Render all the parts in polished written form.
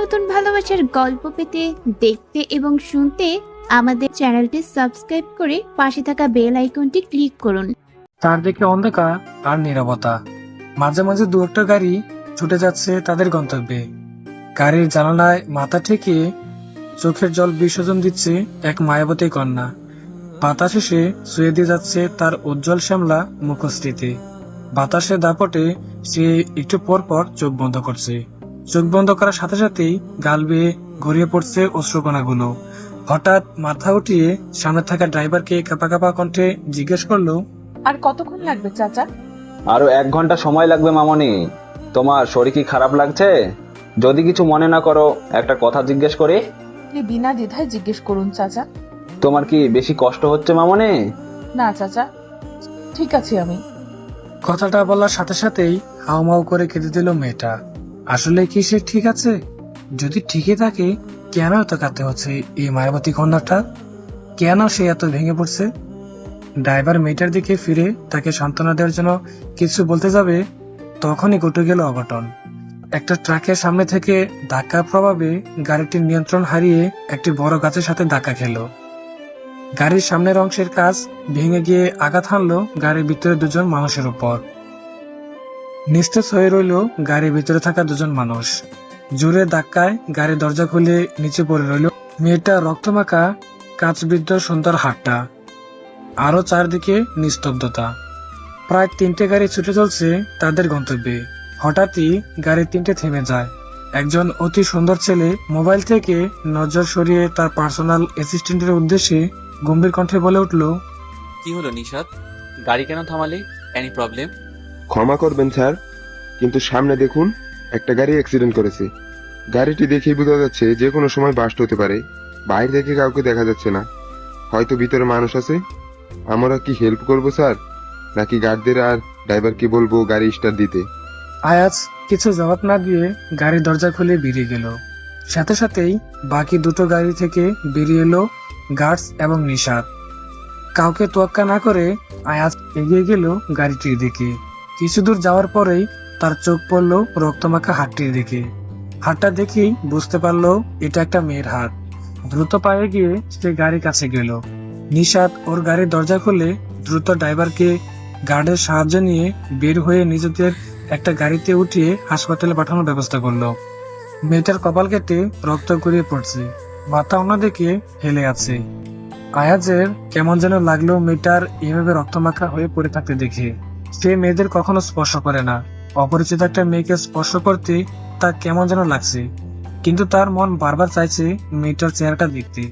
নতুন ভালোবাসার গল্প পেতে, দেখতে এবং শুনতে আমাদের চ্যানেলটি সাবস্ক্রাইব করে পাশে থাকা বেল আইকনটি ক্লিক করুন। চারদিকে অন্ধকার আর নীরবতা। মাঝে মাঝে দু একটা গাড়ি ছুটে যাচ্ছে তাদের গন্তব্যে। গাড়ির জানালায় মাথা ঠেকিয়ে চোখের জল বিসর্জন দিচ্ছে এক মায়াবতী কন্যা। বাতাসে সে শুয়ে দিয়ে যাচ্ছে তার উজ্জ্বল শ্যামলা মুখশ্রীতে। বাতাসের দাপটে সে একটু পর পর চোখ বন্ধ করছে। চোখ বন্ধ করার সাথে সাথেই গাল বেয়ে গড়িয়ে পড়ছে অশ্রুকণাগুলো। হঠাৎ মাথা উঠিয়ে সামনে থাকা ড্রাইভারকে কাঁপা কাঁপা কণ্ঠে জিজ্ঞেস করলো, আর কতক্ষণ লাগবে চাচা? আরো 1 ঘন্টা সময় লাগবে মামনি। তোমার শরীর কি খারাপ লাগছে? যদি কিছু মনে না করো একটা কথা জিজ্ঞেস করি। আপনি বিনা দ্বিধায় জিজ্ঞেস করুন চাচা। তোমার কি বেশি কষ্ট হচ্ছে মামনি? না চাচা, ঠিক আছে আমি। কথাটা বলার সাথে সাথেই হাউমাউ করে কেঁদে দিল মেয়েটা। আসলে কি সে ঠিক আছে? যদি ঠিকই থাকে, কেন এত কাঁদতে হচ্ছে এই মায়াবতী কন্যাটা? কেন সে এত ভেঙে পড়ছে? ড্রাইভার মেয়েটার দিকে ফিরে তাকে সান্ত্বনা দেওয়ার জন্য কিছু বলতে যাবে, তখনই ঘটে গেল অঘটন। একটা ট্রাকের সামনে থেকে ধাক্কার প্রভাবে গাড়িটির নিয়ন্ত্রণ হারিয়ে একটি বড় গাছের সাথে ধাক্কা খেল। গাড়ির সামনের অংশের কাজ ভেঙে গিয়ে আঘাত হানলো গাড়ির ভিতরে দুজন মানুষের উপর। নিস্তেজ হয়ে রইল গাড়ির ভিতরে থাকা দুজন মানুষ। জোরে ধাক্কায় গাড়ির দরজা খুলে নিচে পড়ে রইল মেয়েটা রক্তমাখা কাঁচবিদ্ধ সুন্দর হাতটা। আরো চারদিকে নিস্তব্ধতা। প্রায় 3টে গাড়ি ছুটে চলছে তাদের গন্তব্যে। হঠাৎই গাড়ি 3টে থেমে যায়। একজন অতি সুন্দর ছেলে মোবাইল থেকে নজর সরিয়ে তার পার্সোনাল অ্যাসিস্ট্যান্টের উদ্দেশ্যে গম্ভীর কণ্ঠে বলে উঠল, কি হলো নিশাদ, গাড়ি কেন থামালে? Any problem? ক্ষমা করবেন স্যার, কিন্তু সামনে দেখুন, একটা গাড়ি অ্যাক্সিডেন্ট করেছে। গাড়িটি দেখেই বোঝা যাচ্ছে যে কোনো সময় বাস্ট হতে পারে। বাইরে থেকে কাউকে দেখা যাচ্ছে না, হয়তো ভিতরে মানুষ আছে। আমরা কি হেল্প করব স্যার, নাকি গার্ডদের আর ড্রাইভারকে বলবো গাড়ি স্টার্ট দিতে? আয়াজ কিছু জবাব না দিয়ে গাড়ির দরজা খুলে বেরিয়ে গেল। সাথে সাথেই বাকি দুটো গাড়ি থেকে বেরিয়ে এলো গার্ডস এবং নিশাদ। কাউকে তোয়াক্কা না করে আয়াজ এগিয়ে গেল গাড়িটির দিকে। কিছু দূর যাওয়ার পরেই তার চোখ পড়লো রক্তমাখা হাতটির দিকে। হাতটা দেখেই বুঝতে পারলো এটা একটা মেয়ের হাত। দ্রুত পায়ে গিয়ে সে গাড়ির কাছে গেল। নিশাদ ওর গাড়ির দরজা খুলে দ্রুত ড্রাইভারকে গার্ডের সাহায্য নিয়ে বের হয়ে নিজেদের একটা গাড়িতে উঠিয়ে হাসপাতালে পাঠানোর ব্যবস্থা করলো। মেয়েটার কপাল কেটে রক্ত গড়িয়ে পড়ছে, মাথা অন্যদিকে হেলে আছে। আয়াজের কেমন যেন লাগলো মেয়েটার এভাবে রক্তমাখা হয়ে পড়ে থাকতে দেখে। সে মেয়েদের কখনো স্পর্শ করে না, অপরিচিত একটা মেয়েকে স্পর্শ করতে তার কেমন যেন লাগছে। কিন্তু তার মন বারবার চাইছে মেয়েটার চেহারাটা দেখতে,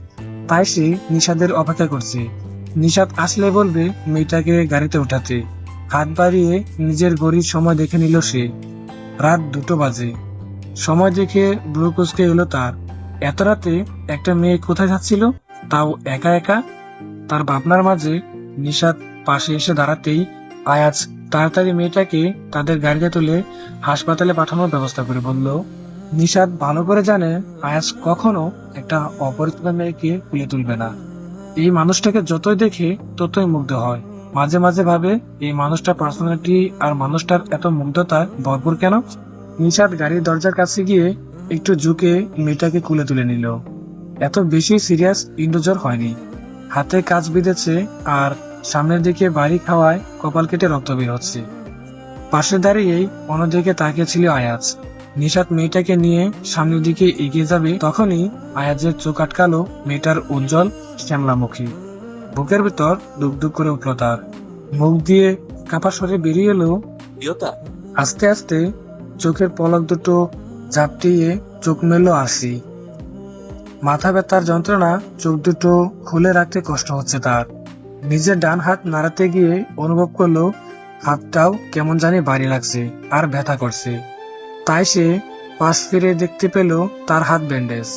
তাই সে নিশাদের অপেক্ষা করছে। নিশাদ আসলে বলবে মেয়েটাকে গাড়িতে উঠাতে। হাত বাড়িয়ে নিজের ঘড়ির সময় দেখে নিল সে। রাত 2টো বাজে। সময় দেখে ব্রু কুঁচকে এলো তার। এত রাতে একটা মেয়ে কোথায় যাচ্ছিল, তাও একা একা? তার ভাবনার মাঝে নিশাদ পাশে এসে দাঁড়াতেই আয়াজ তাড়াতাড়ি মেয়েটাকে তাদের গাড়িতে তুলে হাসপাতালে পাঠানোর ব্যবস্থা করে বলল। নিশাদ ভালো করে জানে আয়াজ কখনো একটা অপরিচিত মেয়েকে তুলে তুলবে না। এই মানুষটাকে যতই দেখে ততই মুগ্ধ হয়। মাঝে মাঝে ভাবে এই মানুষটার পার্সোনালিটি আর মানুষটার এত মুগ্ধতায় ভরপুর কেন। নিশাদ গাড়ির দরজার কাছে গিয়ে একটু ঝুঁকে মেয়েটাকে কুলে তুলে নিল। এত বেশি সিরিয়াস ইন্ডোজর হয়নি। হাতে কাজ বিঁধেছে আর সামনের দিকে বাড়ি খাওয়ায় কপাল কেটে রক্ত বের হচ্ছে। পাশে দাঁড়িয়েই অন্যদিকে তাকিয়েছিল আয়াজ। নিশাদ মেয়েটাকে নিয়ে সামনের দিকে এগিয়ে যাবে, তখনই আয়াজের চোখ আটকালো মেয়েটার উজ্জ্বল শ্যামলামুখী। বুকের ভিতর ডুকডুক করে উঠল তার। মুখ দিয়ে কাপা সরে বেরিয়ে এলো, প্রিয়তা। আস্তে আস্তে চোখের পলক দুটো ঝাপটিয়ে চোখ মেলল আসি। মাথা ব্যথার যন্ত্রণা চোখ দুটো খুলে রাখতে কষ্ট হচ্ছে তার। নিজের ডান হাত নাড়াতে গিয়ে অনুভব করলো হাতটাও কেমন জানি ভারী লাগছে আর ব্যথা করছে। তাই সে পাশ ফিরে দেখতে পেল তার হাত ব্যান্ডেজ।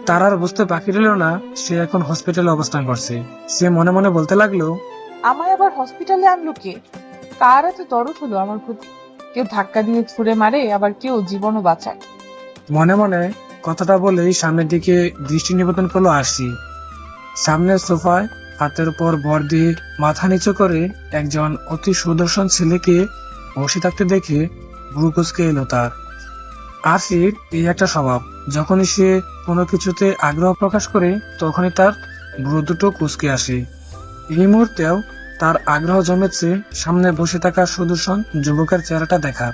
তার আর বুঝতে বাকি রইল না সে এখন হসপিটালে অবস্থান করছে। সে মনে মনে বলতে লাগলো, আমায় আবার হসপিটালে আনলো কে? কার এত দরদ হলো আমার প্রতি? কেউ ধাক্কা দিয়ে ছুঁড়ে মারে, আবার কেউ জীবনও বাঁচায়। মনে মনে কথাটা বলেই সামনের দিকে দৃষ্টি নিবেদন করলো আরশি। সামনের সোফায় হাতের উপর ভর দিয়ে মাথা নিচু করে একজন অতি সুদর্শন ছেলেকে বসে থাকতে দেখে ভ্রু কুঁচকে এলো তার। আরশির এই একটা স্বভাব, যখনই সে কোনো কিছুতে আগ্রহ প্রকাশ করে তখনই তার ভ্রু দুটো কুঁচকে আসে। এই মুহূর্তেও তার আগ্রহ জমেছে সামনে বসে থাকা সুদর্শন যুবকের চেহারাটা দেখার।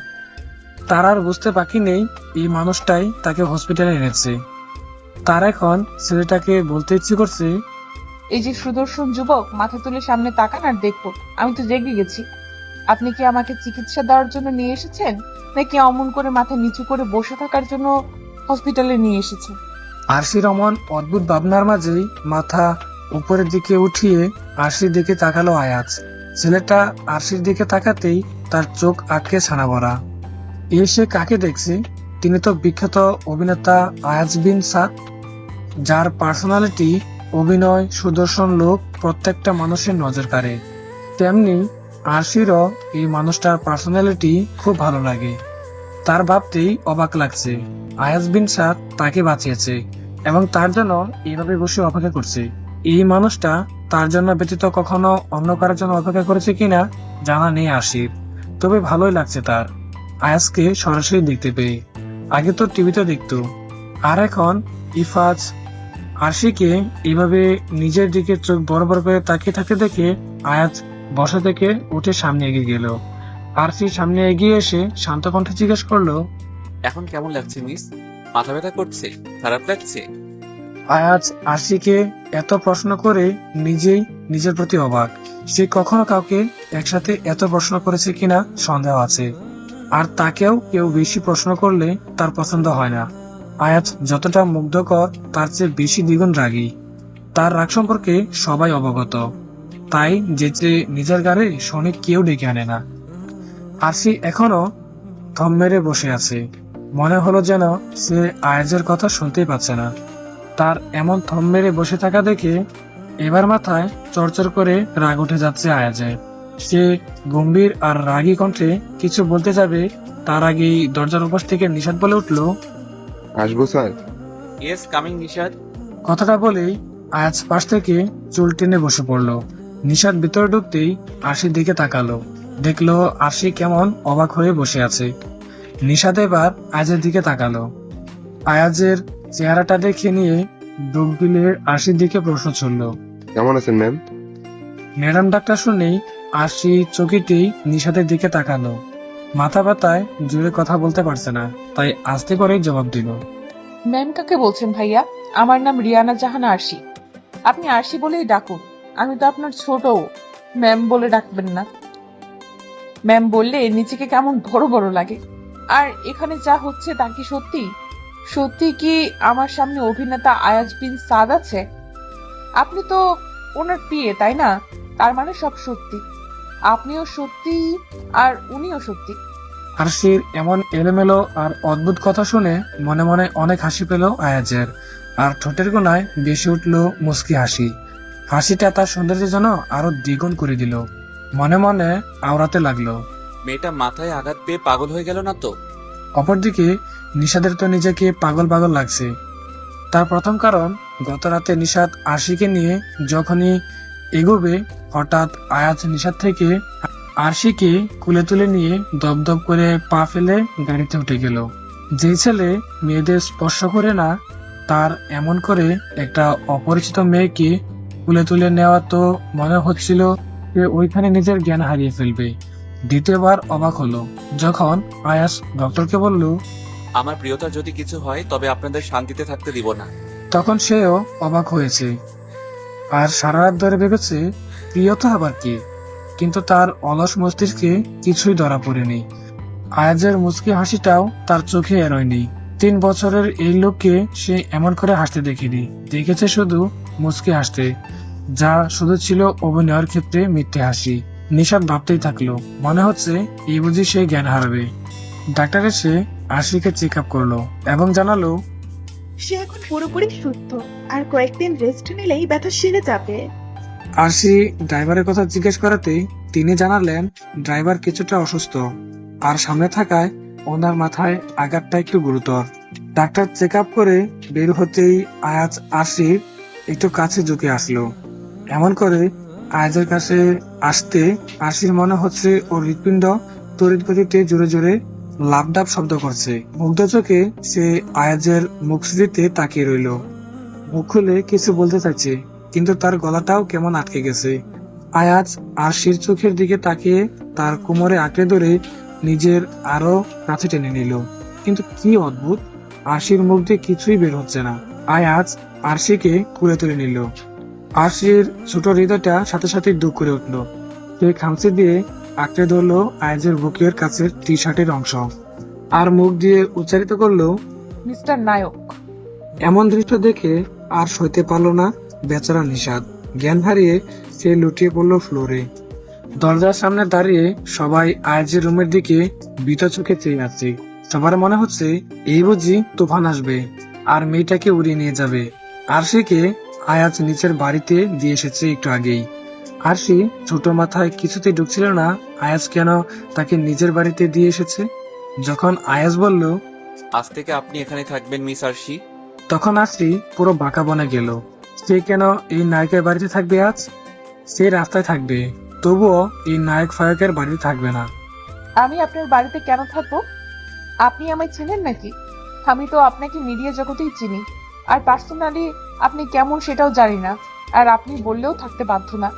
তার আর বুঝতে বাকি নেই এই মানুষটাই তাকে হসপিটালে এনেছে। তার এখন ছেলেটাকে বলতে ইচ্ছে করছে, এই যে সুদর্শন যুবক, মাথা তুলে সামনে তাকান আর দেখো, আমি তো জেগে গেছি। আপনি কি আমাকে চিকিৎসা দেওয়ার জন্য নিয়ে এসেছেন, নাকি অমন করে মাথা নিচু করে বসে থাকার জন্য হসপিটালে নিয়ে এসেছেন? আরশির অমন অদ্ভুত ভাবনার মাঝেই মাথা উপরের দিকে উঠিয়ে আরশির দিকে তাকালো আয়াজ। ছেলেটা আরশির দিকে তাকাতেই তার চোখ আটকে ছানা ভরা। সে কাকে দেখছে? তিনি তো বিখ্যাত অভিনেতা আয়াজ বিন সাদ, যার পার্সোনালিটি, অভিনয়, সুদর্শন লোক প্রত্যেকটা মানুষের নজর কাড়ে। তেমনি আরশিরও এই মানুষটার পার্সোনালিটি খুব ভালো লাগে। তার ভাবতেই অবাক লাগছে আয়াজ বিন সাদ তাকে বাঁচিয়েছে এবং তার জন্য এইভাবে বসে অপেক্ষা করছে। এই মানুষটা তার জন্য ব্যতীত কখনো অন্য কারোর জন্য অপেক্ষা করেছে কিনা জানা নেই আরশির, তবে ভালোই লাগছে তার আয়াজকে সরাসরি দেখতে পেয়ে। আগে তো টিভিতে দেখতো, আর এখন ইফাজ আরশিকে এইভাবে নিজের দিকে চোখ বড় বড় করে তাকিয়ে থাকতে দেখে আয়াজ বসা থেকে উঠে সামনে এগিয়ে গেল। আরশি সামনে এগিয়ে এসে শান্ত কণ্ঠে জিজ্ঞেস করলো, এখন কেমন লাগছে মিস? মাথা ব্যথা করছে? খারাপ লাগছে? আয়াজ আরশিকে এত প্রশ্ন করে নিজেই নিজের প্রতি অবাক। সে কখনো কাউকে একসাথে এত প্রশ্ন করেছে কিনা সন্দেহ আছে, আর তাকেও কেউ বেশি প্রশ্ন করলে তার পছন্দ হয় না। আয়াজ যতটা মুগ্ধকর তার চেয়ে বেশি দ্বিগুণ রাগী। তার রাগ সম্পর্কে সবাই অবগত, তাই যে নিজের গাড়ে শনি কেউ ডেকে আনে না। আরশি এখনো থম মেরে বসে আছে, মনে হলো যেন সে আয়াজের কথা শুনতেই পাচ্ছে না। তার এমন থম মেরে বসে থাকা দেখে এবার মাথায় চড়চড় করে রাগ উঠে যাচ্ছে আয়াজের। সে গম্ভীর আর রাগী কণ্ঠে কিছু বলতে যাবে, তার আগেই দরজার উপর থেকে নিষাদ বলে উঠলো, আসবো স্যার? Yes, coming Nishad. কথাটা বলেই আয়াজ পাশ থেকে চুল টেনে বসে পড়লো। নিষাদ ভিতরে ঢুকতেই আরশির দিকে তাকালো, দেখলো আরশি কেমন অবাক হয়ে বসে আছে। নিষাদ এবার আয়াজের দিকে তাকালো। আয়াজের চেহারাটা দেখে নিয়ে ডুব গিলে আরশির দিকে প্রশ্ন ছুড়ল, কেমন আছেন ম্যাম? ম্যাডাম ডাক্তার শুনেই আরশি চকিতেই নিষাদের দিকে তাকালো। মাথা ব্যথায় জোরে কথা বলতে পারছে না, তাই আস্তে করেই জবাব দিল, ম্যাম কাকে বলছেন ভাইয়া? আমার নাম রিয়ানা জাহান আরশি। আপনি আরশি বলেই ডাকুন, আমি তো আপনার ছোট, ম্যাম বলে ডাকবেন না। ম্যাম বললে নিজেকে কেমন বড় বড় লাগে। আর এখানে যা হচ্ছে তা কি সত্যি? সত্যি কি আমার সামনে অভিনেতা আয়াজ বিন সাদ আছে? আপনি তো ওনার পিএ, তাই না? তার মানে সব সত্যি। আপনিও সত্যি আর উনিও সত্যি। আরশির এমন এলোমেলো আর অদ্ভুত কথা শুনে মনে মনে অনেক হাসি পেল আয়াজের, আর ঠোঁটের কোণায় বেশি উঠল মুচকি হাসি। হাসিটা তার সৌন্দর্যের জন্য আরো দ্বিগুণ করে দিল। মনে মনে আওড়াতে লাগলো, মেয়েটা মাথায় আঘাত পেয়ে পাগল হয়ে গেল না তো? অপরদিকে নিষাদের তো নিজেকে পাগল পাগল লাগছে। তার প্রথম কারণ, গত রাতে নিষাদ আরশিকে নিয়ে যখনই এগোবে হঠাৎ আয়াজ নিষাদ থেকে আরশিকে কুলে তুলে নিয়ে দপদপ করে পা ফেলে গাড়িতে উঠে গেল। যে ছেলে মেয়েদের স্পর্শ করে না, তার এমন করে একটা অপরিচিত মেয়েকে কুলে তুলে নেওয়া তো মনে হচ্ছিল যে ওইখানে নিজের জ্ঞান হারিয়ে ফেলবে। দ্বিতীয়বার অবাক হলো যখন আয়াজ ডক্টরকে বলল, আমার প্রিয়তার যদি কিছু হয় তবে আপনাদের শান্তিতে থাকতে দিব না। তখন সেও অবাক হয়েছে আর সারা রাত ধরে ভেবেছে প্রিয়তা আবার কি, কিন্তু তার অলস মস্তিষ্কে কিছুই ধরা পড়েনি। আয়াজের মুচকি হাসিটাও তার চোখে এড়োয়নি। 3 বছরের এই লোককে সে এমন করে হাসতে দেখিনি, দেখেছে শুধু মুচকি হাসতে, যা শুধু ছিল অভিনয়ের ক্ষেত্রে মিথ্যে হাসি। নিষাদ ভাবতেই থাকলো, মনে হচ্ছে এই বুঝি সে জ্ঞান হারাবে। ডাক্তার এসে আরশিকে চেক আপ করলো এবং জানালো, সে এখন পুরোপুরি সুস্থ, আর কয়েকদিন রেস্ট নিলেই ব্যথা সেরে যাবে। আরশি ড্রাইভারের কথা জিজ্ঞেস করাতেই তিনি জানালেন ড্রাইভার কিছুটা অসুস্থ, আর সামনে থাকায় ওনার মাথায় আঘাতটা একটু গুরুতর। ডাক্তার চেক আপ করে বের হতেই আয়াজ আরশির একটু কাছে ঝুঁকে আসলো। এমন করে আয়াজের কাছে আসতে আরশির মনে হচ্ছে ওর হৃৎপিণ্ড তড়িৎ গতিতে জোরে জোরে লাফডাপ শব্দ করছে। মুগ্ধ চোখে সে আয়াজের মুখশ্রীতে তাকিয়ে রইল। মুখ খুলে কিছু বলতে চাইছে, কিন্তু তার গলাটাও কেমন আটকে গেছে। আয়াজ আরশির চোখের দিকে তাকিয়ে তার কোমরে আঁকড়ে ধরে নিজের আরো কাছে টেনে নিল। কিন্তু কি অদ্ভুত, আরশির মুখ দিয়ে কিছুই বের হচ্ছে না। আয়াজ আরশিকে কুলে তুলে নিল। আরশির ছোট হৃদয়টা সাথে সাথে দুঃখ করে উঠল। সে খামচি দিয়ে আঁকড়ে ধরলো আয়াজের বুকের কাছের টি শার্টের অংশ, আর মুখ দিয়ে উচ্চারিত করলো, মিস্টার নায়ক। এমন দৃশ্য দেখে আর সইতে পারল না বেচারা নিশাদ। জ্ঞান হারিয়ে সে লুটিয়ে পড়ল ফ্লোরে। দরজার সামনে দাঁড়িয়ে সবাই আয়াজের রুমের দিকে ভীত চোখে চেয়ে আছে। সবার মনে হচ্ছে এই বুঝি তুফান আসবে আর মেয়েটাকে উড়িয়ে নিয়ে যাবে। আরশিকে আয়াজ নিচের বাড়িতে দিয়ে এসেছে একটু আগেই। আরশি ছোট মাথায় কিছুতেই ঢুকছিল না আয়াজ কেন তাকে নিজের বাড়িতে দিয়ে এসেছে। যখন আয়াজ বলল, আজ থেকে আপনি এখানে থাকবেন মিস আরশি, তখন আরশি পুরো বাঁকা বনে গেল। সে কেন এই নায়কের বাড়িতে থাকবে আজ? সে রাস্তায় থাকবে, তবুও এই নায়ক ফায়কের বাড়িতে থাকবে না। আমি আপনার বাড়িতে কেন থাকবো? আপনি আমায় চেনেন নাকি? আমি তো আপনাকে মিডিয়া জগতেই চিনি, আর পার্সোনালি আপনি কেমন সেটাও জানি না, আর আপনি বললেও থাকতে বাধ্য না।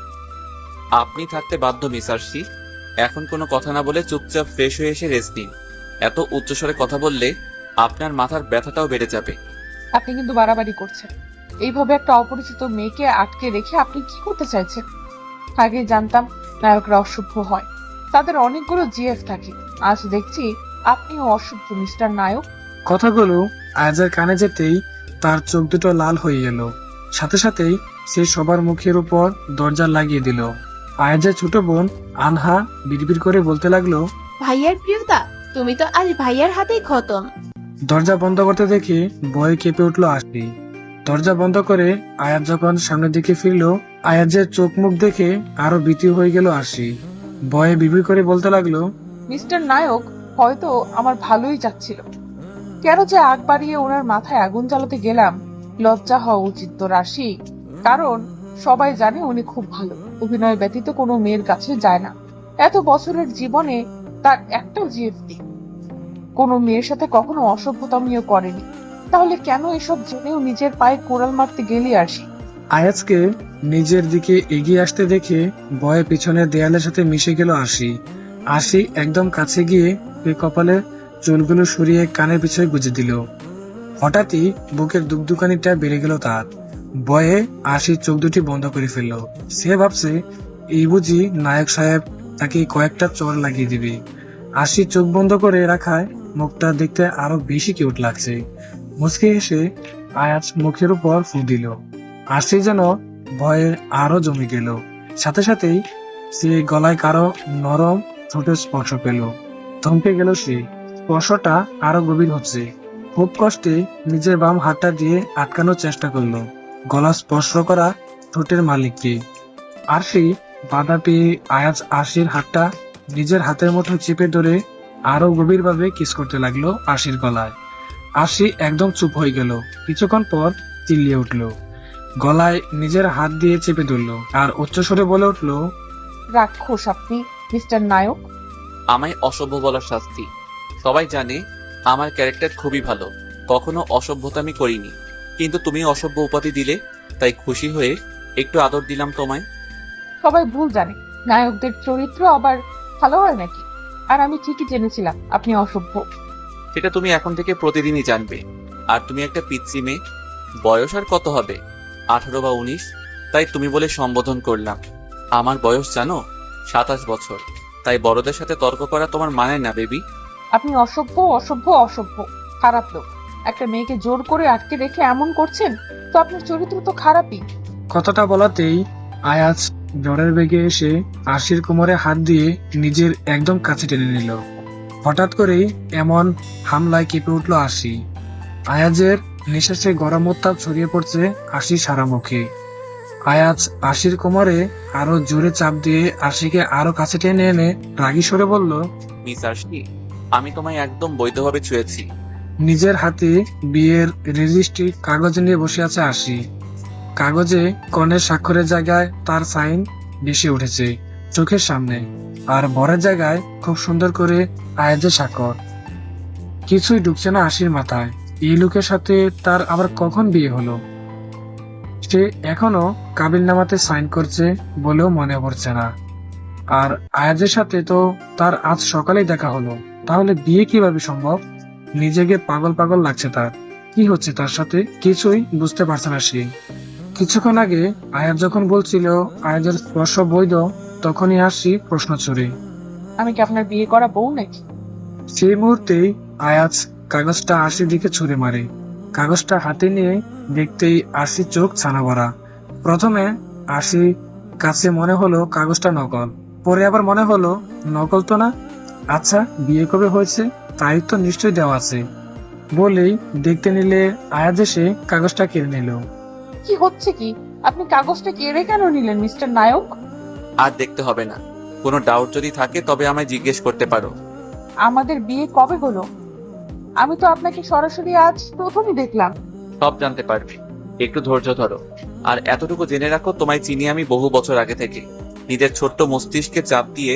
আপনি থাকতে বাধ্য মিস আরশি। এখন কোনো কথা না বলে চুপচাপ ফ্রেশ হয়ে এসে রেস্ট নিন। এত উচ্চস্বরে কথা বললে আপনার মাথার ব্যথাটাও বেড়ে যাবে। আপনি কিন্তু বাড়াবাড়ি করছেন। এইভাবে একটা অপরিচিত মেয়েকে আটকে রেখে আপনি কি করতে চাইছেন? আগে জানতাম নায়করা অসভ্য হয়, তাদের অনেকগুলো জিএফ থাকে। আজ দেখছি আপনিও অসভ্য মিস্টার নায়ক। কথাগুলো আয়াজের কানে যেতেই তার চোখ দুটো লাল হয়ে গেল। সাথে সাথেই সে সবার মুখের উপর দরজা লাগিয়ে দিল। আয়াজের ছোট বোন আনহা বিড়বিড় করে বলতে লাগলো, ভাইয়ার প্রিয়তা, তুমি তো আজ ভাইয়ার হাতেই খতম। দরজা বন্ধ করতে দেখে ভয়ে কেঁপে উঠলো আরশি। দরজা বন্ধ করে আয়াজ যখন সামনের দিকে ফিরলো, আয়াজের চোখ মুখ দেখে আরো ভীতি হয়ে গেল আরশি। ভয়ে বিড়বিড় করে বলতে লাগলো, মিস্টার নায়ক হয়তো আমার ভালোই যাচ্ছিল, কেন যে আগ বাড়িয়ে ওনার মাথায় আগুন জ্বালাতে গেলাম। লজ্জা হওয়া উচিত তো রাশি, কারণ সবাই জানে উনি খুব ভালো, অভিনয় ব্যতীত কোনো মেয়ের কাছে যায় না। এত বছরের জীবনে তার একটাও জিএফটি কোনো মেয়ের সাথে কখনো অসভ্যতামিও করেনি। তাহলে কেন এসব জেনেও নিজের পায়ে কোড়াল মারতে গেলি আরশি? আয়াজকে নিজের দিকে এগিয়ে আসতে দেখে ভয়ে পিছনের দেয়ালের সাথে মিশে গেল আরশি। আরশি একদম কাছে গিয়ে কপালে চুলগুলো সরিয়ে কানের পিছনে গুজে দিল। হঠাৎই বুকের দুকদুকানিটা বেড়ে গেল তার। ভয়ে আরশি চোখ দুটি বন্ধ করে ফেলল। সে ভাবছে এই বুঝি নায়ক সাহেব তাকে কয়েকটা চড় লাগিয়ে দিবে। আরশি চোখ বন্ধ করে রাখায় মুখটা দেখতে আরো বেশি কিউট লাগছে। মুচকে এসে আয়াজ মুখের উপর ফু দিল। আরশি যেন ভয়ে আরো জমে গেল। সাথে সাথেই সে গলায় কারো নরম ছোট স্পর্শ পেল। থমকে গেল সে। স্পর্শটা আরো গভীর হচ্ছে। খুব কষ্টে নিজের বাম হাতটা দিয়ে আটকানোর চেষ্টা করলো গলা স্পর্শ করা ঠোঁটের মালিককে। আরশি বাধা পেয়ে আয়াজ আরশির হাতটা নিজের হাতের মতো চেপে ধরে আরো গভীরভাবে কিস করতে লাগলো আরশির গলায়। আরশি একদম চুপ হয়ে গেল। কিছুক্ষণ পর চিল্লিয়ে উঠলো, গলায় নিজের হাত দিয়ে চেপে ধরলো আর উচ্চস্বরে বলে উঠলো, রাক্ষস আপনি মিস্টার নায়ক। আমায় অসভ্য বলার শাস্তি। সবাই জানে আমার ক্যারেক্টার খুবই ভালো, কখনো অসভ্যতামি করিনি, কিন্তু তুমি অসভ্য উপাধি দিলে, তাই খুশি হয়ে একটু আদর দিলাম তোমায়। সবাই ভুল জানে নায়কদের চরিত্র আবার ভালো হয় নাকি, আর আমি ঠিকই জেনেছিলাম আপনি অসভ্য। সেটা তুমি এখন থেকে প্রতিদিনই জানবে। আর তুমি একটা পিচ্চি মেয়ে, বয়স আর কত হবে, 18 বা 19, তাই তুমি বলে সম্বোধন করলাম। আমার বয়স জানো 27 বছর, তাই বড়দের সাথে তর্ক করা তোমার মানে না বেবি। আপনি অসভ্য অসভ্য অসভ্য, খারাপ লোক। একটা মেয়েকে জোর করে আটকে রেখে এমন করছেন, তো আপনার চরিত্র তো খারাপই। কথাটা বলাতেই আয়াজ জ্বরের বেগে এসে আরশির কোমরে হাত দিয়ে নিজের একদম কাছে টেনে নিল। হঠাৎ করেই এমন হামলায় কেঁপে উঠল আরশি। আয়াজের নিঃশ্বাসে গরম উত্তাপ ছড়িয়ে পড়ছে আরশির সারা মুখে। আয়াজ আরশির কোমরে আরো জোরে চাপ দিয়ে আরশিকে আরো কাছে টেনে এনে রাগী স্বরে বলল, মিস আরশি, আমি তোমায় একদম বৈধভাবে ছুঁয়েছি। নিজের হাতে বিয়ের রেজিস্ট্রি কাগজ নিয়ে বসে আছে আরশি। কাগজে কনের স্বাক্ষরের জায়গায় তার সাইন ভেসে উঠেছে চোখের সামনে, আর বরের জায়গায় খুব সুন্দর করে আয়াজের স্বাক্ষর। কিছুই ঢুকছে না আশির মাথায়। এই লোকের সাথে তার আবার কখন বিয়ে হলো? সে এখনো কাবিল নামাতে সাইন করছে বলেও মনে পড়ছে না। আর আয়াজের সাথে তো তার আজ সকালেই দেখা হলো, তাহলে বিয়ে কিভাবে সম্ভব? নিজেকে পাগল পাগল লাগছে তার। কি হচ্ছে তার সাথে কিছুই বুঝতে পারছে না সে। কিছুক্ষণ আগে আয়াজ যখন বলছিল আয়াজের স্পর্শ বৈধ, তখনই আসি প্রশ্ন ছুড়ে। আমি কি আপনার বিয়ে করা বউ নাকি? সেই মুহূর্তেই আয়াজ কাগজটা আশির দিকে ছুঁড়ে মারে। কাগজটা হাতে নিয়ে দেখতেই আশির চোখ ছানা ভরা। প্রথমে আশি কাছে মনে হলো কাগজটা নকল, পরে আবার মনে হলো নকল তো না। আচ্ছা, বিয়ে কবে হয়েছে? তাই তো নিশ্চয়ই দেওয়া আছে। বলেই দেখতে নিলে আয়াজ এসে কাগজটা কেড়ে নিল। কি হচ্ছে কি? আপনি কাগজটা কেড়ে কেন নিলেন মিস্টার নায়ক? আর দেখতে হবে না। কোনো ডাউট যদি থাকে তবে আমায় জিজ্ঞেস করতে পারো। আমাদের বিয়ে কবে হলো? আমি তো আপনাকে সরাসরি আজ প্রথমই দেখলাম। সব জানতে পারবে, একটু ধৈর্য ধরো। আর এতটুকু জেনে রাখো, তোমায় চিনি আমি বহু বছর আগে থেকে। নিজের ছোট্ট মস্তিষ্কে চাপ দিয়ে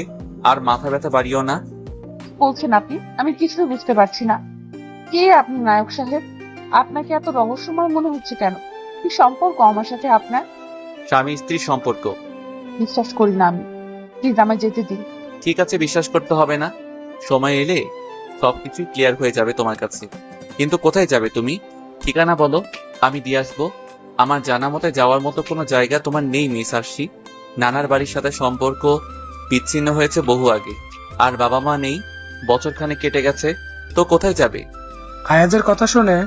আর মাথা ব্যথা বাড়িও না। বলছেন আপনি? আমি কিছুই বুঝতে পারছি না। কে আপনি নায়ক সাহেব? আপনাকে এত রহস্যময় মনে হচ্ছে কেন? কি সম্পর্ক আমার সাথে আপনার? স্বামী স্ত্রীর সম্পর্ক। বিশ্বাস করি না আমি। প্লিজ আমায় যেতে দিন। ঠিক আছে, বিশ্বাস করতে হবে না। সময় এলে সবকিছু ক্লিয়ার হয়ে যাবে তোমার কাছে। কিন্তু কোথায় যাবে তুমি? ঠিকানা বলো, আমি দিয়ে আসবো। আমার জানা মতে যাওয়ার মতো কোনো জায়গা তোমার নেই মিস আরশি। নানার বাড়ির সাথে সম্পর্ক বিচ্ছিন্ন হয়েছে বহু আগে, আর বাবা মা নেই, বছরখানেক কেটে গেছে। তো কোথায় যাবে? আয়াজের কথা শুনে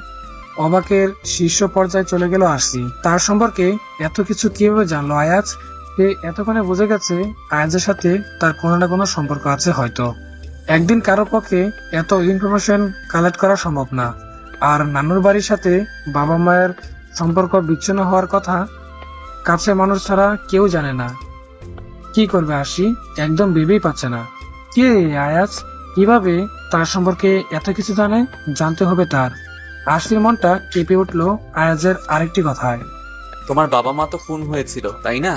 অবাকের শীর্ষ পর্যায়ে চলে গেল আরশি। তার সম্পর্কে এত কিছু কিভাবে জানলো আয়াজ? সে এতক্ষণে বুঝে গেছে আয়াজের সাথে তার কোনো না কোনো সম্পর্ক আছে হয়তো। একদিন কারো পক্ষে এত ইনফরমেশন কালেক্ট করা সম্ভব না। আর নানুর বাড়ির সাথে বাবা মায়ের সম্পর্ক বিচ্ছিন্ন হওয়ার কথা কাছের মানুষ ছাড়া কেউ জানে না। কি করবে আরশি? একদম ভেবেই পাচ্ছে না। কে আয়াজ? কিভাবে তার সম্পর্কে এত কিছু জানে? জানতে হবে তার। আরশির মনটা কেঁপে উঠলো আয়াজের আরেকটি কথায়। তোমার বাবা মা তো খুন হয়েছিল, তাই না?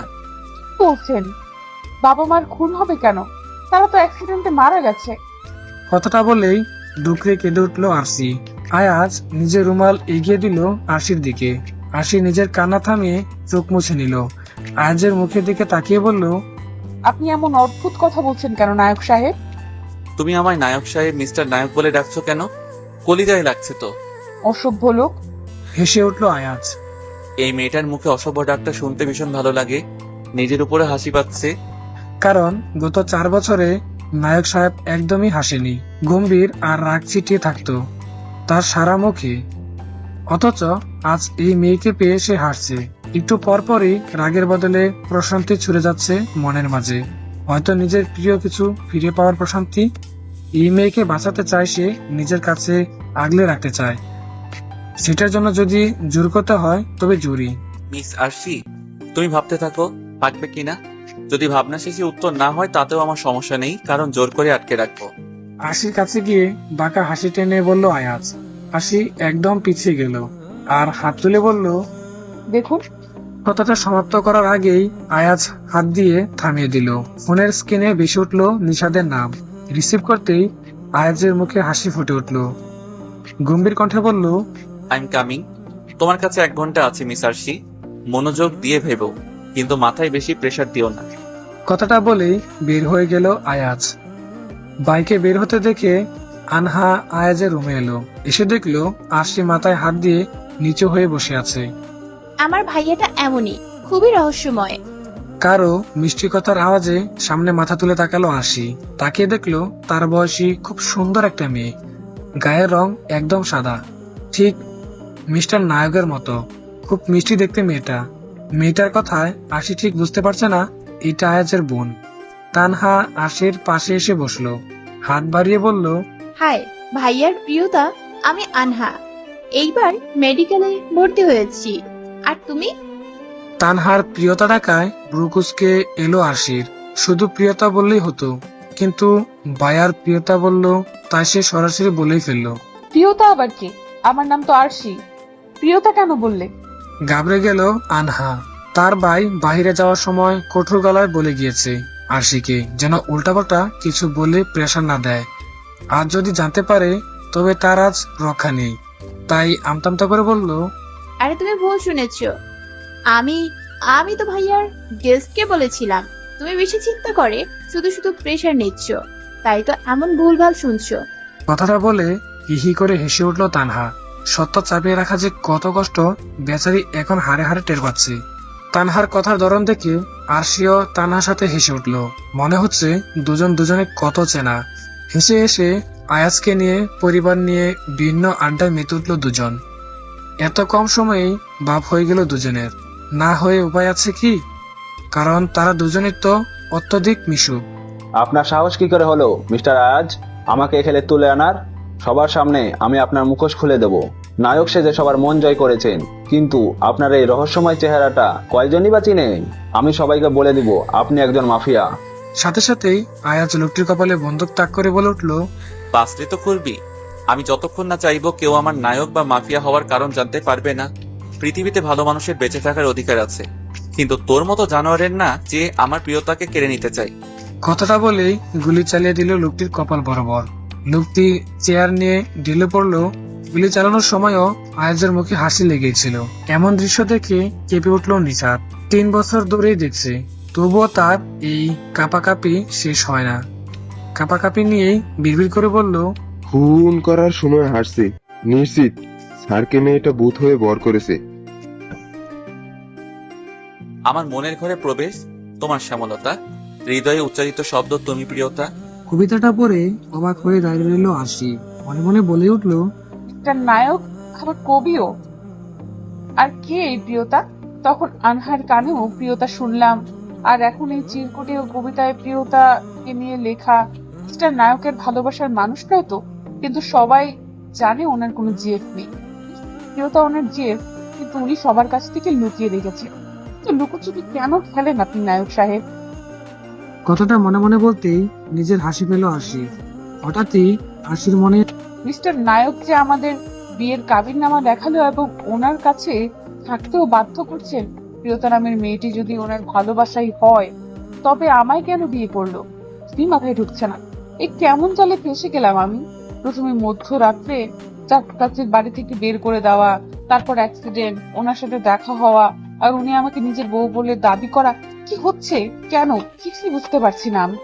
বলছেন বাবা মার খুন হবে কেন? তারা তো অ্যাক্সিডেন্টে মারা গেছে। কথাটা বলেই ডুকরে কেঁদে উঠলো আরশি। আয়াজ নিজের রুমাল এগিয়ে দিল আরশির দিকে। আরশি নিজের কান্না থামিয়ে চোখ মুছে নিল। আয়াজের মুখের দিকে তাকিয়ে বলল, আপনি এমন অদ্ভুত কথা বলছেন কেন নায়ক সাহেব? তুমি আমায় নায়ক সাহেব, মিস্টার নায়ক বলে ডাকছো কেন? কলিজায় লাগছে তো। অসভ্য লোক। হেসে উঠল আয়াজ। এই মেয়েটার মুখে অসভ্য ডাকটা শুনতে ভীষণ ভালো লাগে। নিজের উপরে হাসি পাচ্ছে। কারণ গত 4 বছরে নায়ক সাহেব একদমই হাসেনি, গম্ভীর আর রাগ ছিটিয়ে থাকতো তার সারা মুখে। অথচ আজ এই মেয়েকে পেয়ে সে হাসছে। একটু পরপরই রাগের বদলে প্রশান্তি ছুড়ে যাচ্ছে মনের মাঝে। হয়তো নিজের প্রিয় কিছু ফিরে পাওয়ার প্রশান্তি। এই মেয়েকে বাঁচাতে চায় সে, নিজের কাছে আগলে রাখতে চায়। সেটার জন্য যদি জোর করতে হয় তবে জোরই। মিস আরশি, তুমি ভাবতে থাকো পাকবে কিনা। যদি ভাবনা শেষে উত্তর না হয় তাতেও আমার সমস্যা নেই, কারণ জোর করে আটকে রাখবো। আশির কাছে গিয়ে বাঁকা হাসি টেনে বলল আয়াজ। আশি একদম পিছিয়ে গেল আর হাত তুলে বলল, দেখুন। কথাটা সমাপ্ত করার আগেই আয়াজ হাত দিয়ে থামিয়ে দিল। ফোনের স্ক্রিনে ভেসে উঠল নিশাদের নাম। রিসিভ করতেই আয়াজের মুখে হাসি ফুটে উঠল। গম্ভীর কণ্ঠে বলল, আই এম কামিং। তোমার কাছে 1 ঘন্টা আছে মিস আরশি। মনোযোগ দিয়ে ভেবো, কিন্তু মাথায় বেশি প্রেসার দিও না। কথাটা বলেই বের হয়ে গেল আয়াজ। বাইকে বের হতে দেখে আনহা আয়াজের রুমে এলো। এসে দেখলো আরশি মাথায় হাত দিয়ে নিচু হয়ে বসে আছে। আমার ভাইয়াটা এমনই, খুবই রহস্যময়। কারো মিষ্টি কথার আওয়াজে সামনে মাথা তুলে তাকালো আরশি। তাকিয়ে দেখলো তার বয়সী খুব সুন্দর একটা মেয়ে। গায়ের রং একদম সাদা, ঠিক মিস্টার নায়কের মতো। খুব মিষ্টি দেখতে মেয়েটা। মেয়েটার কথায় আরশি ঠিক বুঝতে পারছে না এটা আয়াজের বোন। তানহা আরশির পাশে এসে বসলো, হাত বাড়িয়ে বলল, হাই ভাইয়ার প্রিয়তা, আমি আনহা। এইবার মেডিকেলে ভর্তি হয়েছি। আর তুমি? তানহার প্রিয়তা ডাকায় ব্রুকুসকে এলো আরশির। শুধু প্রিয়তা বললেই হতো, কিন্তু বায়ার প্রিয়তা বলল তাই সে সরাসরি বলেই ফেললো। প্রিয়তা আবার কে? আমার নাম তো আরশি। প্রিয়তা কেন বললে? ঘাবড়ে গেল আনহা। তার ভাই বাহিরে যাওয়ার সময় কঠোর গলায় বলে গিয়েছে আরশিকে যেন উল্টাপাল্টা কিছু বলে প্রেশার না দেয়। আর যদি জানতে পারে তবে তার আজ রক্ষা নেই। তাই আমতামতা করে বলল, আরে তুমি ভুল শুনেছো। আমি আমি তো ভাইয়ার গেস্টকে বলেছিলাম। তুমি বেশি চিন্তা করে শুধু শুধু প্রেশার নিচ্ছ, তাই তো এমন ভুলভাল শুনছো। কথাটা বলে হিহি করে হেসে উঠল তানহা। সত্য চাপিয়ে রাখা যে কত কষ্ট বেচারি এখন হাড়ে হাড়ে টের পাচ্ছে। তানহার কথার ধরন দেখে আরশিও তানহার সাথে হেসে উঠল। মনে হচ্ছে দুজন দুজনে কত চেনা। হেসে হেসে আয়াজকে নিয়ে পরিবার নিয়ে ভিন্ন আড্ডায় মেতে উঠল দুজন। এত কম সময়েই বাপ হয়ে গেল দুজনের। না হয়ে উপায় আছে কি? কারণ তারা দুজনেই তো অত্যধিক মিশুক। আপনার সাহস কি করে হলো মিস্টার আয়াজ আমাকে এখানে তুলে আনার? সবার সামনে আমি আপনার মুখোশ খুলে দেব। নায়ক সেজে সবার মন জয় করেছেন, কিন্তু আপনার এই রহস্যময় চেহারাটা কয়জনই বা চিনে? আমি সবাইকে বলে দিব আপনি একজন মাফিয়া। সাথে সাথেই আয়াজ লোকটির কপালে বন্দুক তাক করে বলে উঠল, বাঁচলে তো করবি। আমি যতক্ষণ না চাইবো কেউ আমার নায়ক বা মাফিয়া হওয়ার কারণ জানতে পারবে না। পৃথিবীতে ভালো মানুষের বেঁচে থাকার অধিকার আছে, কিন্তু তোর মতো জানোয়ারের না যে আমার প্রিয়তাকে কেড়ে নিতে চাই। কথাটা বলেই গুলি চালিয়ে দিল লোকটির কপাল বরাবর। লোকটি চেয়ার নিয়ে ঢিলে পড়লো। গুলি চালানোর সময়ও আয়াজের মুখে হাসি লেগেছিল। এমন দৃশ্য দেখে কেঁপে উঠল নিশাত। 3 বছর ধরেই দেখছে, তবুও তার এই কাঁপাকাঁপি শেষ হয় না। কাঁপাকাঁপি নিয়েই বিড়বিড় করে বলল, খুন করার সময় হাসছে, নিশ্চিত স্যারকে মেয়েটা ভূত হয়ে বর করেছে। আমার মনের ঘরে প্রবেশ তোমার শ্যামলতা, হৃদয়ে উচ্চারিত শব্দ তুমি প্রিয়তা। কবিতাটা পড়ে অবাক হয়ে দাঁড়িয়ে রইল আরশি। মনে মনে বলে উঠল, একটা নায়ক আবার কবিও। আর কে এই প্রিয়তা? তখন আনহার কানেও প্রিয়তা শুনলাম, আর এখন এই চিরকুটে ও কবিতায় প্রিয়তাকে নিয়ে লেখা। এটা নায়কের ভালোবাসার মানুষ নয় তো? কিন্তু সবাই জানে ওনার কোনো জিএফ নেই। প্রিয়তা ওনার জিএফ, কিন্তু উনি সবার কাছ থেকে লুকিয়ে রেখেছে। তো লুকোচুরি কেন খেলেন আপনি নায়ক সাহেব? কথাটা মনে মনে বলতেই নিজের হাসি পেল আরশি। হঠাৎই আরশির মনে মিস্টার নায়ক যে আমাদের বিয়ের কাবিননামা দেখালো এবং ওনার কাছে থাকতেও বাধ্য করছেন। প্রিয়তা নামের মেয়েটি যদি ওনার ভালোবাসাই হয়, তবে আমায় কেন বিয়ে করলো? কি মাথায় ঢুকছে না। এই কেমন জালে ফেসে গেলাম আমি। প্রথমে মধ্যরাত্রে চাকরির বাড়ি থেকে বের করে দেওয়া, তারপর অ্যাক্সিডেন্ট, ওনার সাথে দেখা হওয়া, আর উনি আমাকে নিজের বউ বলে দাবি করা। কি হচ্ছে? কেন? কিছুই বুঝতে পারছি না আমি।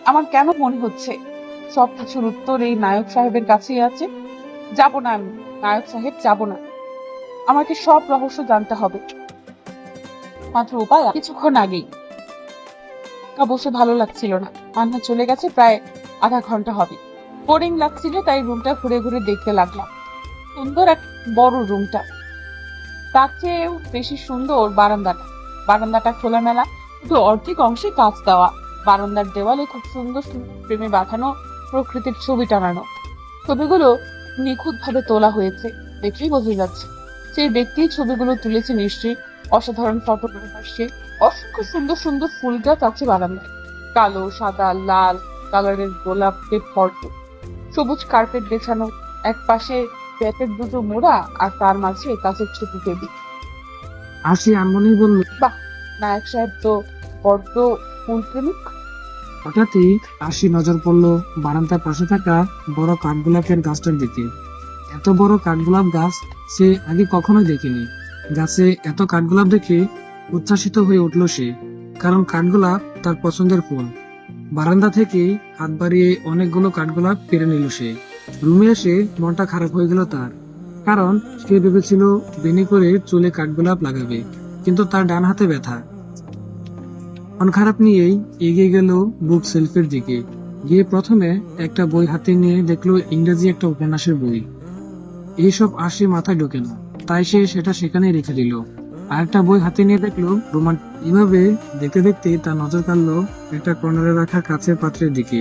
আমার কেন মনে হচ্ছে সবকিছুর উত্তর এই নায়ক সাহেবের কাছেই আছে? যাব না আমি, নায়ক সাহেব, যাব না। আমাকে সব রহস্য জানতে হবে। মাত্র উপায় কিছুক্ষণ আগেই বসে ভালো লাগছিল না। আন্না চলে গেছে প্রায় আধা ঘন্টা হবে। বোরিং লাগছিল, তাই রুমটা ঘুরে ঘুরে দেখতে লাগলাম। সুন্দর এক বড় রুমটা, তার চেয়েও বেশি সুন্দর বারান্দাটা। বারান্দাটা খোলামেলা, কিন্তু অর্ধেক অংশে কাঁচ দেওয়া। বারান্দার দেওয়ালে খুব সুন্দর সুন্দর প্রেমে বাঁধানো প্রকৃতির ছবি টানানো। ছবিগুলো নিখুঁত ভাবে তোলা হয়েছে, দেখলেই বোঝা যাচ্ছে সেই ব্যক্তি ছবিগুলো তুলেছে নিশ্চয়ই। অসাধারণ ফটোগ্রাফার সে। অসংখ্য সুন্দর সুন্দর ফুল গাছ আছে বারান্দায়। কালো, সাদা, লাল কালারের গোলাপে ভরপুর। সবুজ কার্পেট বেছানো, এক পাশে প্যাকেট দুটো মোড়া, আর তার মাঝে কাঁচের ছোট টেবিল। আরশি আনমনেই বলল, বাহ, নায়ক সাহেব তো বড্ড ফুল প্রেমিক। হঠাৎই আরশি নজর পড়ল বারান্দার পাশে থাকা বড় কাঠগোলাপের গাছটার দিকে। এত বড় কাঠগোলাপ গাছ সে আগে কখনোই দেখেনি। গাছে এত কাঠগোলাপ দেখে উচ্ছ্বাসিত হয়ে উঠল সে, কারণ কাঠগোলাপ তার পছন্দের ফুল। বারান্দা থেকে হাত বাড়িয়ে অনেকগুলো কাঠগোলাপ পেরে নিল সে। রুমে এসে মনটা খারাপ হয়ে গেল তার, কারণ সে ভেবেছিল বেনি করে চুলে কাঠগোলাপ লাগাবে, কিন্তু তার ডান হাতে ব্যথা। মন খারাপ নিয়েই এগিয়ে গেল বুক সেলফের দিকে। গিয়ে প্রথমে একটা বই হাতে নিয়ে দেখলো ইংরেজি একটা উপন্যাসের বই। এইসব আরশি মাথায় ঢোকে না, তাই সে সেটা সেখানে রেখে দিল। আরেকটা বই হাতে নিয়ে দেখলো রোমান্টিক। এভাবে দেখতে দেখতে তার নজর কাড়লো একটা কর্নারে রাখা কাঁচের পাত্রের দিকে,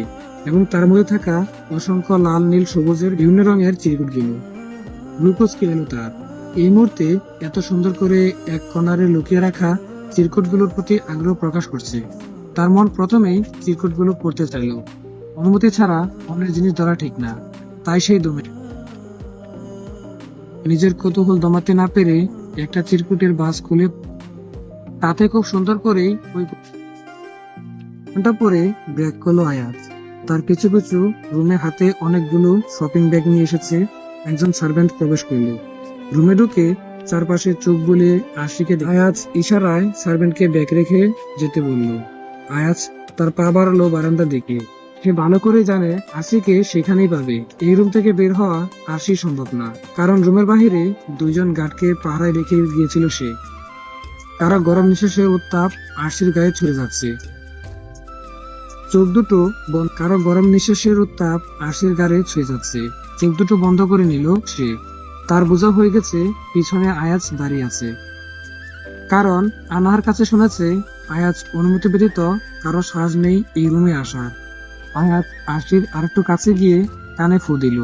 এবং তার মধ্যে থাকা অসংখ্য লাল, নীল, সবুজের বিভিন্ন রঙের চিরকুটগুলো। গ্লুকোজ কি এলো তার। এই মুহূর্তে এত সুন্দর করে এক কর্নারে লুকিয়ে রাখা চিরকুটগুলোর প্রতি আগ্রহ প্রকাশ করছে। তার মন প্রথমেই চিরকুটগুলো পড়তে চাইল। অনুমতি ছাড়া অন্যের জিনিস ধরা ঠিক না, তাই সেই দমে নিজের কৌতূহল দমাতে না পেরে একটা চিরকুটের বাস খুলে তাতে খুব সুন্দর করে ওই ঘন্টা পরে ব্রেক করলো আয়াজ। তার কিছু কিছু রুমে হাতে অনেকগুলো শপিং ব্যাগ নিয়ে এসেছে। একজন সার্ভেন্ট প্রবেশ করলো। রুমে ঢুকে চারপাশে চোখ বুলিয়ে আশিকে আয়াজ ইশারায় সার্ভেন্টকে ব্যাগ রেখে যেতে বলল। আয়াজ তার পা বাড়ালো বারান্দার দিকে। সে ভালো করে জানে আশিকে সেখানেই পাবে। এই রুম থেকে বের হওয়া আশি সম্ভব না, কারণ রুমের বাহিরে দুইজন গার্ডকে পাহারায় রেখে গিয়েছিল সে। তারা গরম নিঃশ্বাসে উত্তাপ আশির গায়ে ছুড়ে যাচ্ছে। চোখ দুটো কারো গরম নিঃশ্বাসের উত্তাপ আশির গায়ে ছুঁয়ে যাচ্ছে। চোখ দুটো বন্ধ করে নিল সে। তার বোঝা হয়ে গেছে পিছনে আয়াজ দাঁড়িয়ে আছে, কারণ আনাহার কাছে শুনেছে আয়াজ অনুমতি ব্যতীত কারো সাহস নেই এই রুমে আসার। আয়াজ আশির আরেকটু কাছে গিয়ে কানে ফু দিল।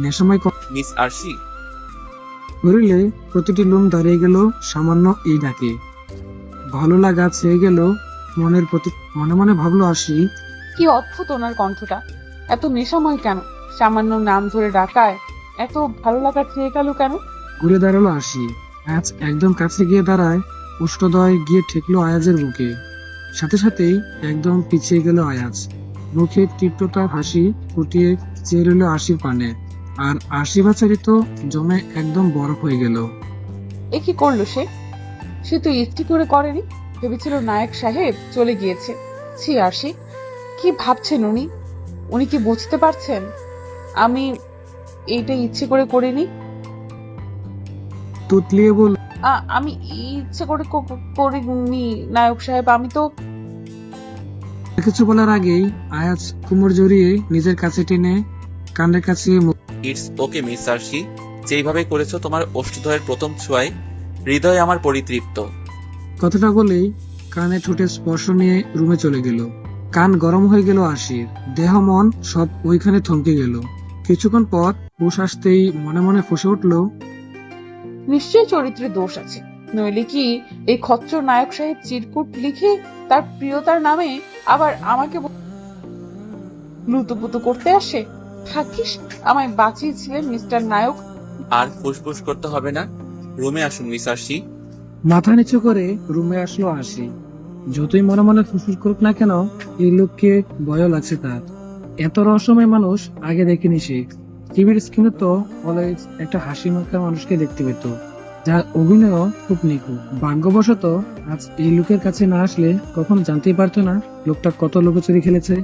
নেশাময় মিস আরশি, শরীরে প্রতিটি লোম দাঁড়িয়ে গেল সামান্য এই ডাকে। ভালো লাগা ছেয়ে গেল মনের প্রতি। মনে মনে ভাবলো আশি, কি অদ্ভুত ওনার কণ্ঠটা, এত নেশাময় কেন? সামান্য নাম ধরে ডাকায় এত ভালো লাগা চেয়ে গেল কেন? ঘুরে দাঁড়ালো আশি। আয়াজ একদম কাছে গিয়ে দাঁড়ায়, উষ্ঠদয় গিয়ে ঠেকলো আয়াজের বুকে। সাথে সাথেই একদম পিছিয়ে গেল আয়াজ। মুখে তীব্রতার হাসি ফুটিয়ে চেয়ে রইল আশির পানে। আর আশি বাছারি তো জমে একদম বরফ হয়ে গেল। এ কি করলো সে? সে তো ইচ্ছি করে করেনি। ভেবেছিল নায়ক সাহেব চলে গিয়েছে। ছি আরশি, কি ভাবছেন উনি? উনি কি বুঝতে পারছেন আমি এইটা ইচ্ছে করে করিনি? তুতলিয়ে বল, আমি ইচ্ছে করে করিনি নায়ক সাহেব। আমি তো কিছু বলার আগেই আয়াজ কোমর জড়িয়ে নিজের কাছে টেনে কানের কাছে ইটস ওকে মিস আরশি, যেইভাবে করেছো তোমার অষ্টধয়ের প্রথম ছোঁয়ায় হৃদয় আমার পরিতৃপ্ত। কথাটা বলেই কানে ঠোঁটে স্পর্শ নিয়ে রুমে চলে গেল। কান গরম হয়ে গেল আশির, দেহ মন সব ওইখানে থমকে গেল। কিছুক্ষণ পর হুশ আসতেই মনে মনে ফুঁসে উঠল, নিশ্চয়ই চরিত্রে দোষ আছে, নইলে কি এই খচ্চর নায়ক সাহেব চিরকুট লিখে তার প্রিয়তার নামে আবার আমাকে লুতুপুতু করতে আসে? থাকিস, আমায় বাঁচিয়েছিলেন মিস্টার নায়ক। আর ফুসফুস করতে হবে না, রুমে আসুন মিস আরশি। মাথা নিচু করে রুমে আসলো আশি। যতই মনে মনে ফুসফুস করুক না কেন, এই লোককে ভয় লাগছে তার। এত রহস্যময় মানুষ আগে দেখিনি সে। টিভির স্ক্রিনে তো অলওয়েজ একটা হাসি মাখা মানুষকে দেখতে পেত, যার অভিনয় খুব নিখুঁত। ভাগ্যবশত আজ এই লোকের কাছে না আসলে কখনো জানতেই পারতো না লোকটা কত লুকোচুরি খেলেছে।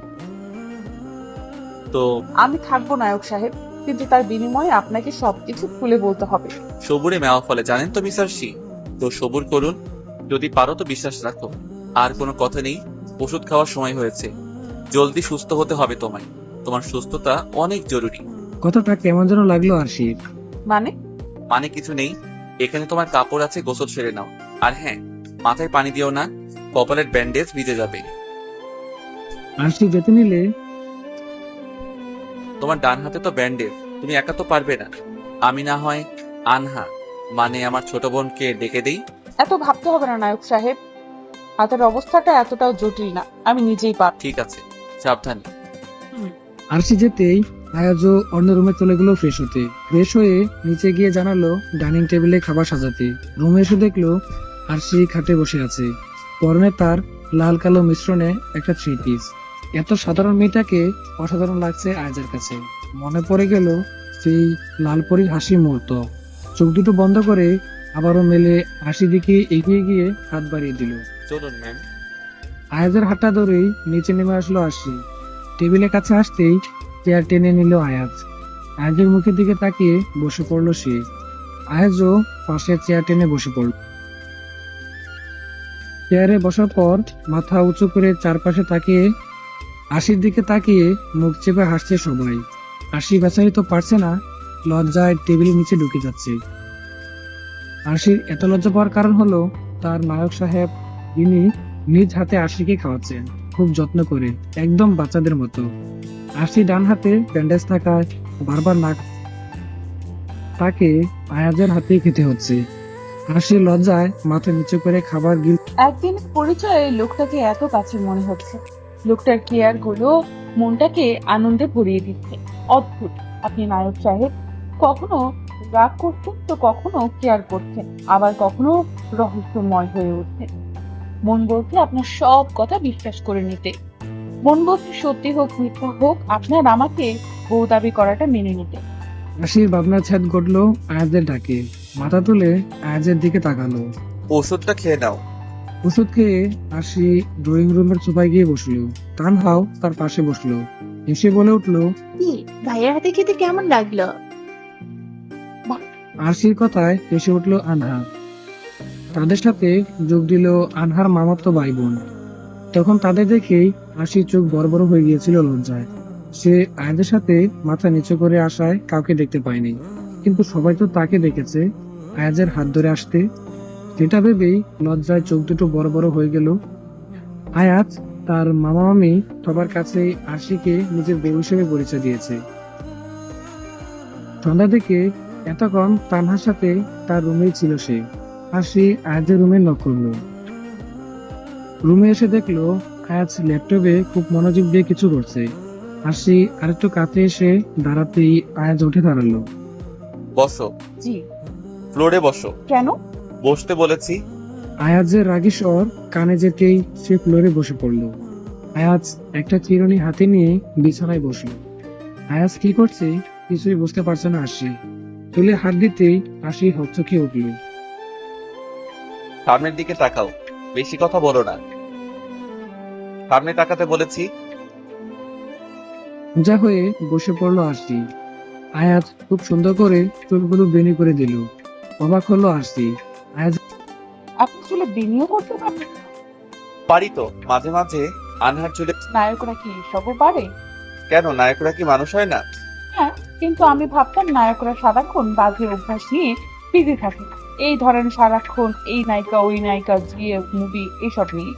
তো আমি থাকবো নায়ক সাহেব, কিন্তু তার বিনিময়ে আপনাকে সবকিছু খুলে বলতে হবে। সবুরে মেওয়া ফলে জানেন তো মিস আরশি, তো সবুর করুন, যদি পারো তো বিশ্বাস রাখো। আর কোনো কথা নেই, ওষুধ খাওয়ার সময় হয়েছে, জলদি সুস্থ হতে হবে তোমায়। তোমার সুস্থতা অনেক জরুরি। কথাটা কেমন যেন লাগলো আশির। মানে? মানে কিছু নেই, এখানে তোমার কাপড় আছে, গোসল সেরে নাও। আর হ্যাঁ, মাথায় পানি দিও না, কপালের ব্যান্ডেজ ভিজে যাবে। আশি যেতে নিলে, তোমার ডান হাতে তো ব্যান্ডেজ, তুমি একা তো পারবে না। আমি না হয় আনহা মানে আমার ছোট বোনকে ডেকে দেই। এত ভাবতে হবে না নায়ক সাহেব, হাতের অবস্থাটা এতটাও জটিল না, আমি নিজেই পার। ঠিক আছে, সাবধানে। আরশি যেতেই আয়াজও অন্য রুমে চলে গেল ফ্রেশ হতে। ফ্রেশ হয়ে নিচে গিয়ে জানালো ডাইনিং টেবিলে খাবার সাজাতে। রুমে এসে দেখলো আরশি খাটে বসে আছে। পরনে তার লাল কালো মিশ্রণে একটা থ্রি পিস। এত সাধারণ মেয়েটাকে অসাধারণ লাগছে আয়াজের কাছে। মনে পড়ে গেল সেই লালপরির হাসি মুহূর্ত। চোখ দুটো বন্ধ করে আবারও মেলে হাসি দিকে এগিয়ে গিয়ে হাত বাড়িয়ে দিল। চলুন ম্যাম। আয়াজের হাতটা ধরেই নিচে নেমে আসলো আরশি। টেবিলের কাছে আসতেই চেয়ার টেনে নিল আয়াজ। আয়াজের মুখের দিকে তাকিয়ে বসে পড়ল সে। আয়াজও পাশে চেয়ার টেনে বসে পড়ল। চেয়ারে বসার পর মাথা উঁচু করে চারপাশে তাকিয়ে আশির দিকে তাকিয়ে মুখ চেপে হাসছে সবাই। আশি বেচারি তো পারছে না, লজ্জায় টেবিলের নিচে ঢুকে যাচ্ছে। আশির এত লজ্জা পাওয়ার কারণ হলো তার নায়ক সাহেব, যিনি নিজ হাতে আশিকে খাওয়াচ্ছেন, খুব যত্ন করে, একদম বাচ্চাদের মতো। আশি ডান হাতে ব্যান্ডেজ থাকায় বারবার নাক তাকে আয়াজের হাতেই খেতে হচ্ছে। আশির লজ্জায় মাথা নিচু করে খাবার গিল। একদিনের পরিচয়ে লোকটাকে এত কাছে মনে হচ্ছে। লোকটার কেয়ার গুলো মনটাকে আনন্দে ভরিয়ে দিচ্ছে। অদ্ভুত, আপনি নায়ক সাহেব কখনো রাগ করতেন তো কখনো কেয়ার করতেন, আবার কখনো রহস্যময় হয়ে উঠতেন। মন বলতে আপনার সব কথা বিশ্বাস করে নিতে। মন বলছে সত্যি হোক মিথ্যা হোক আপনার আমাকে বউ দাবি করাটা মেনে নিতে। আশির ভাবনা ছাদ ঘটলো আয়াজের ডাকে। মাথা তুলে আয়াজের দিকে তাকালো। ওষুধটা খেয়ে নাও। ওষুধ খেয়ে আশি ড্রয়িং রুমের সোফায় গিয়ে বসলো। তানহাও তার পাশে বসলো। এসে বলে উঠলো, কি ভাইয়ার হাতে খেতে কেমন লাগলো? আরশির কথায় হেসে উঠলো আনহা। তাদের সাথে যোগ দিল আনহার মামাতো ভাই বোন। তখন তাদের দেখেই আশির চোখ বড় বড় হয়ে গিয়েছিল লজ্জায়। সে আয়াদের সাথে মাথা নিচু করে আসায় কাউকে দেখতে পায়নি, কিন্তু সবাই তো তাকে দেখেছে আয়াজের হাত ধরে আসতে। সেটা ভেবেই লজ্জায় চোখ দুটো বড় বড় হয়ে গেল। আয়াজ তার মামা মামি সবার কাছে আশিকে নিজের বউ হিসেবে পরিচয় দিয়েছে। সন্ধ্যা থেকে এতক্ষণ তানহার সাথে তার রুমেই ছিল সে। আশি আয়াজের রুমে নক করলো। রুমে এসে দেখলো আয়াজ ল্যাপটপে খুব মনোযোগ দিয়ে কিছু করছে। আশি আরেকটু কাছে এসে দাঁড়াতেই আয়াজ উঠে দাঁড়ালো। বসো। জি। ফ্লোরে বসো। কেন? বসতে বলেছি। আয়াজের রাগী স্বর কানে যেতেই সে ফ্লোরে বসে পড়লো। আয়াজ একটা চিরুনি হাতে নিয়ে বিছানায় বসলো। আয়াজ কি করছে কিছুই বুঝতে পারছে না আশি। চুলে হাত দিতেই আশি হকচকিয়ে উঠল। সামনের দিকে তাকাও, বেশি কথা বলো না। সামনে তাকাতে বলেছি। সোজা হয়ে বসে পড়লো আশি। আয়াজ খুব সুন্দর করে চুলগুলো বেনি করে দিল। অবাক হলো আশি। আয়াজ আপনি চুলে বিনিয়োগ করতে পারেন? পারি তো, মাঝে মাঝে আনহার চুলে। নায়করা কি সবও পারে? কেন, নায়করা কি মানুষ হয় না? হ্যাঁ, কিন্তু আমি ভাবতাম নায়করা সারাক্ষণ বাজে অভ্যাস নিয়ে বিজি থাকে। এই ধরেন সারাক্ষণ এই নায়িকা ওই নায়িকা গিয়ে মুভি এসব নিয়ে।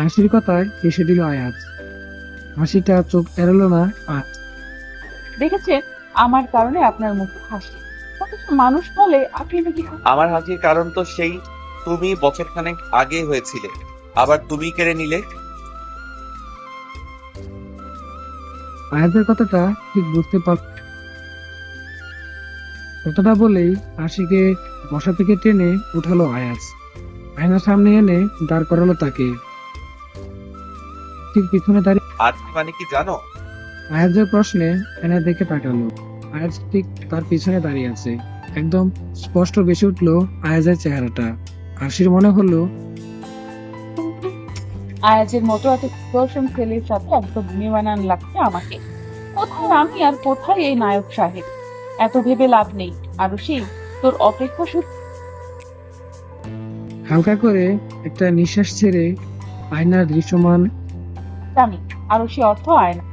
আশির কথায় হেসে দিল আয়াজ। হাসিটা চোখ এড়ালো না। আর দেখেছেন, আমার কারণে আপনার মুখে হাসি, অথচ মানুষ বলে আপনি নাকি আমার হাসির কারণ তো সেই তুমি বছরখানেক আগে হয়েছিলে, আবার তুমি কেড়ে নিলে। আয়াজের কথাটা ঠিক বুঝতে পার। কথাটা বলেই আশিকে বসা থেকে টেনে উঠালো আয়াজ। আয়নার সামনে এনে দাঁড় করালো তাকে। ঠিক পিছনে দাঁড়িয়ে আর মানে কি জানো? আয়াজের প্রশ্নে এনে দেখে তাকালো। আয়াজ ঠিক তার পিছনে দাঁড়িয়ে আছে। একদম স্পষ্ট বেশি উঠলো আয়াজের চেহারাটা। আশির মনে হলো আয়াজের মতো এত সুদর্শন ছেলের সাথে একদম বেমানান লাগছে আমাকে। কোথায় আমি আর কোথায় এই নায়ক সাহেব? এত ভেবে লাভ নেই। আরো সেই তোর অপেক্ষা সত্যি। হালকা করে একটা নিঃশ্বাস ছেড়ে আয়নার দৃশ্যমান জানি আরো সে অর্থ আয় না।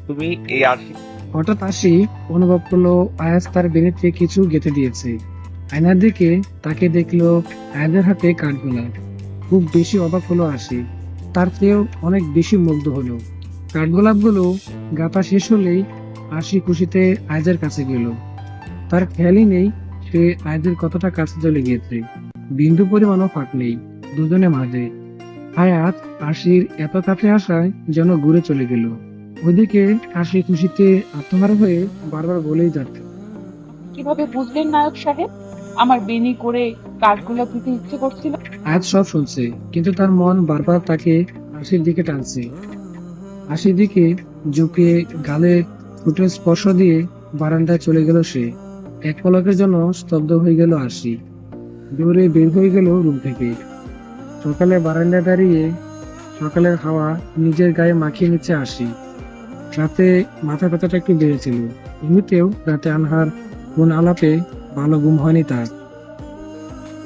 তুমি এই আরশি। হঠাৎ আসি অনুভব করলো আয়াজ তার বেনিতে কিছু গেঁথে দিয়েছে। আয়নার দিকে তাকে দেখলো আয়াজের হাতে কাঠগোলাপ। খুব বেশি অবাক হলো আসি। তার চেয়েও অনেক বেশি মুগ্ধ হলো। কাঠগোলাপ গুলো গাঁথা শেষ হলেই আশি খুশিতে আয়াজের কাছে গেল। তার খেয়ালই নেই সে আয়াজের কতটা কাছে চলে গিয়েছে। বিন্দু পরিমাণও ফাঁক নেই দুজনে মাঝে। আয়াজ আশির এত কাছে আসায় যেন ঘুরে চলে গেল। ওদিকে আশি খুশিতে আত্মহারা হয়ে বারবার বলেই যাচ্ছে, কিভাবে বুঝলেন নায়ক সাহেব আমার বেনি করে কাঠগুলো দিতে ইচ্ছে করছিল? আয়াজ সব শুনছে, কিন্তু তার মন বারবার তাকে আশির দিকে টানছে। আশির দিকে ঝুঁকে গালে ঠোঁটের স্পর্শ দিয়ে বারান্দায় চলে গেল সে। এক পলকের জন্য স্তব্ধ হয়ে গেল আশি। দৌড়ে বের হয়ে গেল রুম থেকে। সকালে বারান্দায় দাঁড়িয়ে সকালের হাওয়া নিজের গায়ে মাখিয়ে নিচ্ছে আশি। রাতে মাথা ব্যথাটা একটু বেড়েছিল। এমনিতেও রাতে আনহার কোন আলাপে ভালো ঘুম হয়নি তার।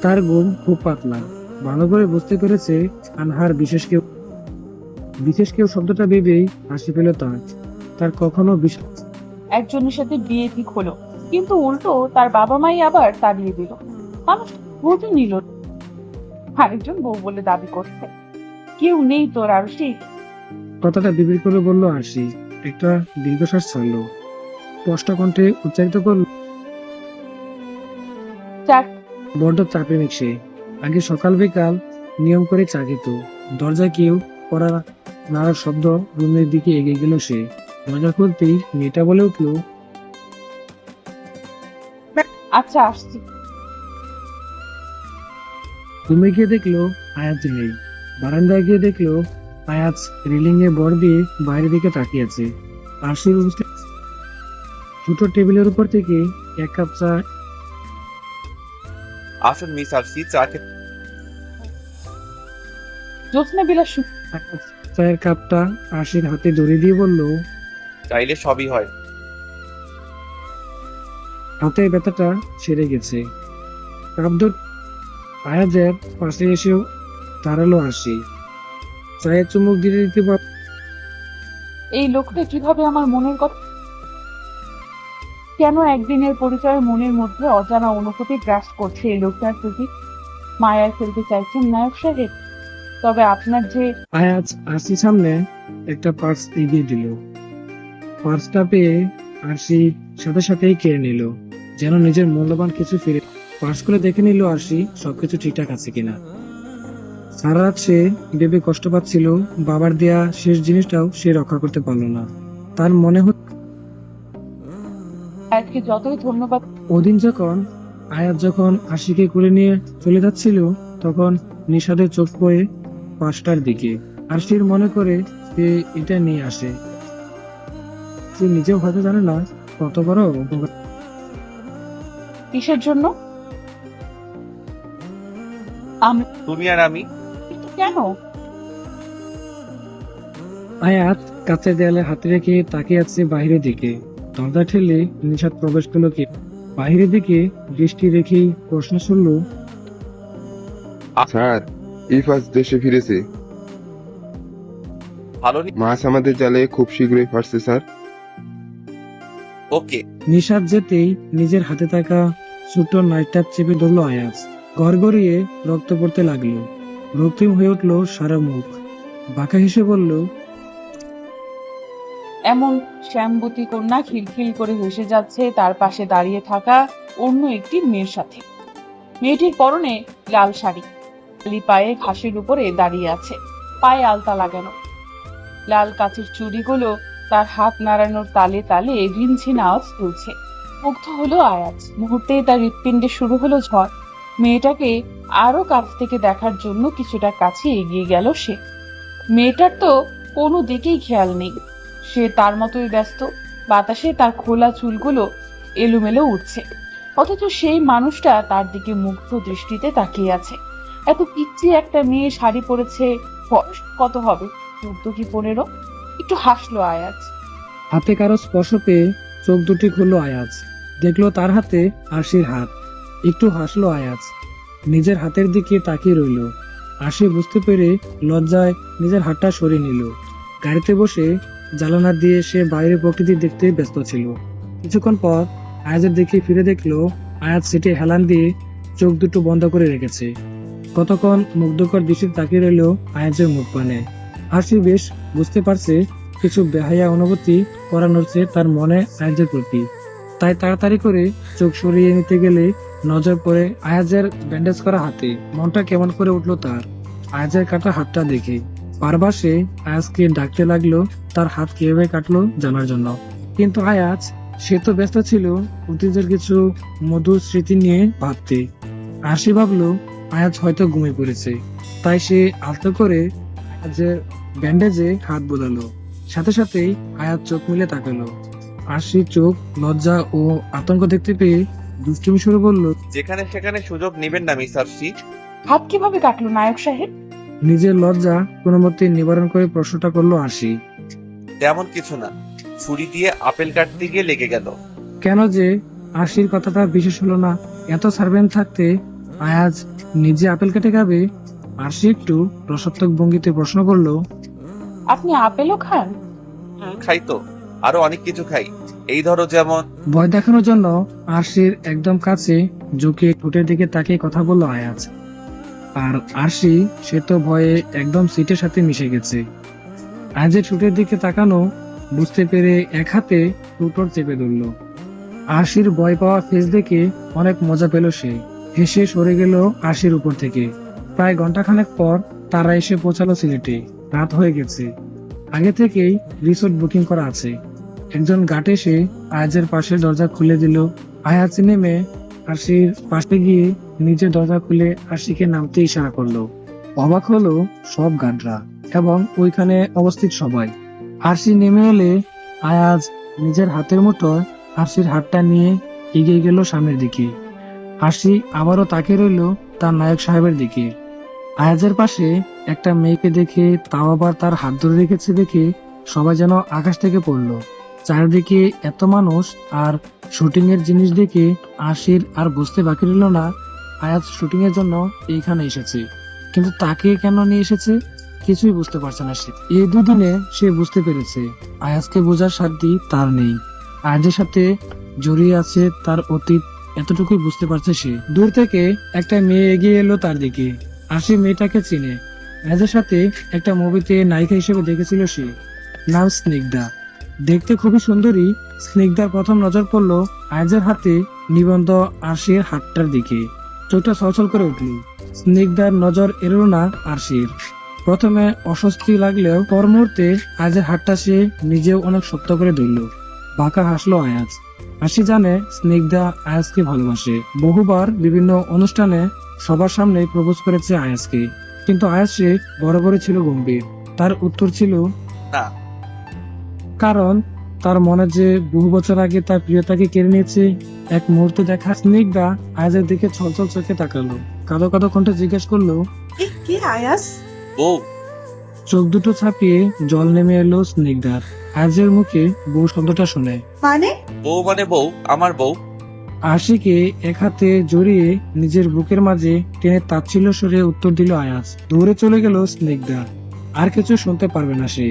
তার ঘুম খুব পাতলা। ভালো করে বুঝতে পেরেছে আনহার বিশেষ কেউ শব্দটা ভেবেই হাসি পেল তার। তার কখনো একজনের সাথে বিয়ে ঠিক হলো, কিন্তু উল্টো তার বাবা মাই আবার তাড়িয়ে দিল। মানুষ বুঝে নিল আরেকজন বউ বলে দাবি করছে। কেউ নেই তোর আর সেই কথাটা বিবির করে বলল আশি। একটা দীর্ঘশ্বাস ছাড়লো। স্পষ্ট কণ্ঠে উচ্চারিত করলো, চার বড্ড চাপে সে। আগে সকাল বিকাল নিয়ম করে চা খেত। দরজায় কেউ পড়া নাড়ার শব্দ রুমের দিকে এগিয়ে গেল সে। দরজা খুলতেই মেয়েটা বলে উঠলো, আচ্ছা আসছি। রুমে গিয়ে দেখলো আয়াজ নেই। বারান্দায় গিয়ে দেখলো আয়াজ রিলিং এ বর দিয়ে বাইরের দিকে তাকিয়েছে। আরশির উপস্থিত ছোট টেবিলের উপর থেকে এক কাপ চা আসুন মিস আরশি, চা খেতে। জ্যোৎস্না বিলাস আয়াজ চায়ের কাপটা আরশির হাতে ধরে দিয়ে বলল, চাইলে সবই হয়। হাতের ব্যথাটা সেরে গেছে। কাপ ধর আয়াজের পাশে এসেও দাঁড়ালো আরশি। চায়ের চুমুক দিতে দিতে এই লোকটা কিভাবে আমার মনের কথা, কেন একদিনের পরিচয় মনের মধ্যে অজানা অনুভূতি গ্রাস করছে এই লোকটার প্রতি? মায়ায় ফেলতে চাইছেন নায়ক সাহেব? তবে আপনার যে আয়াজ আরশির সামনে একটা পার্স এগিয়ে দিল। পার্সটা পেয়ে আরশি সাথে সাথেই কেড়ে নিল, যেন নিজের মূল্যবান কিছু ফিরে। পার্স খুলে দেখে নিল আরশি সবকিছু ঠিকঠাক আছে কিনা। সারা রাত সে ভেবে কষ্ট পাচ্ছিল, বাবার দেয়া শেষ জিনিসটাও সে রক্ষা করতে পারলো না। তার মনে হচ্ছে আয়াতকে যতই ধন্যবাদ ওদিন আয়াজ যখন আশিকে কোলে নিয়ে চলে যাচ্ছিল, তখন নিশাদের চোখ পড়ে পাঁচটার দিকে। আরশির মনে করে সে এটা নিয়ে আসে। সে নিজেও হয়তো জানে না কত বড় উপকার। কিসের জন্য? আমি তুমি আর আমি। কিন্তু কেন? আয়াত কাছের দেয়ালে হাত রেখে তাকিয়ে আছে বাইরের দিকে। দরজা ঠেলে নিশাদ প্রবেশ করলো কি বাইরের দিকে দৃষ্টি রেখেই প্রশ্ন শুনল, স্যার, ইফাজ দেশে ফিরেছে। ভালো মাছ আমাদের জালে খুব শীঘ্রই ফাটছে স্যার। ওকে। নিশাদ যেতেই নিজের হাতে থাকা ছোট নাইটটা চেপে ধরলো আয়াজ। গড়গড়িয়ে রক্ত পড়তে লাগলো। রক্তিম হয়ে উঠলো সারা মুখ। বাঁকা হেসে বলল, এমন শ্যামবতী কন্যা খিলখিল করে হেসে যাচ্ছে তার পাশে দাঁড়িয়ে থাকা অন্য একটি মেয়ের সাথে। মেয়েটির পরনে লাল শাড়ি, খালি পায়ে ঘাসের উপরে দাঁড়িয়ে আছে, পায়ে আলতা লাগানো। লাল কাচের চুড়িগুলো তার হাত নাড়ানোর তালে তালে রিনঝিন আওয়াজ তুলছে। মুগ্ধ হলো আয়াজ। মুহূর্তেই তার হৃৎপিণ্ডে শুরু হলো ঝড়। মেয়েটাকে আরো কাছ থেকে দেখার জন্য কিছুটা কাছে এগিয়ে গেল সে। মেয়েটার তো কোনো দিকেই খেয়াল নেই, সে তার মতোই ব্যস্ত। বাতাসে তার খোলা চুলগুলো এলোমেলো উঠছে, অথচ সেই মানুষটা তার দিকে মুগ্ধ দৃষ্টিতে তাকিয়ে আছে। এত পিচ্ছি একটা মেয়ে শাড়ি পরেছে, বয়স কত হবে, 14 কি 15? একটু হাসলো আয়াজ। হাতে কারো স্পর্শ পেয়ে চোখ দুটি খুললো আয়াজ। দেখলো তার হাতে আরশির হাত। একটু হাসলো আয়াজ, নিজের হাতের দিকে তাকিয়ে রইল। আরশি বুঝতে পেরে লজ্জায় নিজের হাতটা সরিয়ে নিল। গাড়িতে বসে জানালা দিয়ে সে বাইরের প্রকৃতি দেখতে ব্যস্ত ছিল। কিছুক্ষণ পর আয়াজের দিকে ফিরে দেখলো আয়াজ সিটে হেলান দিয়ে চোখ দুটো বন্ধ করে রেখেছে। কতক্ষণ মুগ্ধকর দৃষ্টি তাকিয়ে রইল আয়াজের মুখ পানে। আরশি বেশ বুঝতে পারছে কিছু বেহায়া অনুভূতি করা নড়ছে তার মনে আয়াজের প্রতি। তাই তাড়াতাড়ি করে চোখ সরিয়ে নিতে গেলে নজর পড়ে আয়াজের ব্যান্ডেজ করা হাতে। মনটা কেমন করে উঠলো তার আয়াজের কাটা হাতটা দেখে। বারবার সে আয়াজকে ডাকতে লাগলো তার হাত কিভাবে কাটলো জানার জন্য, কিন্তু আয়াজ সে তো ব্যস্ত ছিল অতীতের কিছু মধুর স্মৃতি নিয়ে ভাবতে। আরশি ভাবলো আয়াজ হয়তো ঘুমিয়ে পড়েছে, তাই সে আলতো করে আয়াজের ব্যান্ডেজে হাত বোলালো। সাথে সাথেই আয়াজ চোখ মিলে তাকালো। আরশির চোখ লজ্জা ও আতঙ্ক দেখতে পেয়ে দুষ্টুমি শুরু করলো। যেখানে সেখানে সুযোগ নেবেন না মিস আরশি। হাত কিভাবে কাটলো নায়ক সাহেব? নিজের লজ্জা কোনো মতে নিবারণ করে প্রশ্নটা করলো আরশি। তেমন কিছু না, ছুরি দিয়ে আপেল কাটতে গিয়ে লেগে গেল। কেন যে আরশির কথাটা বিশেষ হলো না। এত সার্ভেন্ট থাকতে আয়াজ নিজে আপেল কেটে খাবে? আরশি একটু রসাত্মক ভঙ্গিতে প্রশ্ন করলো, আপনি আপেলও খান? খাই তো, আরো অনেক কিছু খাই। এই ধরো যেমন। ভয় দেখানোর জন্য আরশির একদম কাছে ঝুঁকে ঠোঁটের দিকে তাকিয়ে কথা বললো আয়াজ। আর আরশি সে তো ভয়ে একদম সিটের সাথে মিশে গেছে। আয়াজের ঠোঁটের দিকে তাকানো বুঝতে পেরে এক হাতে ঠোঁট চেপে ধরলো। আরশির ভয় পাওয়া ফেস দেখে অনেক মজা পেল সে। হেসে সরে গেল আরশির উপর থেকে। প্রায় ঘন্টাখানেক পর তারা এসে পৌঁছালো সিলেটে। রাত হয়ে গেছে। আগে থেকেই রিসোর্ট বুকিং করা আছে। একজন গার্ড এসে আয়াজের পাশের দরজা খুলে দিল। আয়াজ নেমে আরশির পাশে গিয়ে নিজের দরজা খুলে আরশিকে নামতে ইশারা করলো। অবাক হলো সব গার্ডরা এবং ওইখানে উপস্থিত সবাই। আরশি নেমে এলে আয়াজ নিজের হাতের মুঠোয় আরশির হাতটা নিয়ে এগিয়ে গেল সামনের দিকে। আরশি আবারও তাকিয়ে রইল তার নায়ক সাহেবের দিকে। আয়াজের পাশে একটা মেয়েকে দেখে, তাও আবার তার হাত ধরে রেখেছে দেখে সবাই যেন আকাশ থেকে পড়লো। চারিদিকে এত মানুষ আর শুটিং এর জিনিস দেখে আরশির আর বুঝতে বাকি রইল না আয়াজ শুটিং এর জন্য এইখানে এসেছে, কিন্তু তাকে কেন নিয়ে এসেছে কিছুই বুঝতে পারছে না সে। এই দুদিনে সে বুঝতে পেরেছে আয়াজকে বোঝার সাধ্য তার নেই। আয়াজের সাথে জড়িয়ে আছে তার অতীত, এতটুকুই বুঝতে পারছে সে। দূর থেকে একটা মেয়ে এগিয়ে এলো তার দিকে। আরশি মেয়েটাকে চিনে, আয়াজের সাথে একটা মুভিতে নায়িকা হিসেবে দেখেছিল সে। নাম স্নিগ্ধা, দেখতে খুবই সুন্দরী। স্নিগ্ধার প্রথম নজর পড়লো আয়াজের হাতে নিবন্ধ আরশির হাতটার দিকে। চোখটা ছলছল করে উঠল। স্নিগ্ধার নজর এড়োলো না আরশির। প্রথমে অস্বস্তি লাগলেও পর মুহূর্তে আয়াজের হাতটা সে নিজেও অনেক শক্ত করে ধরল। বাঁকা হাসলো আয়াজ। আরশি জানে স্নিগ্ধা আয়াজকে ভালোবাসে। বহুবার বিভিন্ন অনুষ্ঠানে সবার সামনে প্রপোজ করেছে আয়াজকে, কিন্তু আয়াজ সে বরাবরই ছিল গম্ভীর। তার উত্তর ছিল না। কারণ তার মনে যে বহু বছর আগে তার প্রিয়তাকে কেড়ে নিয়েছে। এক মুহূর্তে দেখা স্নিগ্ধা আয়াজের দিকে ছলছল চোখে তাকালো, কাঁদো কাঁদো কণ্ঠে জিজ্ঞেস করলো, কে আয়াস? বউ। চোখ দুটো ছাপিয়ে জল নেমে এলো স্নিগ্ধার। আয়াজের মুখে বউ শব্দটা শুনে মানে? বউ মানে বউ, আমার বউ। আশিকে এক হাতে জড়িয়ে নিজের বুকের মাঝে টেনে তাচ্ছিল্য সরে উত্তর দিল আয়াজ। দৌড়ে চলে গেল স্নিগ্ধা। আর কিছু শুনতে পারবে না সে।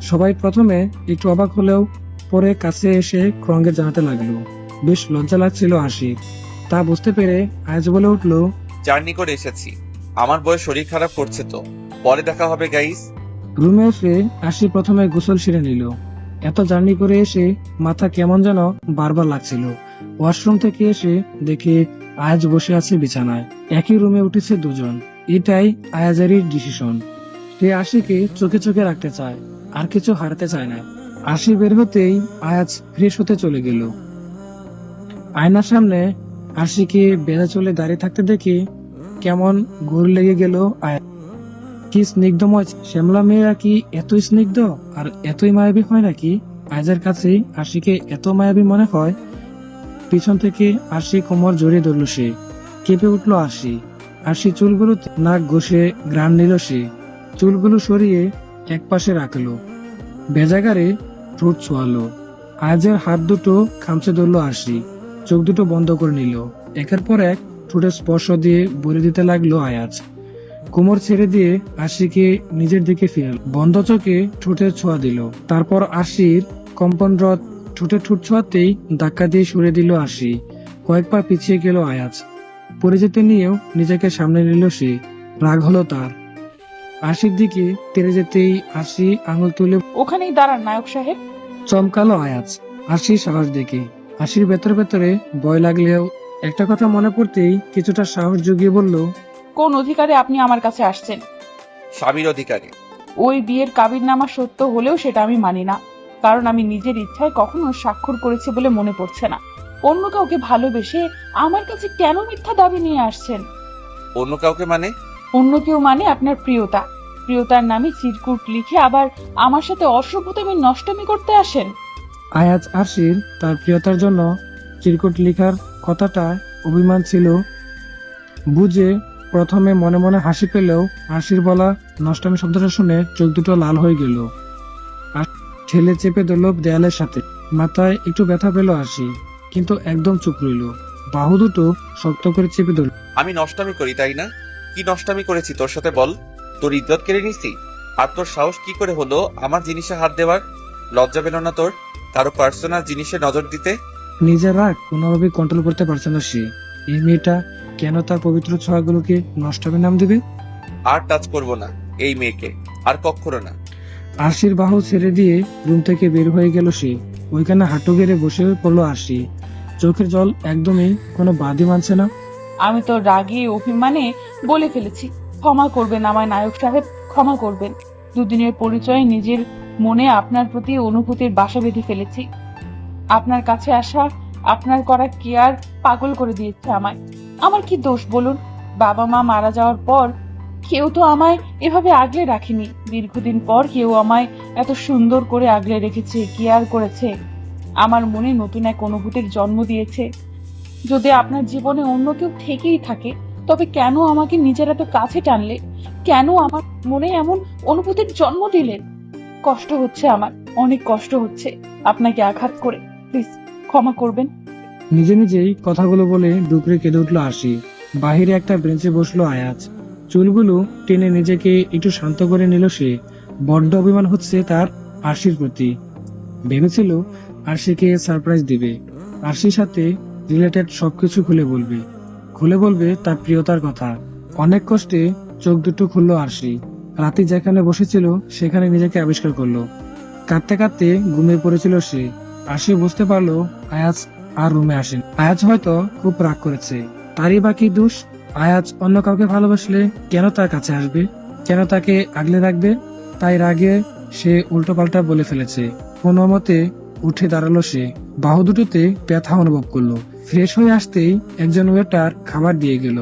সবাই প্রথমে একটু অবাক হলেও পরে কাছে এসে ক্রঙ্গে জানাতে লাগলো। বেশ লজ্জা লাগছিল আশি। তা বুঝতে পেরে আয়াজ বলে উঠলো, জার্নি করে এসেছি, আমার বউয়ের শরীর খারাপ করছে তো, পরে দেখা হবে গাইস। রুমে এসে আশি প্রথমে গোসল সেরে নিল। এত জার্নি করে এসে মাথা কেমন যেন বারবার লাগছিল। ওয়াশরুম থেকে এসে দেখে আয়াজ বসে আছে বিছানায়। একই রুমে উঠেছে দুজন। এটাই আয়াজেরই ডিসিশন। সে আশিকে চোখে চোখে রাখতে চায়, আর কিছু হারাতে চায় না। আশি বের হতেই আয়াজ ফ্রেশ হতে চলে গেল। আয়নার সামনে আশিকে বেড়া চলে দাঁড়িয়ে থাকতে দেখে কেমন ঘোর লেগে গেল আয়াজ। কি স্নিগ্ধময় শ্যামলা মেয়েরা কি এতই স্নিগ্ধ আর এতই মায়াবী হয় নাকি? আয়াজের কাছে আশিকে এত মায়াবী মনে হয়। পিছন থেকে আশি কোমর জড়িয়ে ধরল সে। কেঁপে উঠল আশি চুলগুলোতে নাক ঘষে ঘ্রাণ নিল সে। চুলগুলো সরিয়ে এক পাশে রাখলো, বেজাগারে ঠোঁট ছোঁয়ালো। আয়াজের হাত দুটো খামচে ধরলো আশি। চোখ দুটো বন্ধ করে নিল। একের পর এক ঠোঁটের স্পর্শ দিয়ে বলে দিতে লাগলো আয়াজ। কোমর ছেড়ে দিয়ে আশিকে নিজের দিকে ফিরাল। বন্ধ চোখে ঠোঁটের ছোঁয়া দিল। তারপর আশির কম্পনরত ঠোঁটে ঠোঁট ছোঁয়াতেই ধাক্কা দিয়ে সরে দিল আশি। কয়েক পা পিছিয়ে গেল আয়াজ। পড়ে যেতে নিয়েও নিজেকে সামনে নিল সে। রাগ হলো তার। আশির দিকে তেড়ে যেতেই আশি আঙুল তুলে ওখানেই দাঁড়ান নায়ক সাহেব। চমকালো আয়াজ আশির সাহস দেখে। আশির ভেতরে ভেতরে ভয় লাগলেও একটা কথা মনে পড়তেই কিছুটা সাহস জুগিয়ে বলল, কোন অধিকারে আপনি আমার কাছে আসছেন? স্বামীর অধিকারে। ওই বিয়ের কাবিননামা সত্য হলেও সেটা আমি মানি না, কারণ আমি নিজের ইচ্ছায় কখনো স্বাক্ষর করেছি বলে মনে পড়ছে না। অন্য কাউকে ভালোবেসে আমার কাছে কেন মিথ্যা দাবি নিয়ে আসছেন? অন্য কাউকে মানে? অন্য কেউ মানে আপনার প্রিয়তা। প্রিয়তার নামে চিরকুট লিখে আবার আমার সাথে অসভ্যতামি নষ্টমি করতে আসেন। আয়াজ আশির তার প্রিয়তার জন্য চিরকুট লিখার কথাটা অভিমান ছিল বুঝে প্রথমে মনে মনে হাসি পেলেও আশির বলা নষ্টমী শব্দটা শুনে চোখ দুটো লাল হয়ে গেল। ঠেলে চেপে দিল দেয়ালের সাথে। মাথায় একটু ব্যথা পেল আশি, কিন্তু একদম চুপ রইল। বাহু দুটো শক্ত করে চেপে ধরল। আমি নষ্টামি করি তাই না? কি নষ্টামি করেছি তোর সাথে বল? তোর ইজ্জত কেড়ে নিছি? আর তোর সাহস কি করে হলো আমার জিনিসে হাত দেওয়ার? লজ্জা পেল না তোর কারো পার্সোনাল জিনিসে নজর দিতে? নিজের রাগ কোনোভাবে কন্ট্রোল করতে পারছে না সে। এই মেয়েটা কেন তার পবিত্র ছোঁয়াগুলোকে নষ্টমী নাম দেবে? আর টাচ করব না এই মেয়েকে, আর কখনো না। আশির বাহু ছেড়ে দিয়ে রুম থেকে বের হয়ে গেল সে। ওইখানে হাঁটু গেড়ে বসে পড়লো আশি। চোখের জল একদমই কোনো বাদই মানছে না। আমি তো রাগে অভিমানে বলে ফেলেছি। ক্ষমা করবেন আমায় নায়ক সাহেব, ক্ষমা করবেন। দুদিনের পরিচয়ে নিজের মনে আপনার প্রতি অনুভূতির বাসা বেঁধে ফেলেছি। আপনার কাছে আসা, আপনার করা কেয়ার পাগল করে দিয়েছে আমায়। আমার কি দোষ বলুন? বাবা মা মারা যাওয়ার পর কেউ তো আমায় এভাবে আগলে রাখেনি। দীর্ঘদিন পর কেউ আমায় এত সুন্দর করে আগলে রেখেছে, কেয়ার করেছে, আমার মনে নতুন এক অনুভূতির জন্ম দিয়েছে। যদি আপনার জীবনে অন্য কেউ থেকেই থাকে, তবে কেন আমাকে নিজের এত কাছে টানলে? কেন আমার মনে এমন অনুভূতির জন্ম দিলেন? কষ্ট হচ্ছে আমার, অনেক কষ্ট হচ্ছে আপনাকে আঘাত করে। প্লিজ ক্ষমা করবেন। নিজে নিজেই কথাগুলো বলে ডুকরে কেঁদে উঠলো আরশি। বাহিরে একটা বেঞ্চে বসলো আয়াজ। চুলগুলো টেনে নিজেকে একটু শান্ত করে নিল সে। বড্ড অভিমান হচ্ছে তার আরশির প্রতি। ভেবেছিল আরশিকে সারপ্রাইজ দিবে, আরশির সাথে রিলেটেড সবকিছু খুলে বলবে তার প্রিয়তার কথা। অনেক কষ্টে চোখ দুটো খুললো আরশি। রাতে যেখানে বসেছিল সেখানে নিজেকে আবিষ্কার করলো। কাঁদতে কাঁদতে ঘুমিয়ে পড়েছিল সে। আরশি বুঝতে পারলো আয়াজ আর রুমে আসেন। আয়াজ হয়তো খুব রাগ করেছে, তারই বাকি দোষ। আয়াজ অন্য কাউকে ভালোবাসলে কেন তার কাছে আসবে, কেন তাকে আগলে রাখবে? তাই রাগে সে উল্টোপাল্টা বলে ফেলেছে। কোনো মতে উঠে দাঁড়ালো সে। বাহু দুটোতে ব্যথা অনুভব করলো। ফ্রেশ হয়ে আসতেই একজন ওয়েটার খাবার দিয়ে গেল।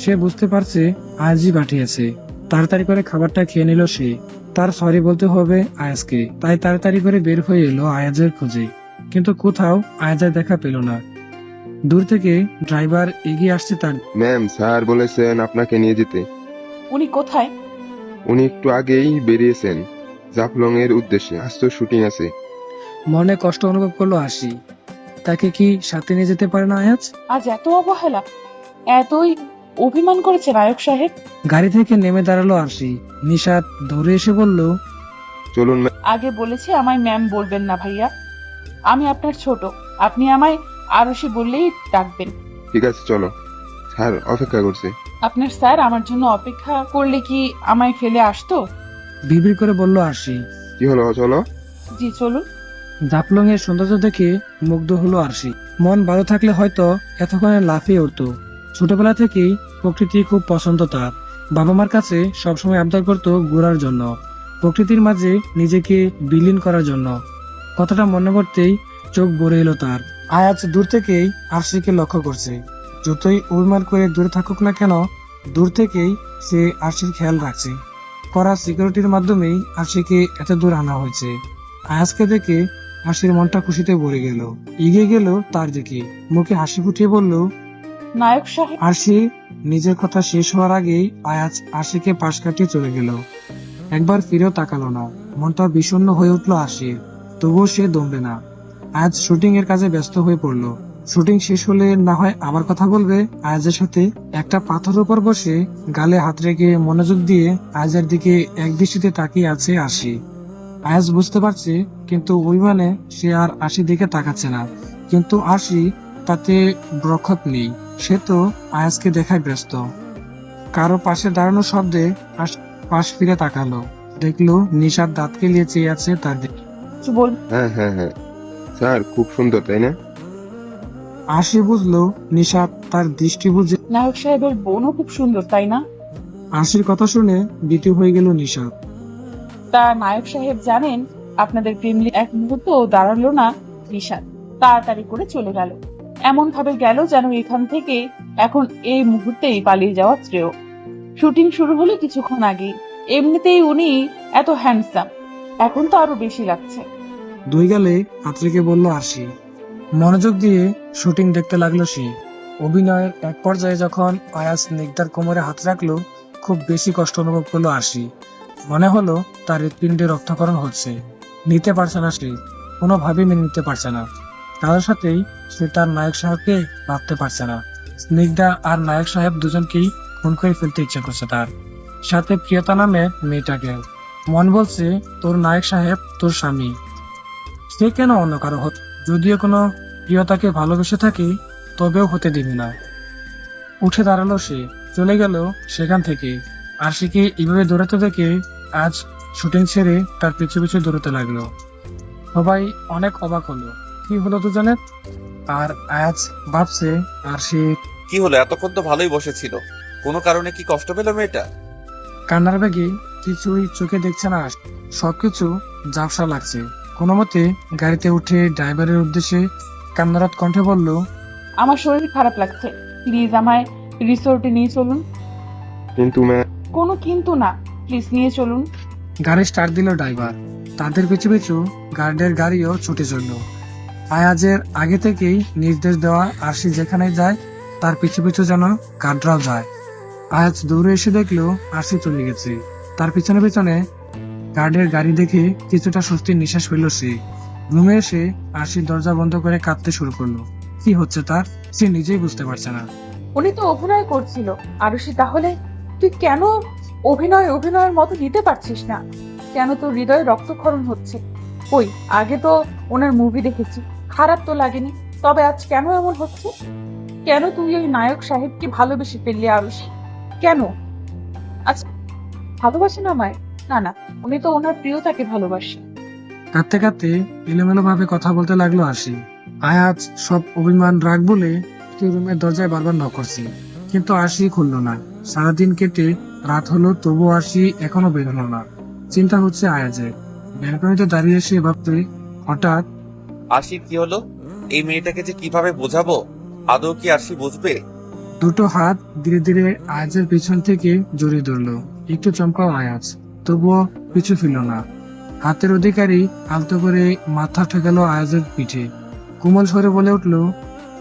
সে বুঝতে পারছে আয়াজই পাঠিয়েছে। তাড়াতাড়ি করে খাবারটা খেয়ে নিল সে। তার সরি বলতে হবে আয়াজকে, তাই তাড়াতাড়ি করে বের হয়ে এলো আয়াজের খোঁজে। কিন্তু কোথাও আয়াজের দেখা পেল না। দূর থেকে ড্রাইভার এগিয়ে আসছে তার। ম্যাম, স্যার বলেছেন আপনাকে নিয়ে যেতে। উনি কোথায়? উনি একটু আগেই বেরিয়েছেন জাফলং এর উদ্দেশ্যে। আজ তো শুটিং আছে। মনে কষ্ট অনুভব করলো আশি। তাকে কি সাথে নিয়ে যেতে পারে না আয়াজ? আজ এত অবহেলা, এতই অভিমান করেছে নায়ক সাহেব। গাড়ি থেকে নেমে দাঁড়ালো আরশি। নিশাত ধরে এসে বলল, চলুন ম্যাম। আগে বলেছি আমায় ম্যাম বলবেন না ভাইয়া, আমি আপনার ছোট, আপনি আমায় আরশি বললেই ডাকবেন। ঠিক আছে, চলো, স্যার অপেক্ষা করছে। আপনার স্যার আমার জন্য অপেক্ষা করলে কি আমায় ফেলে আসতো? বিড়বিড় করে বলল আরশি। কি হলো, চলো। জি চলুন। জাফলং এর সৌন্দর্য দেখে মুগ্ধ হলো আরশি। মন ভালো থাকলে হয়তো এতক্ষণে লাফিয়ে উঠতো। ছোটবেলা থেকেই প্রকৃতি খুব পছন্দ তার। বাবা মার কাছে সবসময় আবদার করতো ঘোরার জন্য, প্রকৃতির মাঝে নিজেকে বিলীন করার জন্য। কথাটা মনে করতেই চোখ ভরে এলো তার। আয়াজ দূর থেকেই আরশিকে লক্ষ্য করছে। যতই অভিমান করে দূরে থাকুক না কেন, দূর থেকেই সে আরশির খেয়াল রাখছে। করা সিকিউরিটির মাধ্যমেই আরশিকে এত দূর আনা হয়েছে। আয়াজকে দেখে আরশির মনটা খুশিতে ভরে গেল। এগিয়ে গেল তার দিকে, মুখে হাসি ফুটিয়ে বলল, নায়ক সাহেব। আরশি নিজের কথা শেষ হওয়ার আগেই আয়াজ আরশিকে পাশ কাটিয়ে চলে গেল। একবার ফিরেও তাকালো না। মনটা বিষণ্ণ হয়ে উঠলো আরশির। তবুও সে দমবে না। আজ শুটিং এর কাজে ব্যস্ত হয়ে পড়লো। শুটিং শেষ হলে না হয় আবার কথা বলবে আয়াজের সাথে। একটা পাথরের উপর বসে গালে হাত রেখে মনোযোগ দিয়ে আয়াজের দিকে এক দৃষ্টিতে তাকিয়ে আছে আরশি। আয়াজ বুঝতে পারছে, কিন্তু অভিমানে সে আর আরশির দিকে তাকাচ্ছে না। কিন্তু আরশি তাতে রক্ষক নেই। সে তো আয়াজকে দেখায় ব্যস্ত। কারো পাশে দাঁড়ানোর শব্দে পাশ ফিরে তাকালো। দেখলো নিশাত দাঁত কেলিয়ে চেয়ে আছে তার দিকে। কিছু বল। হ্যাঁ হ্যাঁ হ্যাঁ, স্যার খুব সুন্দর, তাই না? আরশি বুঝলো নিশাত তার দৃষ্টি বুঝে। নায়ক সাহেবের বোনও খুব সুন্দর, তাই না? আরশির কথা শুনে ভীতু হয়ে গেল নিশাত। তা নায়ক সাহেব জানেন, আপনাদের প্রেম এক মুহূর্ত দাঁড়ালো না নিশাত, তাড়াতাড়ি করে চলে গেল। এমন ভাবে গেল যেন এখান থেকে এখন এই মুহূর্তেই পালিয়ে যাওয়া শ্রেয়। শুটিং শুরু হলো কিছুক্ষণ আগেই। এমনিতেই উনি এত হ্যান্ডসাম, এখন তো আরো বেশি লাগছে। দুই গালে হাত রেখে বলল আরশি। মনোযোগ দিয়ে শুটিং দেখতে লাগলো সে। অভিনয়ের এক পর্যায়ে যখন আয়াজ স্নিগ্ধার কোমরে হাত রাখলো, খুব বেশি কষ্ট অনুভব করলো আরশি। মনে হলো তার হৃৎপিণ্ডে রক্তকরণ হচ্ছে। নিতে পারছে না সে, কোনোভাবেই মেনে নিতে পারছে না। কারোর সাথেই সে তার নায়ক সাহেবকে ভাবতে পারছে না। স্নিগ্ধা আর নায়ক সাহেব দুজনকেই খুন করে ফেলতে ইচ্ছা করছে তার, সাথে প্রিয়তা নামে মেয়েটাকে। মন বলছে তোর নায়ক সাহেব তোর স্বামী, সে কেন অন্য কারো হতো? যদিও কোনো প্রিয়তাকে ভালোবেসে থাকি, তবেও হতে দিবি না। উঠে দাঁড়ালো সে, চলে গেল সেখান থেকে। আরশিকে এইভাবে দৌড়াতে দেখে আজ শুটিং ছেড়ে তার পিছু পিছু দৌড়াতে লাগলো। সবাই অনেক অবাক হলো, কি হলো দুজনের। আর আজ ভাবছে আরশি কি হলো, এতক্ষণ তো ভালোই বসেছিল, কোনো কারণে কি কষ্ট পেল মেয়েটা? কান্নার বেগে কিছুই চোখে দেখছে না। সবকিছু ঝাপসা লাগছে। কোনো মতে গাড়িতে উঠে ড্রাইভারের উদ্দেশ্যে কান্নারত কণ্ঠে বলল, আমার শরীর খারাপ লাগছে, প্লিজ আমায় রিসোর্টে নিয়ে চলুন। কিন্তু ম্যাম। কোনো কিন্তু না, প্লিজ নিয়ে চলুন। গাড়ি স্টার্ট দিল ড্রাইভার। তাদের পিছু পিছু গার্ডের গাড়িও ছুটে চলল। আয়াজের আগে থেকেই নির্দেশ দেওয়া, আরশি যেখানে যায় তার পিছু পিছু যেন গার্ডরাও যায়। আয়াজ দৌড়ে এসে দেখলো আরশি চলে গেছে। তার পিছনে পিছনে গার্ডের গাড়ি দেখে কিছুটা স্বস্তির নিঃশ্বাস ফেলল সে। রুমে এসে আরশি দরজা বন্ধ করে কাঁদতে শুরু করলো। কি হচ্ছে তার, সে নিজেই বুঝতে পারছে না। উনি তো অভিনয় করছিল আরুষি, তাহলে তুই কেন অভিনয়ের মতো নিতে পারছিস না? কেন তোর হৃদয়ে রক্তক্ষরণ হচ্ছে? কই, আগে তো ওনার মুভি দেখেছি, খারাপ তো লাগেনি, তবে আজ কেন এমন হচ্ছে? কেন তুই ওই নায়ক সাহেবকে ভালোবেসে ফেললি আরুষি? কেন? আচ্ছা, ভালোবাসেন আমায়? না না, উনি তো ওনার প্রিয়তাকে ভালোবাসে। কাঁদতে কাঁদতে এলোমেলো ভাবে কথা বলতে লাগলো আরশি। আয়াজ সব অভিমান রাগ বলে রুমের দরজায় বারবার নক করছে, কিন্তু আরশি খুললো না। সারাদিন কেটে রাত হলো, তবু আরশি এখনো বের হলো না। চিন্তা হচ্ছে আয়াজের। ব্যালকনিতে দাঁড়িয়ে এসে ভাবতে হঠাৎ আশির কি হলো? এই মেয়েটাকে যে কিভাবে বোঝাবো? আদৌ কি আরশি বুঝবে? দুটো হাত ধীরে ধীরে আয়াজের পিছন থেকে জড়িয়ে ধরলো। একটু চমকাও আয়াজ, তবুও পিছু ফিরল না। হাতের অধিকারী আলতো করে মাথা ঠেকালো আয়াজের পিঠে। কোমল স্বরে বলে উঠলো,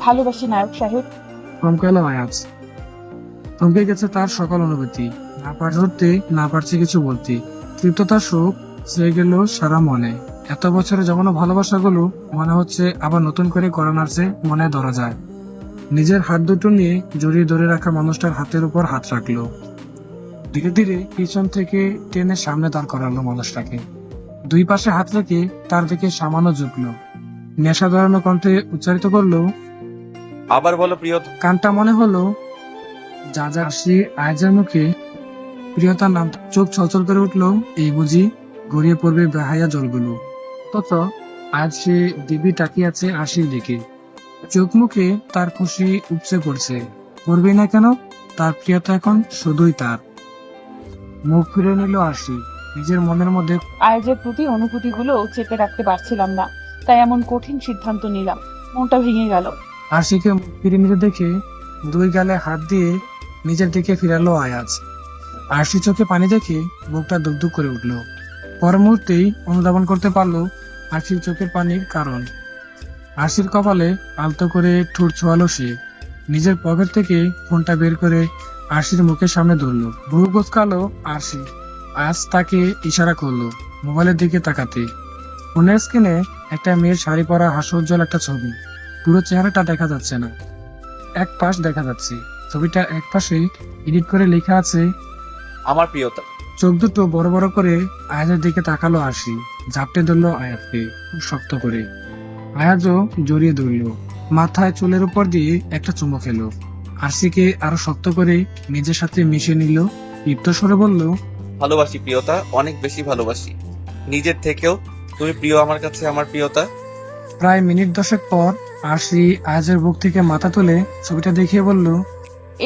ভালোবাসি নায়ক সাহেব। থমকালো আয়াজ। থমকে গেছে তার সকল অনুভূতি। না পারতে না পারছে কিছু বলতে। তৃপ্ততার শোক ছেয়ে গেল সারা মনে। এত বছরে জমানো ভালোবাসাগুলো মনে হচ্ছে আবার নতুন করে করা নাড়ছে মনে ধরা যায়। নিজের হাত দুটো নিয়ে জড়িয়ে ধরে রাখা মানুষটার হাতের উপর হাত রাখলো। ধীরে ধীরে পিছন থেকে টেনে সামনে দাঁড় করালো মানুষটাকে। দুই পাশে হাত রেখে তার দিকে সামান্য ঝুঁকলো। নেশা ধরানো কণ্ঠে উচ্চারিত করলো, আবার বলো প্রিয়তা। কানটা মনে হলো যা যা আসি আয়াজের মুখে প্রিয়তার নাম। চোখ ছলছল করে উঠলো, এই বুঝি গড়িয়ে পড়বে বেহায়া জলগুলো। তত আজ সে দিব্যি তাকিয়ে আছে আশির দিকে। চোখ মুখে তার খুশি উপচে পড়ছে। পড়বেই না কেন, তার প্রিয়তা এখন শুধুই তার। মুখ ফিরে নিল আশি। নিজের মনের মধ্যে আয়োজের প্রতি অনুভূতিগুলো চেপে রাখতে পারছিলাম না, তাই এমন কঠিন সিদ্ধান্ত নিলাম। মনটা ভেঙে গেল। আশিকে মুখ ফিরে নিতে দেখে দুই গালে হাত দিয়ে নিজের দিকে ফিরালো আয়াজ। আরশি চোখে পানি দেখে বুকটা দুকদুক করে উঠল। পর মুহূর্তেই অনুধাবন করতে পারলো আরশির চোখের পানির কারণ। আরশির কপালে আলতো করে ঠোঁট ছোঁয়ালো সে। নিজের পকেট থেকে ফোনটা বের করে আরশির মুখের সামনে ধরলো। ভ্রু কুঁচকালো আরশি। আজ তাকে ইশারা করলো মোবাইলের দিকে তাকাতে। ফোনের স্ক্রিনে একটা মেয়ের শাড়ি পরা হাস্যোজ্জ্বল একটা ছবি। পুরো চেহারাটা দেখা যাচ্ছে না, এক পাশ দেখা যাচ্ছে। ছবিটার এক পাশে এডিট করে লেখা আছে আমার প্রিয়তা। চোখ দুটো বড় বড় করে আয়াজের দিকে তাকালো আরশি। ঝাপটে ধরলো আয়াজকে খুব শক্ত করে। আয়াজও জড়িয়ে ধরল, মাথায় চুলের উপর দিয়ে একটা চুমো খেলো। আরশিকে আরো শক্ত করে নিজের সাথে মিশিয়ে নিল। তৃপ্ত স্বরে বলল, ভালোবাসি প্রিয়তা, অনেক বেশি ভালোবাসি, নিজের থেকেও। তুমি প্রিয় আমার কাছে, আমার প্রিয়তা। প্রায় মিনিট 10 পর আরশি আয়াজের বুক থেকে মাথা তুলে ছবিটা দেখিয়ে বলল,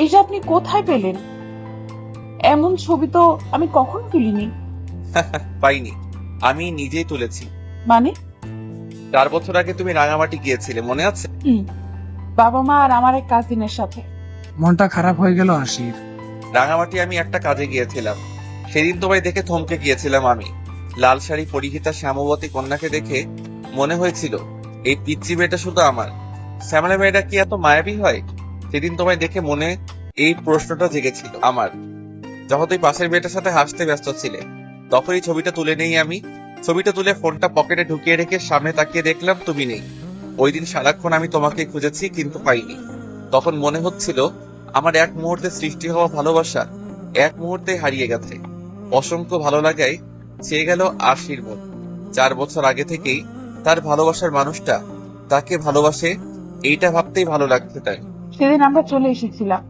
এই যে আপনি কোথায় পেলেন? এমন ছবি তো আমি কখনো তুলিনি। পাইনি, আমি নিজেই তুলেছি। মানে? 4 বছর আগে তুমি রাঙামাটি গিয়েছিলে, মনে আছে? বাবা মা আর আমার এক কাজিনের সাথে। মনটা খারাপ হয়ে গেল আরশির। রাঙামাটি আমি একটা কাজে গিয়েছিলাম। সেদিন তোমায় দেখে থমকে গিয়েছিলাম আমি। লাল শাড়ি পরিহিতা শ্যামবতী কন্যাকে দেখে মনে হয়েছিল এই পিচ্চি মেয়েটা শুধু আমার। শ্যামলা মেয়েটা কি এত মায়াবী হয়? সেদিন তোমায় দেখে মনে এই প্রশ্নটা জেগেছিল আমার। যখন তুই পাশের মেয়েটার সাথে হাসতে ব্যস্ত ছিলে, তখনই ছবিটা তুলে নেই আমি। ছবিটা তুলে ফোনটা পকেটে ঢুকিয়ে রেখে সামনে তাকিয়ে দেখলাম তুমি নেই। ওই দিন সারাক্ষণ আমি তোমাকে খুঁজেছি, কিন্তু পাইনি। তখন মনে হচ্ছিল আমার এক মুহূর্তে সৃষ্টি হওয়া ভালোবাসা এক মুহূর্তে হারিয়ে গেছে। অসংখ্য ভালো লাগায় ছেয়ে গেল আশির মন। 4 বছর আগে থেকেই তার ভালোবাসার মানুষটা তাকে ভালোবাসে, এইটা ভাবতেই ভালো লাগছে তাই। সেদিন আমরা চলে এসেছিলাম।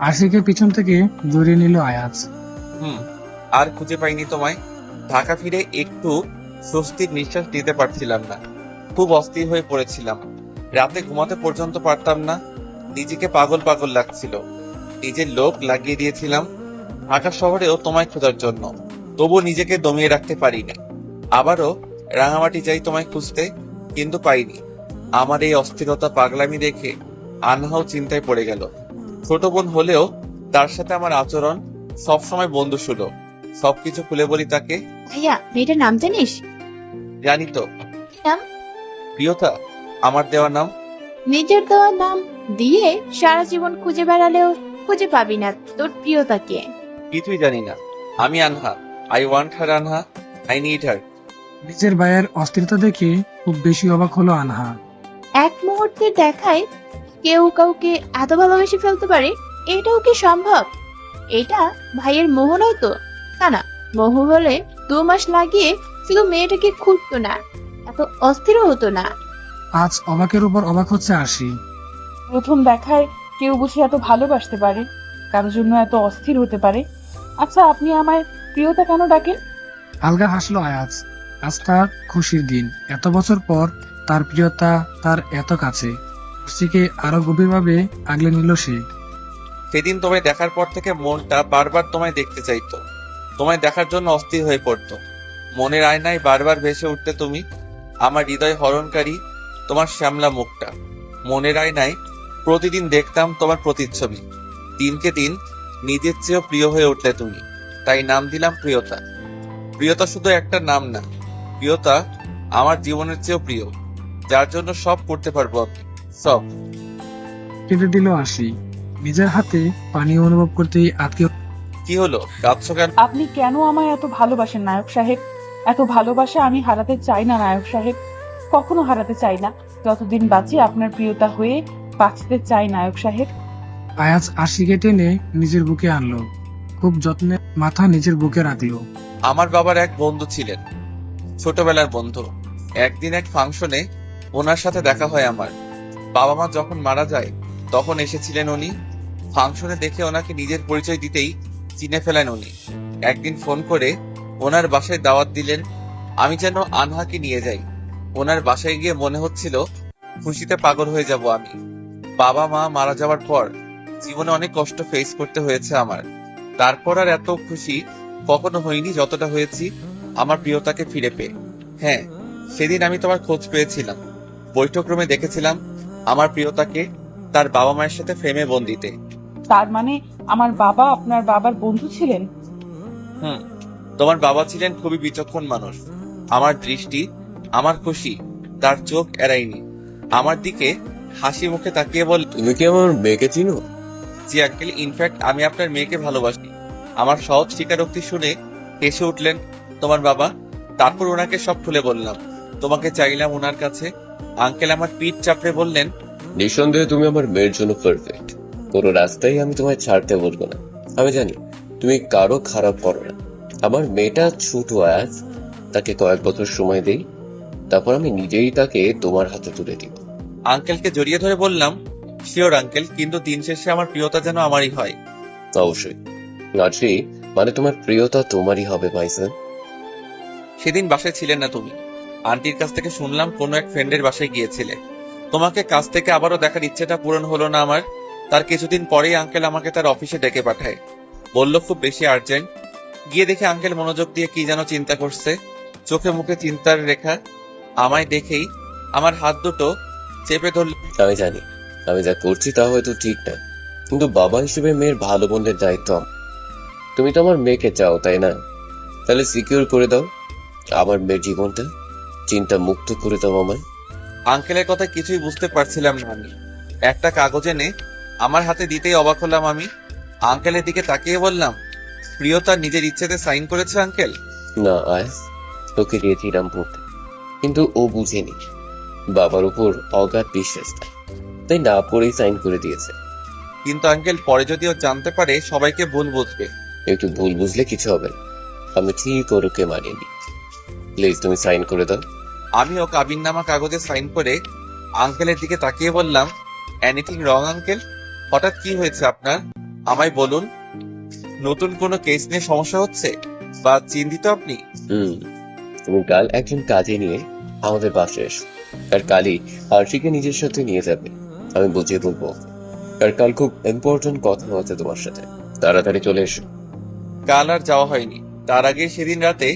আরশিকে পিছন থেকে জড়িয়ে নিল আয়াজ। আর খুঁজে পাইনি তোমায়। ঢাকা ফিরে একটু স্বস্তির নিঃশ্বাস নিতে পারছিলাম না। খুব অস্থির হয়ে পড়েছিলাম। রাতে ঘুমাতে পর্যন্ত পারতাম না। নিজেকে পাগল পাগল লাগছিল। নিজের লোক লাগিয়ে দিয়েছিলাম ঢাকা শহরেও তোমায় খোঁজার জন্য, তবু নিজেকে দমিয়ে রাখতে পারিনি। আবারও রাঙামাটি যাই তোমায় খুঁজতে, কিন্তু পাইনি। আমার এই অস্থিরতা পাগলামি দেখে আনহাও চিন্তায় পড়ে গেল। ছোট বোন হলেও তার সাথে আমার আচরণ সবসময় বন্ধু সুলভ, সবকিছু খুলে বলি তাকে। ভাইয়া মেয়েটার নাম জানিস? জানি তো। কি নাম? প্রিয়তা, আমার দেওয়া নাম। নিজের দেওয়া নাম দিয়ে সারা জীবন খুঁজে বেড়ালেও খুঁজে পাবি না তোর প্রিয়তাকে। কিছুই জানি না। আমি আনহা। আই ওয়ান্ট হার আনহা। I need her. নিজের ভাইয়ের অস্থিরতা দেখে খুব বেশি অবাক হলো আনহা। এক মুহূর্তে দেখায় কেউ কাউকে এত ভালোবেসে ফেলতে পারে, এটাও কি সম্ভব? এটা ভাইয়ের মোহ নয় তো? না, মোহ হলে 2 মাস লাগিয়ে শুধু মেয়েটাকে খুঁজতো না, এত অস্থিরও হতো না। আজ অবাকের উপর অবাক হচ্ছে আরশি। প্রথম দেখায় কেউ বুঝি এত ভালোবাসতে পারে, কারোর জন্য এত অস্থির হতে পারে। আচ্ছা, আপনি আমায় প্রিয়তা কেন ডাকেন? আলগা হাসলো আয়াজ। আজ তার খুশির দিন। এত বছর পর তার প্রিয়তা তার এত কাছে। আরশিকে আরো গভীরভাবে আগলে নিল সে। সেদিন তোমায় দেখার পর থেকে মনটা বারবার তোমায় দেখতে চাইতো, তোমায় দেখার জন্য অস্থির হয়ে পড়তো। মনের আয়নায় বারবার ভেসে উঠতে তুমি, আমার হৃদয় হরণকারী তোমার শ্যামলা মুখটা। মনের আয়নায় প্রতিদিন দেখতাম তোমার প্রতিচ্ছবি। দিনকে দিন নিজের চেয়েও প্রিয় হয়ে উঠলে তুমি, তাই নাম দিলাম প্রিয়তা। প্রিয়তা শুধু একটা নাম না, প্রিয়তা আমার জীবনের চেয়েও প্রিয়, যার জন্য সব করতে পারবো আমি, সব। কেঁদে দিল আরশি। নিজের হাতে পানি অনুভব করতেই আটকে। কি হলো, কাঁদছো কেন? আপনি কেন আমায় এত ভালোবাসেন নায়ক সাহেব? এত ভালোবাসা আমি হারাতে চাই না নায়ক সাহেব, কখনো হারাতে চাই না। যতদিন বাঁচি আপনার প্রিয়তা হয়ে বাঁচতে চাই নায়ক সাহেব। আয়াজ আরশিকে টেনে নিজের বুকে আনলো। খুব যত্নে মাথা নিজের বুকে রাখলো। আমার বাবার এক বন্ধু ছিলেন, ছোটবেলার বন্ধু। একদিন এক ফাংশনে ওনার সাথে দেখা হয় আমার। বাবা মা যখন মারা যায় তখন এসেছিলেন উনি। ফাংশনে দেখে ওনাকে নিজের পরিচয় দিতেই চিনে ফেলেন উনি। একদিন ফোন করে ওনার বাসায় দাওয়াত দিলেন, আমি যেন আনহাকে নিয়ে যাই। ওনার বাসায় গিয়ে মনে হচ্ছিল খুশিতে পাগল হয়ে যাব আমি। বাবা মা মারা যাওয়ার পর জীবনে অনেক কষ্ট ফেস করতে হয়েছে আমার, তারপর আর এত খুশি কখনো হয়নি যতটা হয়েছি আমার প্রিয়তাকে ফিরে পেয়ে। হ্যাঁ, সেদিন আমি তোমার খোঁজ পেয়েছিলাম। বৈঠক রুমে দেখেছিলাম আমার প্রিয়তাকে তার বাবা মায়ের সাথে ফ্রেমে বন্দিতে। তার মানে আমার বাবা আপনার বাবার বন্ধু ছিলেন? হুম, তোমার বাবা ছিলেন খুবই বিচক্ষণ মানুষ। আমার দৃষ্টি, আমার খুশি তার চোখ এড়ায়নি। আমার দিকে হাসি মুখে তাকিয়ে বল, তুমি কি আমার মেয়েকে চিনো? জি আঙ্কেল, ইনফ্যাক্ট আমি আপনার মেয়েকে ভালোবাসি। আমার সহজ স্বীকারোক্তি শুনে হেসে উঠলেন তোমার বাবা। তারপর ওনাকে সব খুলে বললাম, তোমাকে চাইলাম ওনার কাছে। আঙ্কেল আমার পিঠ চাপড়ে বললেন, নিঃসন্দেহে তুমি আমার মেয়ের জন্য পারফেক্ট। কোনো রাস্তায় আমি তোমায় ছাড়তে বলবো না। আমি জানি তুমি কারো খারাপ করো না। আমার মেয়েটা ছোট আয়াজ, তাকে কয়েক বছর সময় দেই, তারপর আমি নিজেই তাকে তোমার হাতে তুলে দিব। আঙ্কেলকে জড়িয়ে ধরে বললাম, শিওর আঙ্কেল, কিন্তু দিন শেষে আমার প্রিয়তা যেন আমারই হয়। অবশ্যই। আজকে মানে তোমার প্রিয়তা তোমারই হবে মাইসন। সেদিন বাসায় ছিলেন না তুমি। আন্টির কাছ থেকে শুনলাম কোনো এক ফ্রেন্ডের বাসায় গিয়েছিলে। তোমাকে কাছ থেকে আবারও দেখার ইচ্ছেটা পূরণ হলো না আমার। তার কিছুদিন পরেই আঙ্কেল আমাকে তার অফিসে ডেকে পাঠায়। বলল খুব বেশি আর্জেন্ট। গিয়ে দেখে আঙ্কেল মনোযোগ দিয়ে কি যেন চিন্তা করছে, চোখে মুখে চিন্তার রেখা। আমায় দেখেই আমার হাত দুটো চেপে ধরল। আমি জানি আমি যা করছি তা হয়তো ঠিক না, কিন্তু বাবা হিসেবে মেয়ের ভালো মন্দের দায়িত্ব আমার। তুমি তো আমার মেয়েকে চাও, তাই না? তাহলে সিকিউর করে দাও আমার মেয়ের জীবনটা, চিন্তা মুক্ত করে দাও আমায়। আঙ্কেলের কথা কিছুই বুঝতে পারছিলাম না আমি। একটা কাগজ এনে আমার হাতে দিতেই অবাক হলাম আমি। আঙ্কেলের দিকে তাকিয়ে বললাম, প্রিয়তা নিজের ইচ্ছেতে সাইন করেছে আঙ্কেল? না আয়াস, তোকে দিয়েছিলাম পড়তে, কিন্তু ও বুঝেনি। বাবার উপর অগাধ বিশ্বাস, তাই না পড়েই সাইন করে দিয়েছে। কিন্তু আঙ্কেল পরে যদি ও জানতে পারে সবাইকে ভুল বুঝবে। একটু ভুল বুঝলে কিছু হবে না, আমি ঠিক ওরকে মানিয়ে নি। প্লিজ তুমি সাইন করে দাও। আমিও কাবিননামা কাগজে সাইন করে আঙ্কেলের দিকে তাকিয়ে বললাম, এনিথিং রং আঙ্কেল? হঠাৎ কি হয়েছে আপনার? আমায় বলুন। নতুন কোনো কেস নিয়ে সমস্যা হচ্ছে বা চিন্তিত আপনি? তুমি কাল একজন কাজে নিয়ে আমাদের বাসায় এসো। আর কালই আরশিকে নিজের সাথে নিয়ে যাবে, আমি বুঝিয়ে বলবো। আর কাল খুব ইম্পর্টেন্ট কথা হচ্ছে তোমার সাথে, তাড়াতাড়ি চলে এসো। কাল আর যাওয়া হয়নি। তার আগে সেদিন রাতে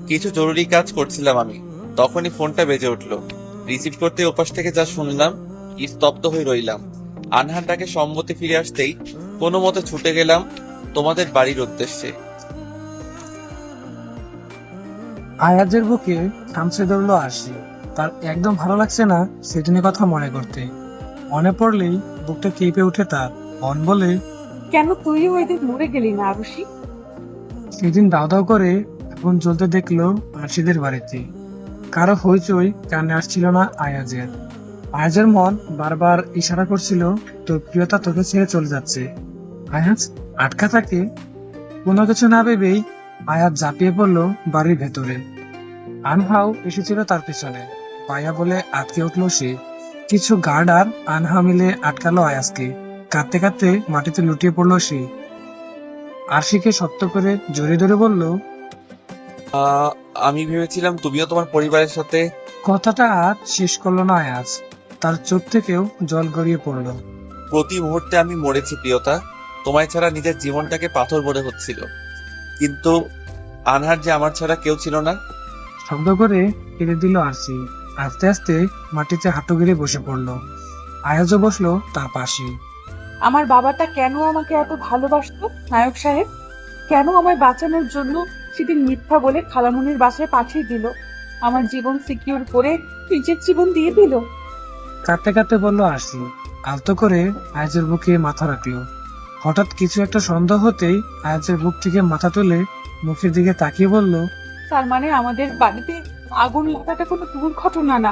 কিছু জরুরি কাজ করছিলাম আমি, তখনই ফোনটা বেজে উঠলো। রিসিভ করতে ওপাশ থেকে যা শুনলাম, স্তব্ধ হয়ে রইলাম। আনহার ডাকে সম্মতি ফিরে আসতেই কোনো মতে ছুটে গেলাম তোমাদের বাড়ির উদ্দেশ্যে। আয়াজের বুকে খামচে ধরলো আরশি। তার একদম ভালো লাগছে না সেদিনের কথা মনে করতে। মনে পড়লেই বুকটা কেঁপে ওঠে তার। মন বলে, কেন তুইও ওই দিন মরে গেলি না আরুষি? সেদিন দাও দাও করে আগুন জ্বলতে দেখলো আরশিদের বাড়িতে। কারো হইচই কানে আসছিল না আয়াজের। আয়াজের মন বারবার ইশারা করছিল তোর প্রিয়তা তোকে ছেড়ে চলে যাচ্ছে। আয়াজ আটকা থাকে। কোনো কিছু না ভেবেই আয়াজ ঝাঁপিয়ে পড়লো বাড়ির ভেতরে। আনহাও এসেছিল তার পিছনে। পায়া বলে আটকে উঠলো সে। কিছু গার্ড আর আনহা মিলে আটকালো আয়াজকে। কাঁদতে কাঁদতে মাটিতে লুটিয়ে পড়লো সে। আরশিকে শক্ত করে জড়িয়ে ধরে বলল, আমি ভেবেছিলাম তুমিও তোমার পরিবারের সাথে। কথাটা আর শেষ করলো না আয়াজ। তার চোখ থেকেও জল গড়িয়ে পড়লো। প্রতি মুহূর্তে আমি মরেছি প্রিয়তা, তোমায় ছাড়া নিজের জীবনটাকে পাথর মনে হচ্ছিল। কিন্তু আনহার যে আমার ছাড়া কেউ ছিল না। শব্দ করে কেঁদে দিল আরশি। আস্তে আস্তে মাটিতে হাঁটু গেড়ে বসে পড়লো। আয়াজও বসলো তার পাশে। আমার বাবাটা কেন আমাকে এত ভালোবাসতো নায়ক সাহেব? কেন আমায় বাঁচানোর জন্য সেদিন মিথ্যা বলে খালামুনির বাসায় পাঠিয়ে দিল? আমার জীবন সিকিউর করে নিজের জীবন দিয়ে দিল। কাঁদতে কাঁদতে বলল আরশি। আলতো করে আয়াজের বুকে মাথা রাখলো। হঠাৎ কিছু একটা সন্দেহ হতেই আয়াজের বুক থেকে মাথা তুলে মুখের দিকে তাকিয়ে বলল, তার মানে আমাদের বাড়িতে আগুন লাগাটা কোনো দুর্ঘটনা না।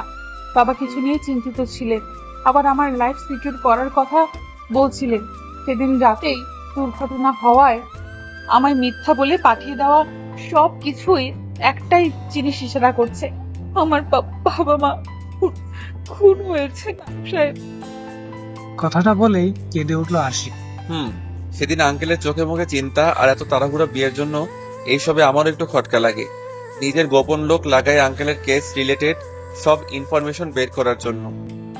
বাবা কিছু নিয়ে চিন্তিত ছিলেন, আবার আমার লাইফ সিকিউর করার কথা বলছিলেন। সেদিন রাতেই দুর্ঘটনা হওয়ায় আমায় মিথ্যা বলে পাঠিয়ে দেওয়া সব কিছুই একটাই জিনিস ইশারা করছে, আমার বাবা মা খুন হয়েছে নায়ক সাহেব। কথাটা বলেই কেঁদে উঠলো আরশি। সেদিন আঙ্কেলের চোখে মুখে চিন্তা আর এত তাড়াহুড়া বিয়ের জন্য এইসবে আমারও একটু খটকা লাগে। নিজের গোপন লোক লাগায় আঙ্কেলের কেস রিলেটেড সব ইনফরমেশন বের করার জন্য।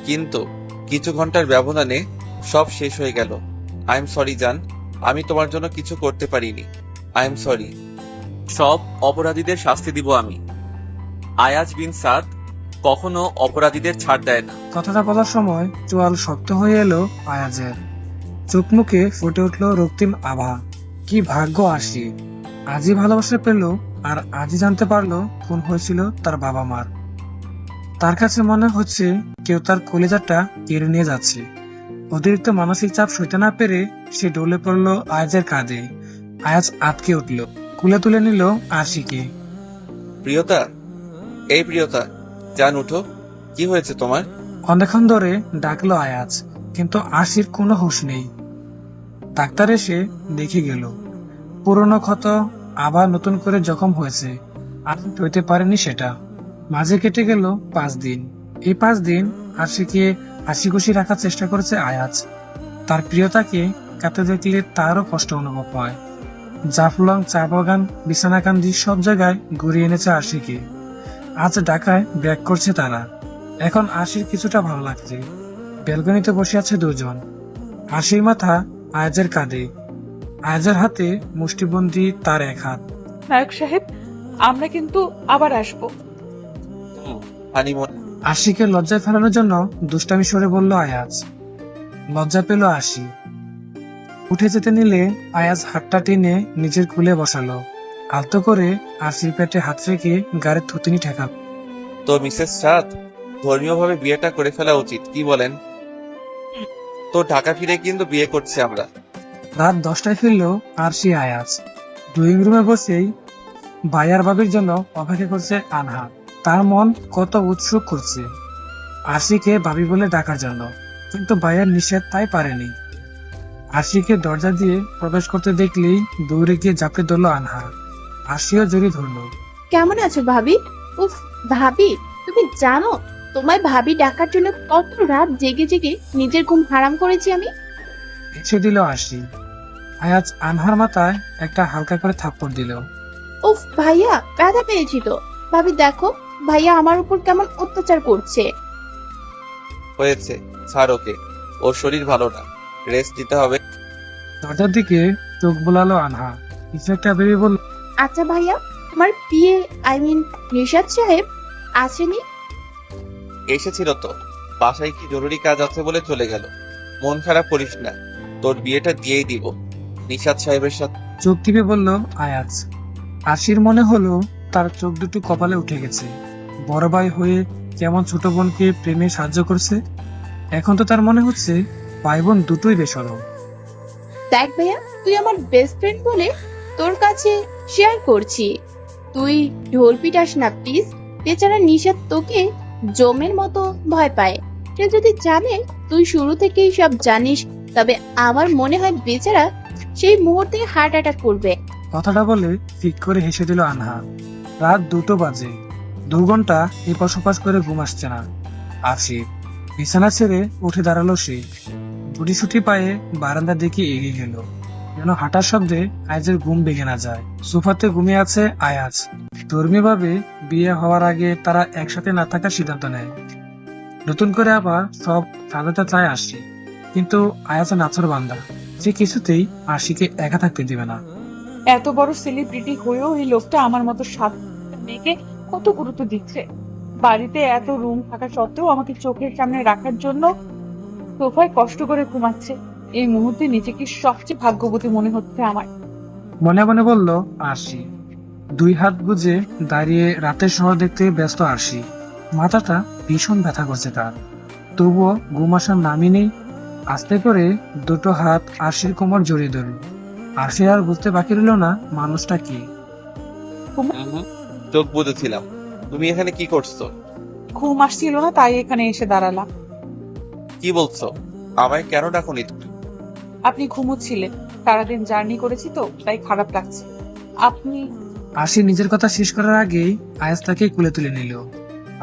কিন্তু কিছু ঘন্টার ব্যবধানে সব শেষ হয়ে গেল। আই এম সরি জান, আমি তোমার জন্য কিছু করতে পারিনি। I am sorry. সব অপরাধীদের শাস্তি দিব আমি। আয়াজ বিন সাদ কখনো অপরাধীদের ছাড় দেয় না। কথাটা বলার সময় চোয়াল শক্ত হয়ে এলো আয়াজের। চোখ মুখে ফুটে উঠলো রক্তিম আভা। কি ভাগ্য আরশি! আজই ভালোবাসা পেল আর আজই জানতে পারলো খুন হয়েছিল তার বাবা মার। তার কাছে মনে হচ্ছে কেউ তার কলিজাটা কেড়ে নিয়ে যাচ্ছে। অতিরিক্ত মানসিক চাপ সইতে না পেরে সে ডলে পড়লো আয়াজের কাঁধে। আয়াজ আটকে উঠল, কুলে তুলে নিল আরশিকে। প্রিয়তা, এই প্রিয়তা, জান উঠো। কি হয়েছে তোমার? অনেকক্ষণ ধরে ডাকলো আয়াজ, কিন্তু আরশির কোনো হুঁশ নেই। ডাক্তার এসে দেখে গেল পুরনো ক্ষত আবার নতুন করে জখম হয়েছে। আর হইতে পারেনি সেটা। মাঝে কেটে গেল 5 দিন। এই 5 দিন আরশিকে হাসি খুশি রাখার চেষ্টা করেছে আয়াজ। তার প্রিয়তাকে কাঁদতে দেখলে তারও কষ্ট অনুভব হয়। জাফলং, চা বাগান, বিছানাকান্দি সব জায়গায় ঘুরিয়ে এনেছে আরশিকে। আজ ঢাকায় ব্রেক করছে তারা। এখন আরশির কিছুটা ভালো লাগছে। ব্যালকনিতে বসে আছে দুজন। আরশির মাথা আয়াজের কাঁধে, আয়াজের হাতে মুষ্টিবন্দি তার এক হাত। নায়ক সাহেব, আমরা কিন্তু আবার আসবো। হানিমুন। আরশিকে লজ্জায় ফেলানোর জন্য দুষ্টামি সরে বলল আয়াজ। লজ্জা পেল আরশি। উঠে যেতে নিলে আয়াজ হাতটা টেনে নিজের কুলে বসালো। আলতো করে আরশির পেটে হাত রেখে গাড়ির থুতনি ঠেকালো। তো মিসেস সাদ, ধর্মীয়ভাবে বিয়েটা করে ফেলা উচিত, কি বলেন? তো ঢাকা ফিরে কিন্তু বিয়ে করছি আমরা। রাত 10টায় ফিরল আরশি আয়াজ। ড্রয়িং রুমে বসেই ভাইয়ার ভাবির জন্য অপেক্ষা করছে আনহা। তার মন কত উৎসুক করছে আরশিকে ভাবি বলে ডাকার জন্য, কিন্তু ভাইয়ার নিষেধ তাই পারেনি। আরশিকে দরজা দিয়ে প্রবেশ করতে দেখলেই দৌড়ে গিয়ে ঝাঁপড়ে ধরল আনহা। আরশিও জড়িয়ে ধরলো। কেমন আছো ভাবি? উফ ভাবি, তুমি জানো তোমায় ভাবি ডাকার জন্য কত রাত জেগে জেগে নিজের ঘুম হারাম করেছি আমি। হেসে দিল আরশি। আয়াজ আনহার মাথায় একটা হালকা করে থাপ্পড় দিল। উফ ভাইয়া, ব্যথা পেয়েছি তো। ভাবি দেখো, ভাইয়া আমার উপর কেমন অত্যাচার করছে। হয়েছে, ছাড় ওকে, ওর শরীর ভালো না, রেস্ট দিতে হবে। দরজার দিকে চোখ বোলালো আনহা। কিছু একটা ভেবে বলল, আচ্ছা ভাইয়া, তোমার বিয়ে নিশাদ সাহেব আসেনি? এসেছিল তো, বাসায় কি জরুরি কাজ আছে বলে চলে গেল। মন খারাপ করিস না, তোর বিয়েটা দিয়েই দিব। নিশাত সাহেবের সাথে। চোখ টিপে বলল আয়াজ। আশির মনে হলো তার চোখ দুটো কপালে উঠে গেছে। বড় ভাই হয়ে কেমন ছোট বোনকে প্রেমে সাহায্য করছে। এখন তো তার মনে হচ্ছে ভাই বোন দুটোই বেসরম। দেখ ভাইয়া, তুই আমার বেস্ট ফ্রেন্ড বলে তোর কাছে শেয়ার করছি। তুই ঢোল পিটাস না প্লিজ। বেচারা নিশাত তোকে জমের মতো ভয় পায়। সে যদি জানে তুই শুরু থেকেই সব জানিস, তবে আমার মনে হয় বেচারা সেই মুহূর্তে হার্ট অ্যাটাক করবে। কথাটা বলে ফিক করে হেসে দিল আনহা। রাত 2টো বাজে। 2 ঘন্টা এপাশ ওপাশ করে ঘুম আসছে না আশির। বিছানা ছেড়ে উঠে দাঁড়ালো সে। গুটিসুটি পায়ে বারান্দার দিকে এগিয়ে গেল, যেন হাঁটার শব্দে আয়াজের ঘুম ভেঙে না যায়। সোফাতে ঘুমিয়ে আছে আয়াজ। ধর্মীয়ভাবে বিয়ে হওয়ার আগে তারা একসাথে না থাকার সিদ্ধান্ত নেয়। নতুন করে আবার সব সাজাতে চায় আশি, কিন্তু আয়াজ নাচর বান্দা। সে কিছুতেই আশিকে একা থাকতে দিবে না। এত বড় সেলিব্রিটি হয়েও এই লোকটা আমার মতো সাত মেয়েকে কত গুরুত্ব দিচ্ছে। বাড়িতে এত রুম থাকা সত্ত্বেও আমাকে চোখের সামনে রাখার জন্য সোফায় কষ্ট করে ঘুমাচ্ছে। এই মুহূর্তে নিজেকে সবচেয়ে ভাগ্যবতী মনে হচ্ছে আমার। মনে মনে বলল আরশি। 2 হাত গুজে দাঁড়িয়ে রাতের শহর দেখতে ব্যস্ত আরশি। মাথাটা ভীষণ ব্যথা করছে তার, তবুও ঘুম আসার নামই নেই। আস্তে করে 2টো হাত আরশির কোমর জড়িয়ে ধরল। আরশি আর বুঝতে বাকি রইল না মানুষটা কি। চোখ বুঝেছিলাম। তুমি এখানে কি করছো? ঘুম আসছিল না, তাই এখানে এসে দাঁড়ালাম। কি বলছো? আমায় কেন ডাকুনি তুমি? আপনি ঘুমোচ্ছিলেন। সারাদিন জার্নি করেছি তো, তাই খারাপ লাগছে। আপনি আরশি নিজের কথা শেষ করার আগেই আয়াজ তাকে কুলে তুলে নিল।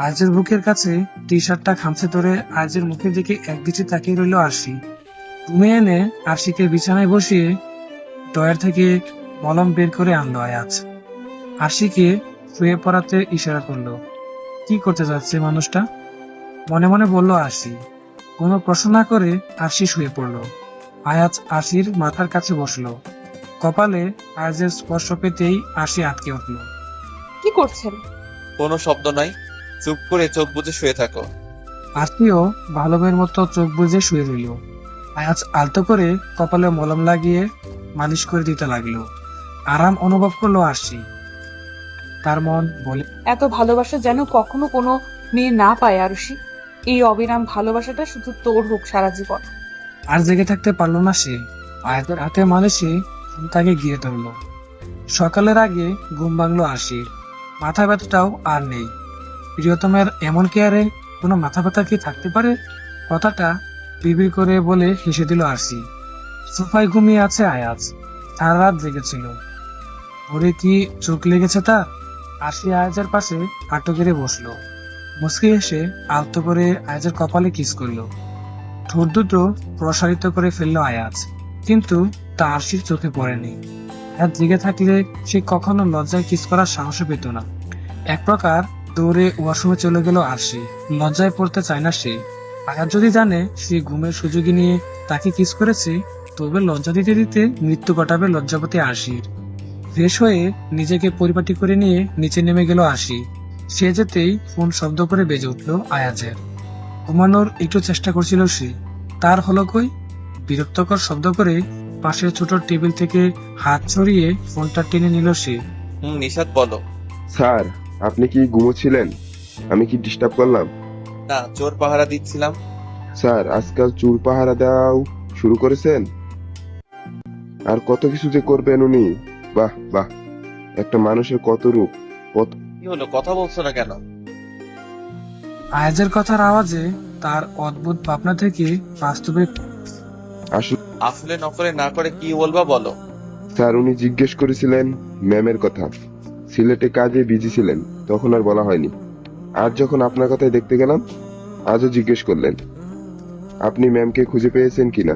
আয়াজের বুকের কাছে টি শার্টটা খামচে ধরে আয়াজের মুখের দিকে একদৃষ্টি তাকিয়ে রইল আরশি। রুমে এনে আরশিকে বিছানায় বসিয়ে ড্রয়ার থেকে মলম বের করে আনলো আয়াজ। আরশিকে শুয়ে পড়াতে ইশারা করলো। কি করতে যাচ্ছে মানুষটা, মনে মনে বলল আরশি। কোনো প্রশ্ন না করে আরশি শুয়ে পড়লো। আয়াজ আরশির মাথার কাছে বসলো। কপালে আয়াজের স্পর্শ পেতেই আরশি আটকে উঠল। কি করছেন? কোনো শব্দ নাই, চুপ করে চোখ বুজে শুয়ে থাকো। আরশিও ভালো মেয়ের মতো চোখ বুজে শুয়ে রইল। আয়াজ আলতো করে কপালে মলম লাগিয়ে মালিশ করে দিতে লাগলো। আরাম অনুভব করলো আরশি। তার মন বলে এত ভালোবাসা যেন কখনো কোনো মেয়ে না পায় আরুষি। এই অবিরাম ভালোবাসাটা শুধু তোর হোক সারা জীবন। আর জেগে থাকতে পারলো না সে। আয়াজের হাতে মালিশে তাকে গিয়ে ধরলো। সকালের আগে ঘুম ভাঙলো আরশির। মাথা ব্যথাটাও আর নেই। প্রিয়তমের এমন কেয়ারে কোনো মাথা ব্যথা কি থাকতে পারে? কথাটা বিড়বিড় করে বলে হেসে দিল আরশি। সোফায় ঘুমিয়ে আছে আয়াজ। সারা রাত জেগেছিল। ভোরে কি চোখ লেগেছে তার? আরশি আয়াজের পাশে হাঁটু গেড়ে বসলো। মুচকি এসে আলতো করে আয়াজের কপালে কিস করলো। ঠোঁট দুটো প্রসারিত করে ফেললো আয়াজ, কিন্তু তা আরশির চোখে পড়েনি। আয়াজ জেগে থাকলে সে কখনো লজ্জায় কিস করার সাহস পেত না। এক প্রকার দৌড়ে ওয়াশরুমে চলে গেল আরশি। লজ্জায় পড়তে চায় না সে। আয়াজ যদি জানে সে ঘুমের সুযোগে নিয়ে তাকে কিস করেছে, তবে লজ্জা দিতে দিতে মৃত্যু ঘটাবে লজ্জাপতি আরশির। ফ্রেশ হয়ে নিজেকে পরিপাটি করে নিয়ে নিচে নেমে গেল আরশি। সে যেতেই ফোন শব্দ করে বেজে উঠল আয়াজের। ঘুমানোর একটু চেষ্টা করছিল সে, তার হলো কই। বিরক্তকর শব্দ করে পাশের ছোট টেবিল থেকে হাত ছড়িয়ে ফোনটা টেনে নিল সে। নিশাত বলো। স্যার, আপনি কি ঘুমোচ্ছিলেন? আমি কি ডিস্টার্ব করলাম? না, চোর পাহারা দিচ্ছিলাম। স্যার, আজকাল চুর পাহারা দেওয়াও শুরু করেছেন? আর কত কিছু যে করবেন উনি। বাহ বাহ, একটা মানুষের কত রূপ, কত। কি হলো, কথা বলছো না কেন? আয়াজের কথার আওয়াজে তার অদ্ভুত ভাবনা থেকে বাস্তবে আসলে আসলে নকলে না করে কি বলবা বলো। স্যার, উনি জিজ্ঞেস করেছিলেন ম্যামের কথা। সিলেটে কাজে বিজি ছিলেন, তখন আর বলা হয়নি। আজ যখন আপনার কথাই দেখতে গেলাম, আজও জিজ্ঞেস করলেন আপনি ম্যামকে খুঁজে পেয়েছেন কিনা।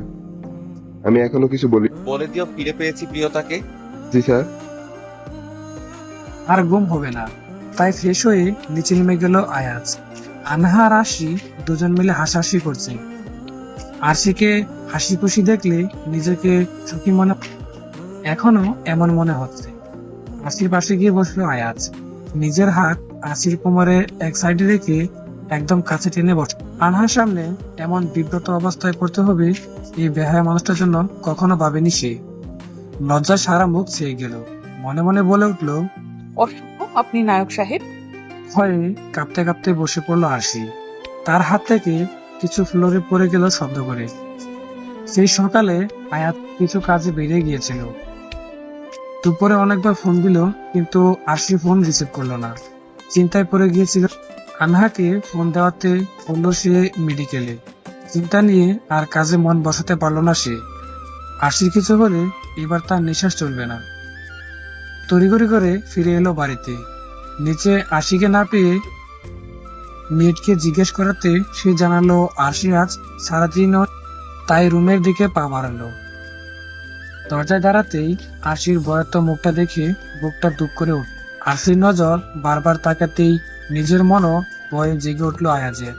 আমি এখনো কিছু বলি। বলে দিও ফিরে পেয়েছি প্রিয়তাকে। জি স্যার। আর ঘুম হবে না, তাই ফ্রেশ হয়ে নিচে নেমে গেল আয়াজ। আনহা আর আরশি দুজন মিলে হাসাহাসি করছে। আরশিকে হাসি খুশি দেখলে নিজেকে সুখী মনে, এখনো এমন মনে হচ্ছে। আরশির পাশে গিয়ে বসলো আয়াজ। নিজের হাত আরশির কোমরে এক সাইডে রেখে একদম কাছে টেনে বসে। আনহার সামনে এমন বিব্রত অবস্থায় পড়তে হবে এই বেহায়া মানুষটার জন্য কখনো ভাবেনি সে। লজ্জা সারা মুখ ছেয়ে গেল। মনে মনে বলে উঠল, অসভ্য আপনি নায়ক সাহেব। ভয়ে কাঁপতে কাঁপতে বসে পড়লো আরশি। তার হাত থেকে কিছু ফ্লোরে পড়ে গেল শব্দ করে। সেই সকালে আয়াত কিছু কাজে বেরিয়ে গিয়েছিল। দুপুরে অনেকবার ফোন দিল, কিন্তু আরশি ফোন রিসিভ করলো না। চিন্তায় পড়ে গিয়েছিল। আনহাকে ফোন দেওয়াতে বলল সে মেডিকেলে। চিন্তা নিয়ে আর কাজে মন বসাতে পারলো না সে। আরশির কিছু হলে এবার তার নিঃশ্বাস চলবে না। তড়িঘড়ি করে ফিরে এলো বাড়িতে। নিচে আশিকে না পেয়ে মেয়েটকে জিজ্ঞেস করাতে সে জানালো আরশি আজ সারাদিন, তাই রুমের দিকে পা বাড়ালো। দরজায় দাঁড়াতেই আরশির বয়ত্ত মুখটা দেখে বুকটা দুঃখ করে উঠল। আরশির নজর বারবার তাকাতেই নিজের মনও ভয়ে জেগে উঠলো আয়াজের।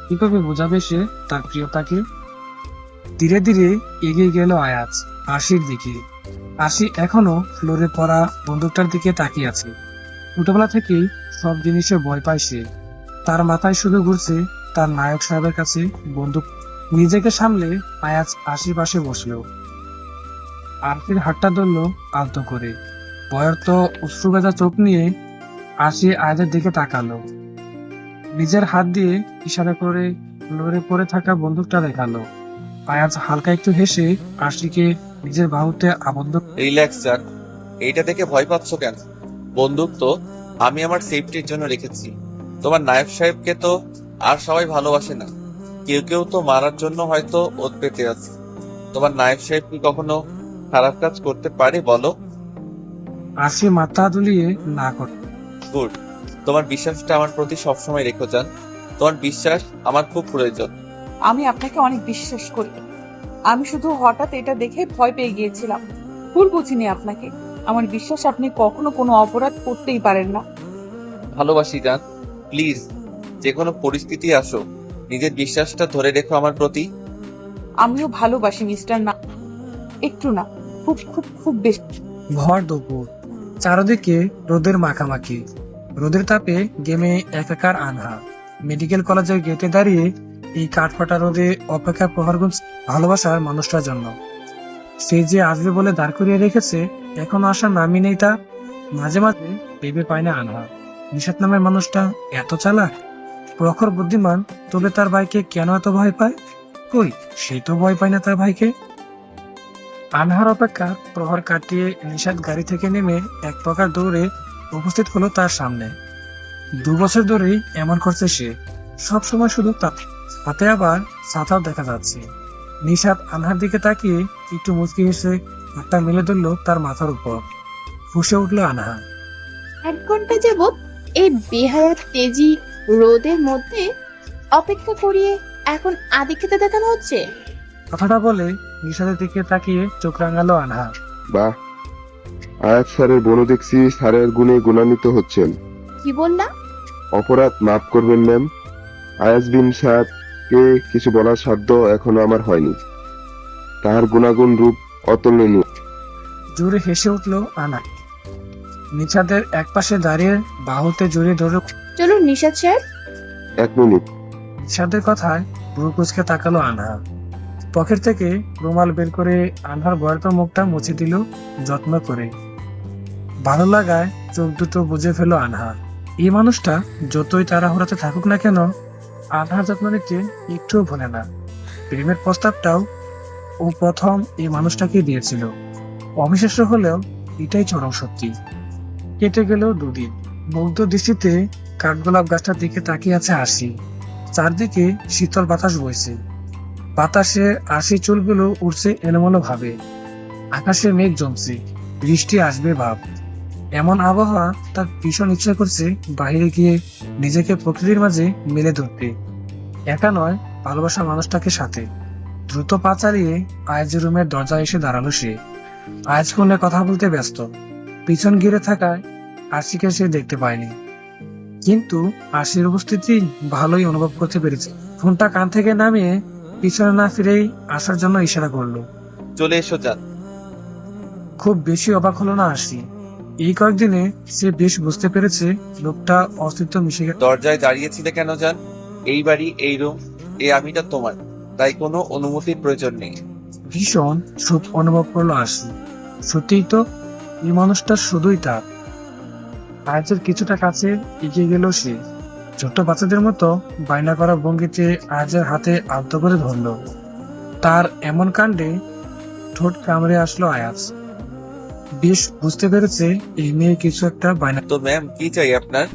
কিভাবে বোঝাবে সে তার প্রিয়তাকে? ধীরে ধীরে এগিয়ে গেল আয়াজ আরশির দিকে। আরশি এখনো ফ্লোরে পড়া বন্দুকটার দিকে তাকিয়ে আছে। ছোটবেলা থেকেই সব জিনিসে ভয় পায় সে। তার মাথায় শুধু ঘুরছে তার নায়ক সাহেবের কাছে বন্দুক। নিজেকে সামলে আয়াজ আরশির পাশে বসলো। আরশির হাতটা ধরলো আলতো করে। বয়র্ত অশ্রুভেজা চোখ নিয়ে আরশি আয়াজের দিকে তাকালো। নিজের হাত দিয়ে ইশারা করে ফ্লোরে পড়ে থাকা বন্দুকটা দেখালো। আয়াজ হালকা একটু হেসে আরশিকে নিজের বাহুতে আবদ্ধ। রিল্যাক্স যাক, এইটা দেখে ভয় পাচ্ছ কেন? বন্দুক তো আমি আমার সেফটির জন্য রেখেছি। তোমার নায়ক সাহেবকে তো আর সবাই ভালোবাসে না, কেউ কেউ তো মারার জন্য হয়তো ওত পেতে আছে। তোমার নায়ক সাহেব কি কখনো খারাপ কাজ করতে পারে বলো? আরশি মাথা দুলিয়ে না করে। গুড, তোমার বিশ্বাসটা আমার প্রতি সবসময় রেখো যান। তোমার বিশ্বাস আমার খুব প্রয়োজন। আমি আপনাকে অনেক বিশ্বাস করি। আমি শুধু হঠাৎ এটা দেখে ভয় পেয়ে গিয়েছিলাম। ভুল বুঝিনি আপনাকে। আমার বিশ্বাস আপনি কখনো কোনো অপরাধ করতেই পারেন না। ভালোবাসি যান, প্লিজ যে কোনো পরিস্থিতি আসো, নিজের বিশ্বাসটা ধরে রেখো আমার প্রতি। আমিও ভালোবাসি মিস্টার না, একটু না, খুব খুব খুব বেশি। ভর দুপুর, চারদিকে রোদের মাখামাখি। রোদের তাপে গেমে একাকার আনহা। মেডিকেল কলেজের গেটে দাঁড়িয়ে এই কাঠফাটা রোদে অপেক্ষা প্রহর গুনছে ভালোবাসার মানুষটার জন্য। সে যে আসবে বলে দাঁড় করিয়ে রেখেছে, এখনো আসার নামই নেই তার। মাঝে মাঝে ভেবে পায় না আনহা, নিশাত নামের মানুষটা এত চালাক, প্রখর বুদ্ধিমান, তবে তার ভাইকে কেন এত ভয় পায়? কই, সে তো ভয় পায় না তার ভাইকে। আনহার অপেক্ষা প্রহর কাটিয়ে নিশাত গাড়ি থেকে নেমে এক প্রকার দৌড়ে উপস্থিত হলো তার সামনে। 2 বছর ধরেই এমন করছে সে, সব সময় শুধু হাতে আবার ছাতাও দেখা যাচ্ছে। নিশাত আনহার দিকে তাকিয়ে একটু মুচকি হেসে হাতটা মেলে ধরলো তার মাথার উপর। ফুঁসে উঠলো আনহা। 1 ঘন্টা যাবত এই বেহায়াত তেজি রোদের মধ্যে অপেক্ষা করিয়ে এখন আদি খেতে দেখানো হচ্ছে। কথাটা বলে নিশাতের দিকে তাকিয়ে চোখ রাঙালো আনহা। বাহ, আয়াত স্যারের বোনও দেখছি স্যারের গুণে গুণান্বিত হচ্ছেন। কি বললা? অপরাধ মাফ করবেন ম্যাম। আয়াজ বিন সাদকে কিছু বলার সাধ্য এখনো আমার হয়নি। তাহার গুণাগুণ রূপ অতুলনীয়। জোরে হেসে উঠলো আনা। নিশাতের এক পাশে দাঁড়িয়ে বাহুতে জড়িয়ে ধরে। চলুন নিশাত স্যার। 1 মিনিট। নিশাতের কথায় ভ্রু কুঁচকে তাকালো আনহা। পকেট থেকে রুমাল বের করে আনহার বয়র্ত মুখটা মুছে দিল যত্ন করে। ভালো লাগায় চোখ দুটো বুঝে ফেল আনহা। এই মানুষটা যতই তাড়াহুড়াতে থাকুক না কেন, আনহার যত্ন নিতে একটুও ভোলে না। প্রেমের প্রস্তাবটাও ও প্রথম এই মানুষটাকে দিয়েছিল। অবিশ্বাস্য হলেও এটাই চরম সত্যি। কেটে গেল 2 দিন। মুগ্ধ দৃষ্টিতে কাঠগোলাপ গাছটার দিকে তাকিয়ে আছে আরশি। চারদিকে শীতল বাতাস বইছে। বাতাসে আরশি চুলগুলো উড়ছে এলোমেলো ভাবে। আকাশে মেঘ জমছে, বৃষ্টি আসবে ভাব। এমন আবহাওয়া তার ভীষণ ইচ্ছা করছে বাইরে গিয়ে নিজেকে প্রকৃতির মাঝে মেলে ধরতে। একা নয়, ভালোবাসা মানুষটাকে সাথে। দ্রুত পা চালিয়ে আয়াজের রুমের দরজায় এসে দাঁড়ালো সে। আয়াজ ফোনে কথা বলতে ব্যস্ত। পিছন ঘিরে থাকায় আরশিকে সে দেখতে পায়নি, কিন্তু আরশির উপস্থিতি ভালোই অনুভব করতে পেরেছে। ফোনটা কান থেকে নামিয়ে পিছনে না ফিরেই আসার জন্য ইশারা করলো। চলে এসো যান। খুব বেশি অবাক হলো না আরশি। এই কয়েকদিনে সে বেশ বুঝতে পেরেছে লোকটা অস্তিত্ব মিশে গেছে। দরজায় দাঁড়িয়েছিলে কেন যান? এই বাড়ি, এই রুম, এই আমিটা তোমার, তাই কোনো অনুমতির প্রয়োজন নেই। ভীষণ সুখ অনুভব করলো আরশি। সত্যিই তো, এই মানুষটা শুধুই তার। আয়াজের কিছুটা কাছে এগিয়ে গেল সে, ছোট্ট বাচ্চাদের মতো বায়না করা ভঙ্গিতে আয়াজের হাতে আলতো করে ধরল। তার এমন কাণ্ডে ঠোঁট কামড়ে আসলো আয়াজ। বেশ বুঝতে পেরেছে এই মেয়ে কিছু একটা বায়না। তো ম্যাম, কি চাই আপনার?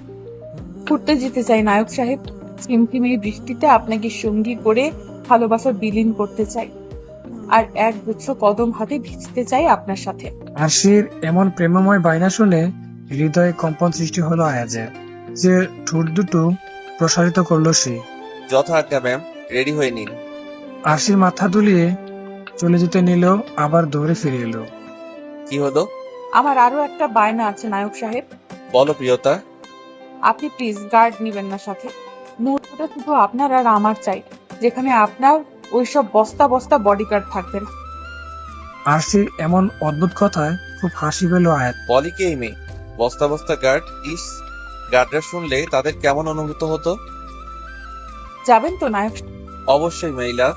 ঘুরতে যেতে চাই নায়ক সাহেব। টিমটিম এই বৃষ্টিতে আপনাকে সঙ্গী করে ভালোবাসা বিলীন করতে চাই, আর এক গুচ্ছ কদম হাতে ভিজতে চাই আপনার সাথে। আরশির এমন প্রেমময় বায়না শুনে হৃদয়ে কম্পন সৃষ্টি হলো আয়াজের। যে ঠোঁট দুটো প্রসারিত করলো সে। যথা আজ্ঞা ম্যাম, রেডি হয়ে নিন। আরশির মাথা দুলিয়ে চলে যেতে নিল, আবার দৌড়ে ফিরে এলো। কি হলো? আমার আরো একটা বায়না আছে নায়ক সাহেব। বলো প্রিয়তা। আপনি প্লিজ গার্ড নিবেন না সাথে। মুহূর্তটা শুধু আপনার আর আমার চাই, যেখানে আপনার ওইসব বস্তা বস্তা বডিগার্ড থাকবে না। আরশির এমন অদ্ভুত কথায় খুব হাসি পেল আয়াত। বলি কি এই মেয়ে? বস্তা বস্তা গার্ড? ইস, গার্ডরা শুনলে তাদের কেমন অনুভূত হতো? যাবেন তো নায়ক? অবশ্যই মেইলা।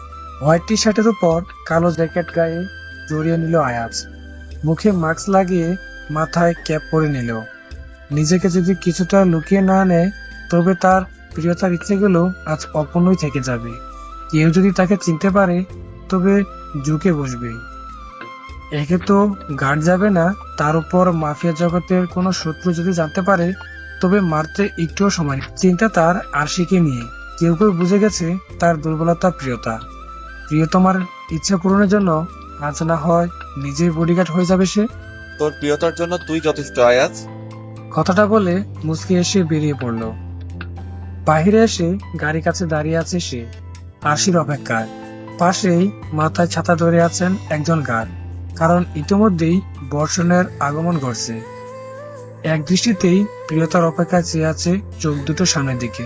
হোয়াইট টি শার্টের উপর কালো জ্যাকেট গায়ে জড়িয়ে নিল আয়াজ। মুখে মাস্ক লাগিয়ে মাথায় ক্যাপ পরে নিল। নিজেকে যদি কিছুটা লুকিয়ে না নেয়, তবে তার প্রিয়তার ইচ্ছেগুলো আজ অপূর্ণই থেকে যাবে। কেউ যদি তাকে চিনতে পারে, তবে ঝুঁকে বসবে। একে তো গার্ড যাবে না, তার উপর মাফিয়া জগতের কোনো শত্রু যদি জানতে পারে, তবে মারতে একটুও সময় নেই। চিন্তা তার আরশিকে নিয়ে। কেউ কেউ বুঝে গেছে তার দুর্বলতা প্রিয়তা। প্রিয়তমার ইচ্ছা পূরণের জন্য আজ না হয় নিজেই বডিগার্ড হয়ে যাবে সে। তোর প্রিয়তার জন্য তুই যথেষ্ট আয়াজ। কথাটা বলে মুচকি এসে বেরিয়ে পড়ল। বাহিরে এসে গাড়ি কাছে দাঁড়িয়ে আছে সে, আরশির অপেক্ষায়। পাশেই মাথায় ছাতা ধরে আছেন একজন গার্ড, কারণ ইতিমধ্যেই বর্ষণের আগমন ঘটছে। এক দৃষ্টিতেই প্রিয়তার অপেক্ষায় চেয়ে আছে চোখ দুটো সামনের দিকে।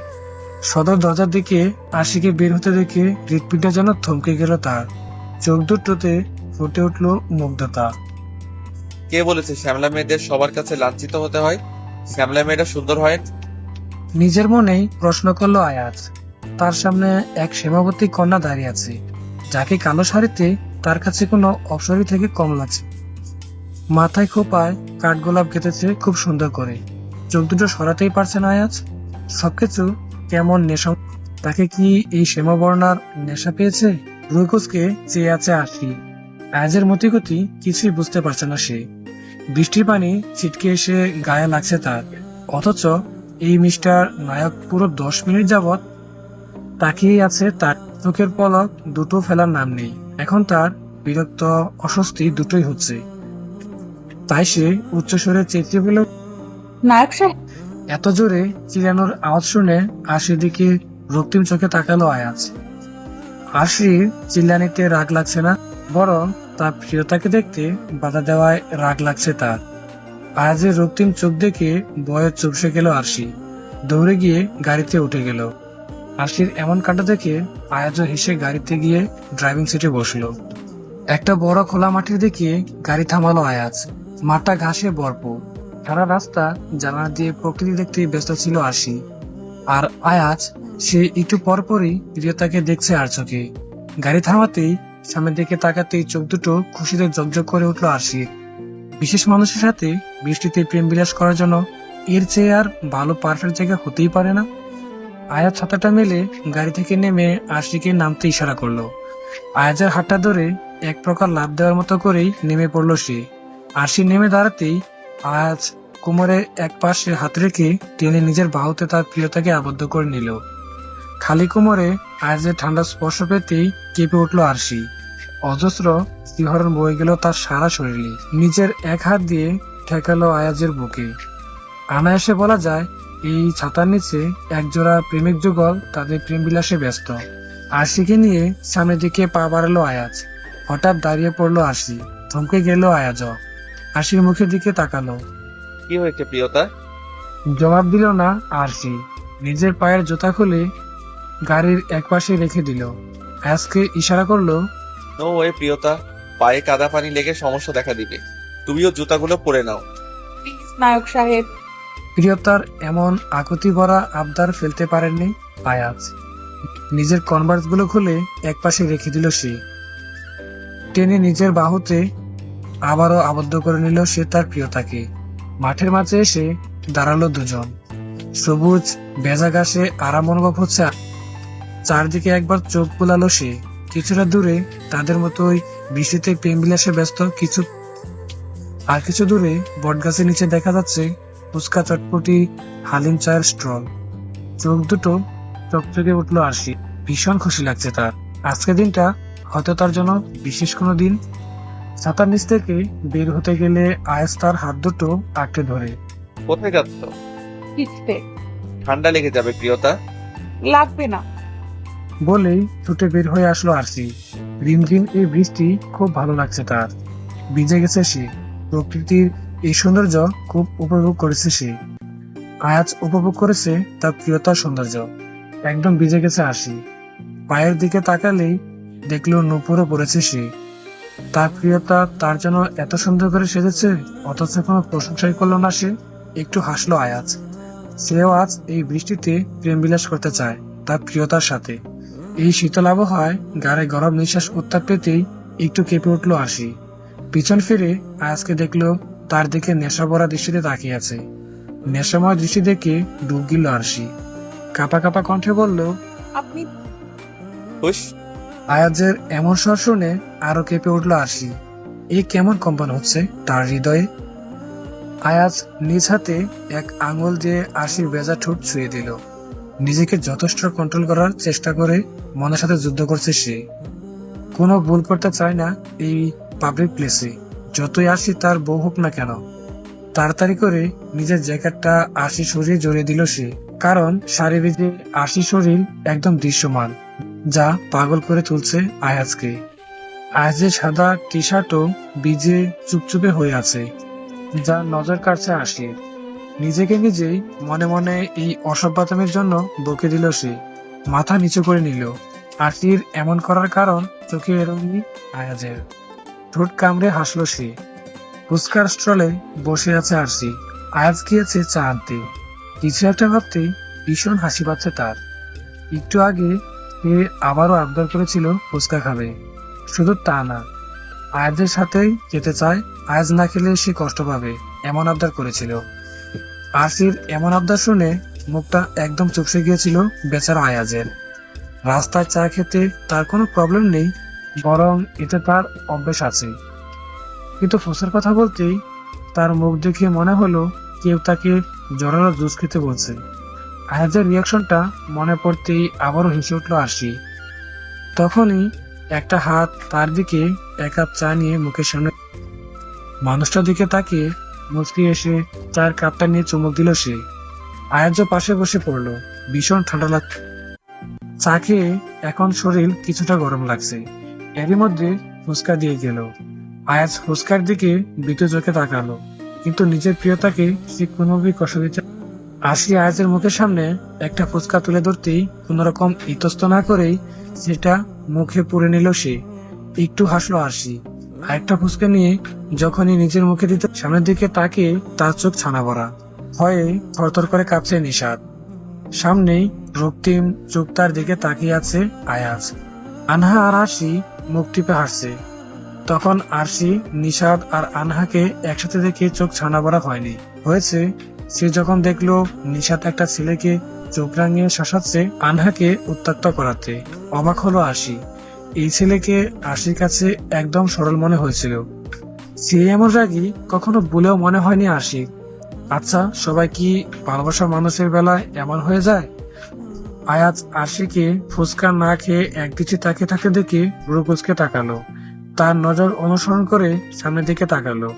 সদর দরজার দিকে আশিকে বের হতে দেখে হৃৎপিণ্ডটা যেন থমকে গেল তার। চোখ দুটোতে ফুটে উঠল মুগ্ধতা। কে বলেছে শ্যামলা মেয়েদের সবার কাছে লাঞ্ছিত হতে হয়? শ্যামলা মেয়েরা সুন্দর হয়। নিজের মনেই প্রশ্ন করলো আয়াজ। তার সামনে এক সীমাবতী কন্যা দাঁড়িয়ে আছে, যাকে কালো শাড়িতে তার কাছে কোনো অপসরী থেকে কম লাগছে। মাথায় খোপায় কাঠগোলাপ গেঁথেছে খুব সুন্দর করে। চোখ দুটো সরাতেই পারছে না আয়াজ। সবকিছু কেমন নেশা। তাকে কি এই শ্যামাবর্ণার নেশা পেয়েছে? রুকুসকে চেয়ে আছে আশি। আয়াজের মতিগতি কিছুই বুঝতে পারছে না সে। বৃষ্টির পানি ছিটকে এসে গায়ে লাগছে তার, অথচ এই মিস্টার নায়ক পুরো 10 মিনিট যাবৎ তাকিয়ে আছে। তার চোখের পলক দুটো ফেলার নাম নেই। এখন তার বিরক্ত অস্বস্তি দুটোই হচ্ছে। তাই সে উচ্চস্বরে চেঁচিয়ে বলল, নায়ক সাহেব। এত জোরে চিল্লানোর আওয়াজ শুনে আশির দিকে রক্তিম চোখে তাকালো আয়াজ। আশির চিল্লানিতে রাগ লাগছে না, বরং তার প্রিয়তাকে দেখতে বাধা দেওয়ায় রাগ লাগছে তার। আয়াজের রক্তিম চোখ দেখে ভয়ে চুপসে গেল আরশি। দৌড়ে গিয়ে গাড়িতে উঠে গেল। আরশির এমন কাণ্ড দেখে আয়াজও হেসে গাড়িতে গিয়ে ড্রাইভিং সিটে বসলো। একটা বড় খোলা মাঠের দিকে গাড়ি থামালো আয়াজ। মাঠটা ঘাসে ভরপুর। সারা রাস্তা জানালা দিয়ে প্রকৃতি দেখতে ব্যস্ত ছিল আরশি। আর আয়াজ, সে একটু পরপরই প্রিয়তাকে দেখছে আর চোখে। গাড়ি থামাতেই সামনের দিকে তাকাতেই চোখ দুটো খুশিতে জগজগ করে উঠলো আরশি। বিশেষ মানুষের সাথে বৃষ্টিতে প্রেম বিলাস করার জন্য এর চেয়ে আর ভালো পারফেক্ট জায়গা হতেই পারে না। আয়াজ ছাতাটা মেলে গাড়ি থেকে নেমে আরশিকে নামতে ইশারা করলো। আয়াজের হাতটা ধরে এক প্রকার লাফ দেওয়ার মতো করেই নেমে পড়লো সে। আরশি নেমে দাঁড়াতেই আয়াজ কোমরে এক পাশে হাত রেখে টেনে নিজের বাহুতে তার প্রিয়তাকে আবদ্ধ করে নিল। খালি কোমরে আয়াজের ঠান্ডা স্পর্শ পেতেই কেঁপে উঠলো আরশি। অজস্র শিহরণ বয়ে গেল তার সারা শরীরে। নিজের এক হাত দিয়ে ঠেকালো আয়াজের বুকে। অনায়াসে বলা যায় এই ছাতার নিচে একজোড়া প্রেমিক যুগল তাদের প্রেম বিলাসে ব্যস্ত। আরশিকে নিয়ে সামনের দিকে পা বাড়ালো আয়াজ। হঠাৎ দাঁড়িয়ে পড়লো আরশি। থমকে গেল আয়াজও। আরশির মুখের দিকে তাকালো। কি হয়েছে প্রিয়তা? জবাব দিল না আরশি। নিজের পায়ের জুতা খুলে গাড়ির একপাশে রেখে দিল। আয়াজকে ইশারা করলো, নো ওয়ে প্রিয়তা, পায়ে কাদা পানি লেগে সমস্যা দেখা দিবে। তুমিও জুতাগুলো পরে নাও। প্লিজ নায়ক সাহেব। প্রিয়তার এমন আকুতি ভরা আবদার ফেলতে পারেননি আয়াজ। নিজের কনভার্স গুলো খুলে একপাশে রেখে দিল সে। টেনে নিজের বাহুতে আবারও আবদ্ধ করে নিল সে তার প্রিয়তাকে। মাঠের মাঝে এসে দাঁড়ালো দুজন। সবুজ ভেজা ঘাসে আরাম অনুভব হচ্ছে। চারদিকে একবার চোখ বুলালো সে। কিছুটা দূরে তাদের মতোই বৃষ্টিতে প্রেম বিলাসে ব্যস্ত কিছু দূরে বটগাছের নিচে দেখা যাচ্ছে ফুচকা, চটপটি, হালিম চায়ের স্টল। চোখ দুটো চকচকে উঠলো আরশি। ভীষণ খুশি লাগছে তার। আজকের দিনটা হয়তো তার জন্য বিশেষ কোনো দিন। ছাতার নিচ থেকে বের হতে গেলে আয়াস তার হাত দুটো আঁকড়ে ধরে। কোথায় যাচ্ছ? ভিজতে ঠান্ডা লেগে যাবে প্রিয়তা। লাগবে না। বলেই ছুটে বের হয়ে আসলো আরশি। রিমঝিম এই বৃষ্টি খুব ভালো লাগছে তার। ভিজে গেছে সে। প্রকৃতির এই সৌন্দর্য খুব উপভোগ করেছে সে। আয়াজ উপভোগ করেছে তার প্রিয়তার সৌন্দর্য। একদম ভিজে গেছে আরশি। পায়ের দিকে তাকালেই দেখলো নুপুরও পড়েছে সে। তার প্রিয়তা তার জন্য এত সুন্দর করে সেজেছে, অথচ কোনো প্রশংসাই করলো না সে। একটু হাসলো আয়াজ। সেও আজ এই বৃষ্টিতে প্রেম বিলাস করতে চায় তার প্রিয়তার সাথে। এই শীতল আবহাওয়ায় গাড়ে গরম নিঃশ্বাস উত্তাপ পেতেই একটু কেঁপে উঠলো আরশি। পিছন ফিরে আয়াজকে দেখলো তার দিকে নেশা ভরা দৃষ্টিতে তাকিয়ে আছে। নেশাময় দৃষ্টি দেখে ডুব গেল আরশি। কাঁপা কাঁপা কণ্ঠে বলল, আপনি হুশ। আয়াজের এমন স্বর শুনে আরো কেঁপে উঠলো আরশি। এই কেমন কম্পন হচ্ছে তার হৃদয়ে। আয়াজ নিজ হাতে এক আঙুল দিয়ে আরশির ভেজা ঠোঁট ছুঁয়ে দিল। নিজেকে যথেষ্ট কন্ট্রোল করার চেষ্টা করে মনের সাথে যুদ্ধ করছে সে। কোনো ভুল করতে চায় না এই পাবলিক প্লেসে, যতই আরশি তার বউ হোক না কেন। তাড়াতাড়ি করে নিজের জ্যাকেটটা আরশির শরীরে জড়িয়ে দিল সে। কারণ শাড়ি ভিজে আরশির শরীর একদম দৃশ্যমান, যা পাগল করে তুলছে আয়াজকে। আয়াজের সাদা টি শার্টও ভিজে চুপচুপে হয়ে আছে, যা নজর কাটছে আরশির। নিজেকে নিজেই মনে মনে এই অসভ্যতামের জন্য বকে দিল সে। মাথা নিচু করে নিল। আরশির এমন করার কারণ চোখে এড়োয়নি আয়াজের। ঠোঁট কামড়ে হাসলো সে। ফুচকার স্টলে বসে আছে আরশি। আয়াজ গিয়েছে চা আনতে। কিছু একটা ভাবতেই ভীষণ হাসি পাচ্ছে তার। একটু আগে সে আবারও আবদার করেছিল ফুচকা খাবে। শুধু তা না, আয়াজের সাথেই যেতে চায়। আয়াজ না খেলে সে কষ্ট পাবে, এমন আবদার করেছিল। আরশির এমন আবদার শুনে মুখটা একদম চুপসে গিয়েছিল বেচারা আয়াজের। রাস্তায় চা খেতে তার কোনো প্রবলেম নেই, বরং এতে তার অভ্যেস আছে। কিন্তু ফুচকার কথা বলতেই তার মুখ দেখে মনে হলো কেউ তাকে জোরালো জুস খেতে বলছে। আয়াজের রিয়াকশনটা মনে পড়তেই আবারও হেসে উঠল আরশি। তখনই একটা হাত তার দিকে এক কাপ চা নিয়ে মুখের সামনে। মানুষটার দিকে তাকিয়ে মুচকি এসে চায়ের কাপটা নিয়ে চুমুক দিল সে। আয়াজও পাশে বসে পড়লো। ভীষণ ঠান্ডা লাগছে। চা খেয়ে এখন শরীর কিছুটা গরম লাগছে। এরই মধ্যে ফুচকা দিয়ে গেল। আয়াজ ফুচকার দিকে ভীত চোখে তাকালো, কিন্তু নিজের প্রিয়তাকে সে কোনোভাবেই কষ্ট দিতে। আরশি আয়াজের মুখের সামনে একটা ফুচকা তুলে ধরতেই কোনোরকম ইতস্ত না করেই সেটা মুখে পুরে নিল সে। একটু হাসলো আরশি। আরেকটা ফুচকা নিয়ে যখনই নিজের মুখে দিতে সামনের দিকে তাকিয়ে তার চোখ ছানা ভরা ভয়ে থরথর করে কাঁপছে নিশাদ। সামনেই রক্তিম চোখ তার দিকে তাকিয়ে আছে আয়াজ। আনহা আর আরশি মুখ টিপে হাসছে। তখন আরশি, নিশাদ আর আনহাকে একসাথে দেখে চোখ ছানা ভরা হয়নি, হয়েছে সে যখন দেখলো নিশাদ একটা ছেলেকে চোখ রাঙিয়ে শাসাচ্ছে আনহাকে উত্ত্যক্ত করাতে। অবাক হলো আরশি। এই ছেলেকে আরশির কাছে একদম সরল মনে হয়েছিল। সে এমন রাগী কখনো বলেও মনে হয়নি আরশি। আচ্ছা, সবাই কি ভালোবাসার মানুষের বেলায় এমন হয়ে যায়? আয়াজ আরশিকে ফুচকা না খেয়ে একদিকে তাকিয়ে থাকতে দেখে ভ্রু কুঁচকে তাকালো। তার নজর অনুসরণ করে সামনের দিকে তাকালো।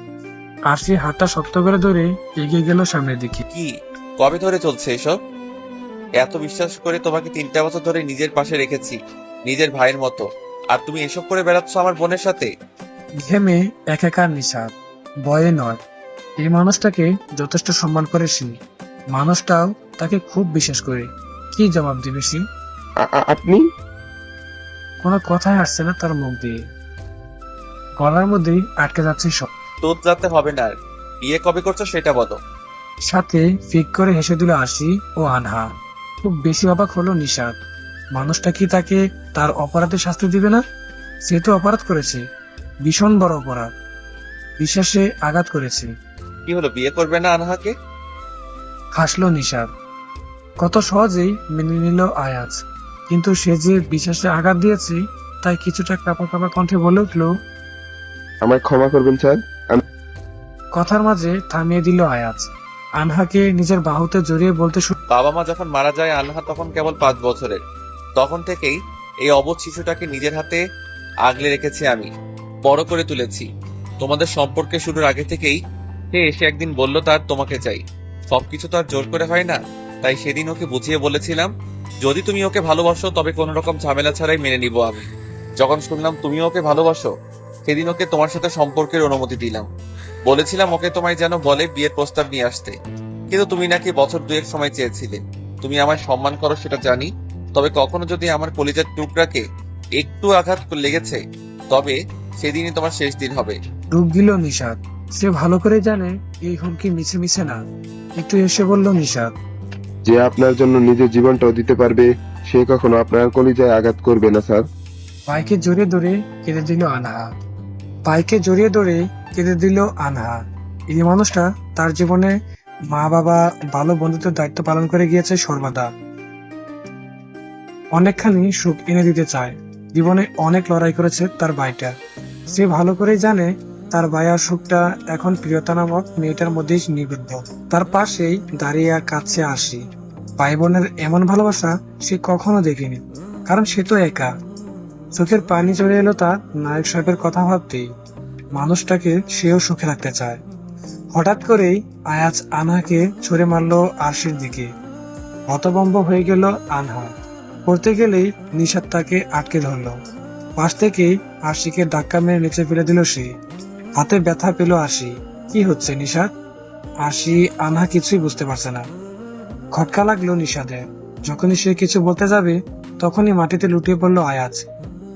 আরশি হাতটা শক্ত করে ধরে এগিয়ে গেল সামনের দিকে। কি কবে ধরে চলছে এসব? এত বিশ্বাস করে তোমাকে 3টা বছর ধরে নিজের পাশে রেখেছি, নিজের ভাইয়ের মতো, আর তুমি এসব করে বেড়াচ্ছ আমার বোনের সাথে। ঘেমে একাকার নিশাদ, ভয়ে নয়। এই মানুষটাকে যথেষ্ট সম্মান করে সে। মানুষটাও তাকে খুব বিশ্বাস করে। কি জবাব দিবে সে? আপনি? কোনো কথাই আসছে না তার মুখ দিয়ে। গলার মধ্যেই আটকে যাচ্ছে সব। তোর যাতে হবে না। আর বিয়ে কবে করছো সেটা বলো। সাথে ফিক করে হেসে দিল আরশি ও আনহা। খুব বেশি অবাক হলো নিশাদ। মানুষটা কি তাকে তার অপরাধের শাস্তি দিবে না? সে তো অপরাধ করেছে, ভীষণ বড় অপরাধ। বিশ্বাসে আঘাত করেছি। কি হলো, বিয়ে করবে না আনহাকে? হাসলো নিশাদ। কত সহজেই মেনে নিল আয়াজ, কিন্তু সে যে বিশ্বাসে আঘাত দিয়েছে তাই কিছুটা কাঁপা কাঁপা কণ্ঠে বলে উঠল। আমায় ক্ষমা করবেন স্যার। কথার মাঝে থামিয়ে দিল আয়াজ। আনহাকে নিজের বাহুতে জড়িয়ে বলতে শুরু। বাবা মা যখন মারা যায় আনহা তখন কেবল 5 বছরের। তখন থেকেই এই অবুঝ শিশুটাকে নিজের হাতে আগলে রেখেছি আমি, বড় করে তুলেছি। তোমাদের সম্পর্কে শুরুর আগে থেকেই সে এসে একদিন বলল তার তোমাকে চাই। সবকিছু তো আর জোর করে হয় না, তাই সেদিন ওকে বুঝিয়ে বলেছিলাম যদি তুমি ওকে ভালোবাসো তবে কোনো রকম ঝামেলা ছাড়াই মেনে নিব আমি। যখন শুনলাম তুমি ওকে ভালোবাসো সেদিন ওকে তোমার সাথে সম্পর্কের অনুমতি দিলাম। বলেছিলাম ওকে তোমায় যেন বলে বিয়ের প্রস্তাব নিয়ে আসতে, কিন্তু তুমি নাকি বছর 2 সময় চেয়েছিলে। তুমি আমায় সম্মান করো সেটা জানি, তবে কখনো যদি আমার কলিজার টুকরাকে একটু আঘাত লেগেছে তবে সেদিনই তোমার শেষ দিন হবে। ডুব দিল নিশাদ। সে ভালো করে জানে এই হুমকি মিছে মিছে না। একটু এসে বলল নিশাদ। যে আপনার জন্য নিজের জীবনটাও দিতে পারবে সে কখনো আপনার কলিজায় আঘাত করবে না স্যার। পাইকে জড়িয়ে ধরে কেঁদে দিল আনহা। পাইকে জড়িয়ে ধরে কেঁদে দিল আনহা। এই মানুষটা তার জীবনে মা বাবা ভালো বন্ধুত্বের দায়িত্ব পালন করে গিয়েছে সর্বদা। অনেকখানি সুখ এনে দিতে চায়। জীবনে অনেক লড়াই করেছে তার ভাইটা। সে ভালো করেই জানে তার ভাইয়ার সুখটা এখন প্রিয়তা নামক মেয়েটার মধ্যেই নিবদ্ধ। তার পাশেই দাঁড়িয়ে কাছে আসি। ভাই বোনের এমন ভালোবাসা সে কখনো দেখেনি, কারণ সে তো একা। চোখের পানি চলে এলো তার নায়ক সাহেবের কথা ভাবতেই। মানুষটাকে সেও সুখে রাখতে চায়। হঠাৎ করেই আয়াজ আনহাকে ছুড়ে মারলো আরশির দিকে। হতভম্ব হয়ে গেল আনহা। পড়তে গেলেই নিশাদ তাকে আটকে ধরলো। পাশ থেকেই আরশিকে ধাক্কা মেরে নিচে ফেলে দিল সে। হাতে ব্যথা পেল আরশি। কি হচ্ছে নিশাদ? আরশি আনহা কিছুই বুঝতে পারছে না। খটকা লাগলো নিশাদের। যখনই সে কিছু বলতে যাবে তখনই মাটিতে লুটিয়ে পড়লো আয়াজ।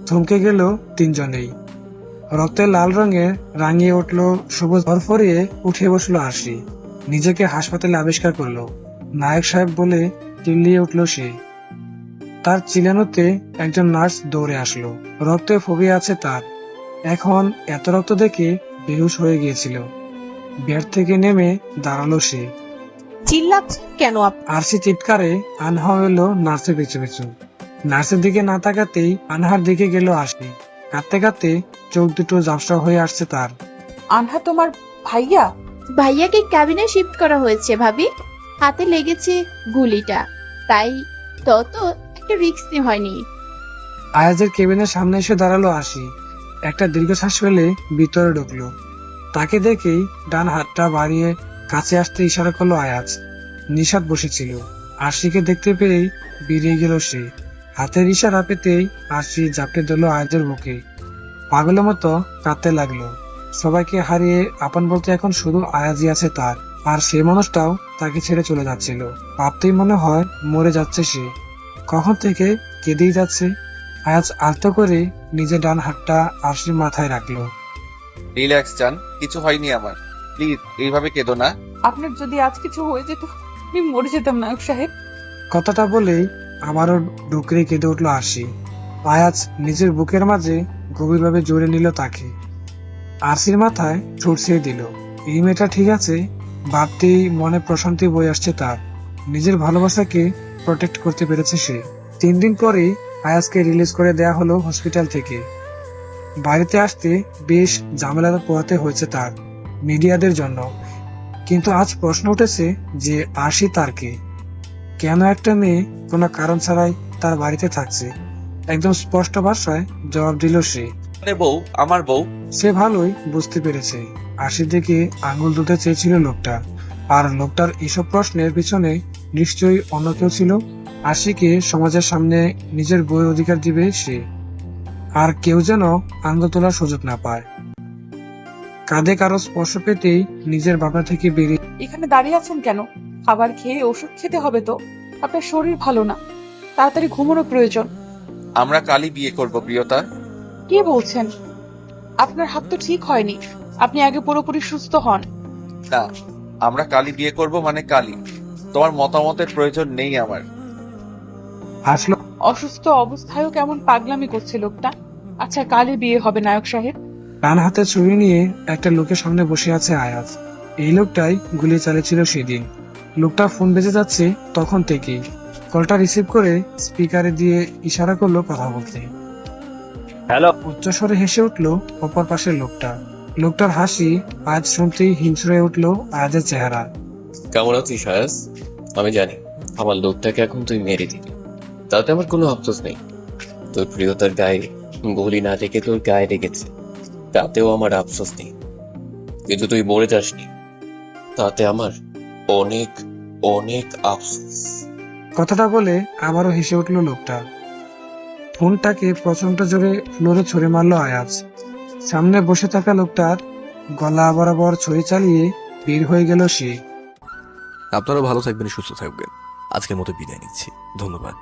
থমকে গেল তিনজনেই। রক্তের লাল রঙে রাঙিয়ে উঠলো সবুজ ফরফরিয়ে উঠে বসলো আরশি। নিজেকে হাসপাতালে আবিষ্কার করলো। নায়ক সাহেব বলে চিল্লিয়ে উঠলো সে। তার চিল্লানোতে একজন নার্স দৌড়ে আসলো। রক্তে ফোবিয়া আছে তার। এখন এত রক্ত দেখে বেহুশ হয়ে গিয়েছিল। বেড থেকে নেমে দাঁড়ালো সে। চিল্লাচ্ছেন কেন আপনি? আরশি চিৎকারে আনহা এলো নার্সের পিছু পিছু। নার্সের দিকে না তাকাতেই আনহার দিকে গেল আরশি। কাঁদতে কাঁদতে চোখ দুটো ঝাপসা হয়ে আসছে তার। আনহা তোমার ভাইয়া? ভাইয়াকে ক্যাবিনে শিফট করা হয়েছে ভাবি। হাতে লেগেছে গুলিটা, তাই তত একটা রিস্ক হয়নি। আয়াজের কেবিনের সামনে এসে দাঁড়ালো আরশি। একটা দীর্ঘশ্বাস ফেলে ভিতরে ঢুকলো। তাকে দেখেই ডান হাতটা বাড়িয়ে কাছে আসতে ইশারা করলো আয়াজ। নিশাদ বসেছিল। আরশিকে দেখতে পেয়েই বেরিয়ে গেল সে। হাতের ইশারা পেতেই আরশি ঝাপটে দিল আয়াজের বুকে। পাগলের মতো কাঁদতে লাগলো। সবাইকে হারিয়ে আপন বলতে এখন শুধু আয়াজই আছে তার। আর সে মানুষটাও তাকে ছেড়ে চলে যাচ্ছিল। ভাবতেই মনে হয় মরে যাচ্ছে সে। কখন থেকে কেঁদেই যাচ্ছে। আয়াজ আলতো করে নিজের ডান হাতটা আরশির মাথায় রাখলো। রিল্যাক্স জান, কিছু হয়নি আমার। প্লিজ এইভাবে কেঁদো না। আপনার যদি আজ কিছু হয়ে যেত আমি মরে যেতাম নায়ক সাহেব। কথাটা বলেই আবারও ডুকরে কেঁদে উঠলো আরশি। আয়াজ নিজের বুকের মাঝে গভীরভাবে জড়িয়ে নিল তাকে। আরশির মাথায় ছুটছিয়ে দিল। এই মেয়েটা ঠিক আছে ভাবতেই মনে প্রশান্তি বয়ে আসছে তার। নিজের ভালোবাসাকে প্রোটেক্ট করতে পেরেছে সে। 3 দিন পরে আয়াজকে রিলিজ করে দেয়া হলো হসপিটাল থেকে। বাড়িতে আসতে বেশ ঝামেলা পোহাতে হয়েছে তার মিডিয়াদের জন্য। কিন্তু আজ প্রশ্ন উঠেছে যে আরশি তার কে? কেন একটা মেয়ে কোনো কারণ ছাড়াই তার বাড়িতে থাকছে? একদম স্পষ্ট ভাষায় জবাব দিল সে। আরে বউ, আমার বউ। সে ভালোই বুঝতে পেরেছে আরশির দিকে আঙ্গুল তুলতে চেয়েছিল লোকটা। আর লোকটার এসব প্রশ্নের পিছনে নিশ্চয়ই অন্য কেউ ছিল। আরশিকে সমাজের সামনে নিজের বইয়ের অধিকার দিবে সে। আর কেউ যেন আঙ্গুল তোলার সুযোগ না পায়। কাঁধে কারো স্পর্শ পেতেই নিজের ভাবনা থেকে বেরিয়ে। এখানে দাঁড়িয়ে আছেন কেন? খাবার খেয়ে ওষুধ খেতে হবে তো। আপনার শরীর ভালো না, তাড়াতাড়ি ঘুমানো প্রয়োজন। আমরা কালই বিয়ে করব প্রিয়তা। কে বলছেন? আপনার হাত তো ঠিক হয়নি। আপনি আগে পুরোপুরি সুস্থ হন। না, আমরা কালই বিয়ে করব মানে কালই। তোমার মতামতের প্রয়োজন নেই আমার। হাসলো। অসুস্থ অবস্থায়ও কেমন পাগলামি করছে লোকটা। আচ্ছা, কালই বিয়ে হবে নায়ক সাহেব। ডান হাতে ছুরি নিয়ে একটা লোকের সামনে বসে আছে আয়াজ। এই লোকটাই গুলি চালিয়েছিল সেদিন। লোকটা ফোন বেজে যাচ্ছে তখন থেকেই। কলটা রিসিভ করে স্পিকারে দিয়ে ইশারা করলো কথা বলতে। হ্যালো। উচ্চস্বরে হেসে উঠলো অপর পাশের লোকটা। লোকটার হাসি আজ শুনতেই হিংস্র হয়ে উঠলো আয়াজের চেহারা। কেমন আছিস আয়াস? আমি জানি আমার লোকটাকে এখন তুই মেরে দিবি, তাতে আমার কোনো আফসোস নেই। তোর প্রিয়তার গায়ে গুলি না থেকে তোর গায়ে লেগেছে, তাতেও আমার আফসোস নেই। কিন্তু তুই মরে যাসনি, তাতে আমার অনেক অনেক আফসোস। কথাটা বলে আবারও হেসে উঠলো লোকটা। ফোনটাকে প্রচন্ড জোরে ফ্লোরে ছুঁড়ে মারলো আয়াজ। সামনে বসে থাকা লোকটার গলা বরাবর ছুরি চালিয়ে বের হয়ে গেল সে। আপনারা ভালো থাকবেন, সুস্থ থাকবেন। আজকের মতো বিদায় নিচ্ছি, ধন্যবাদ।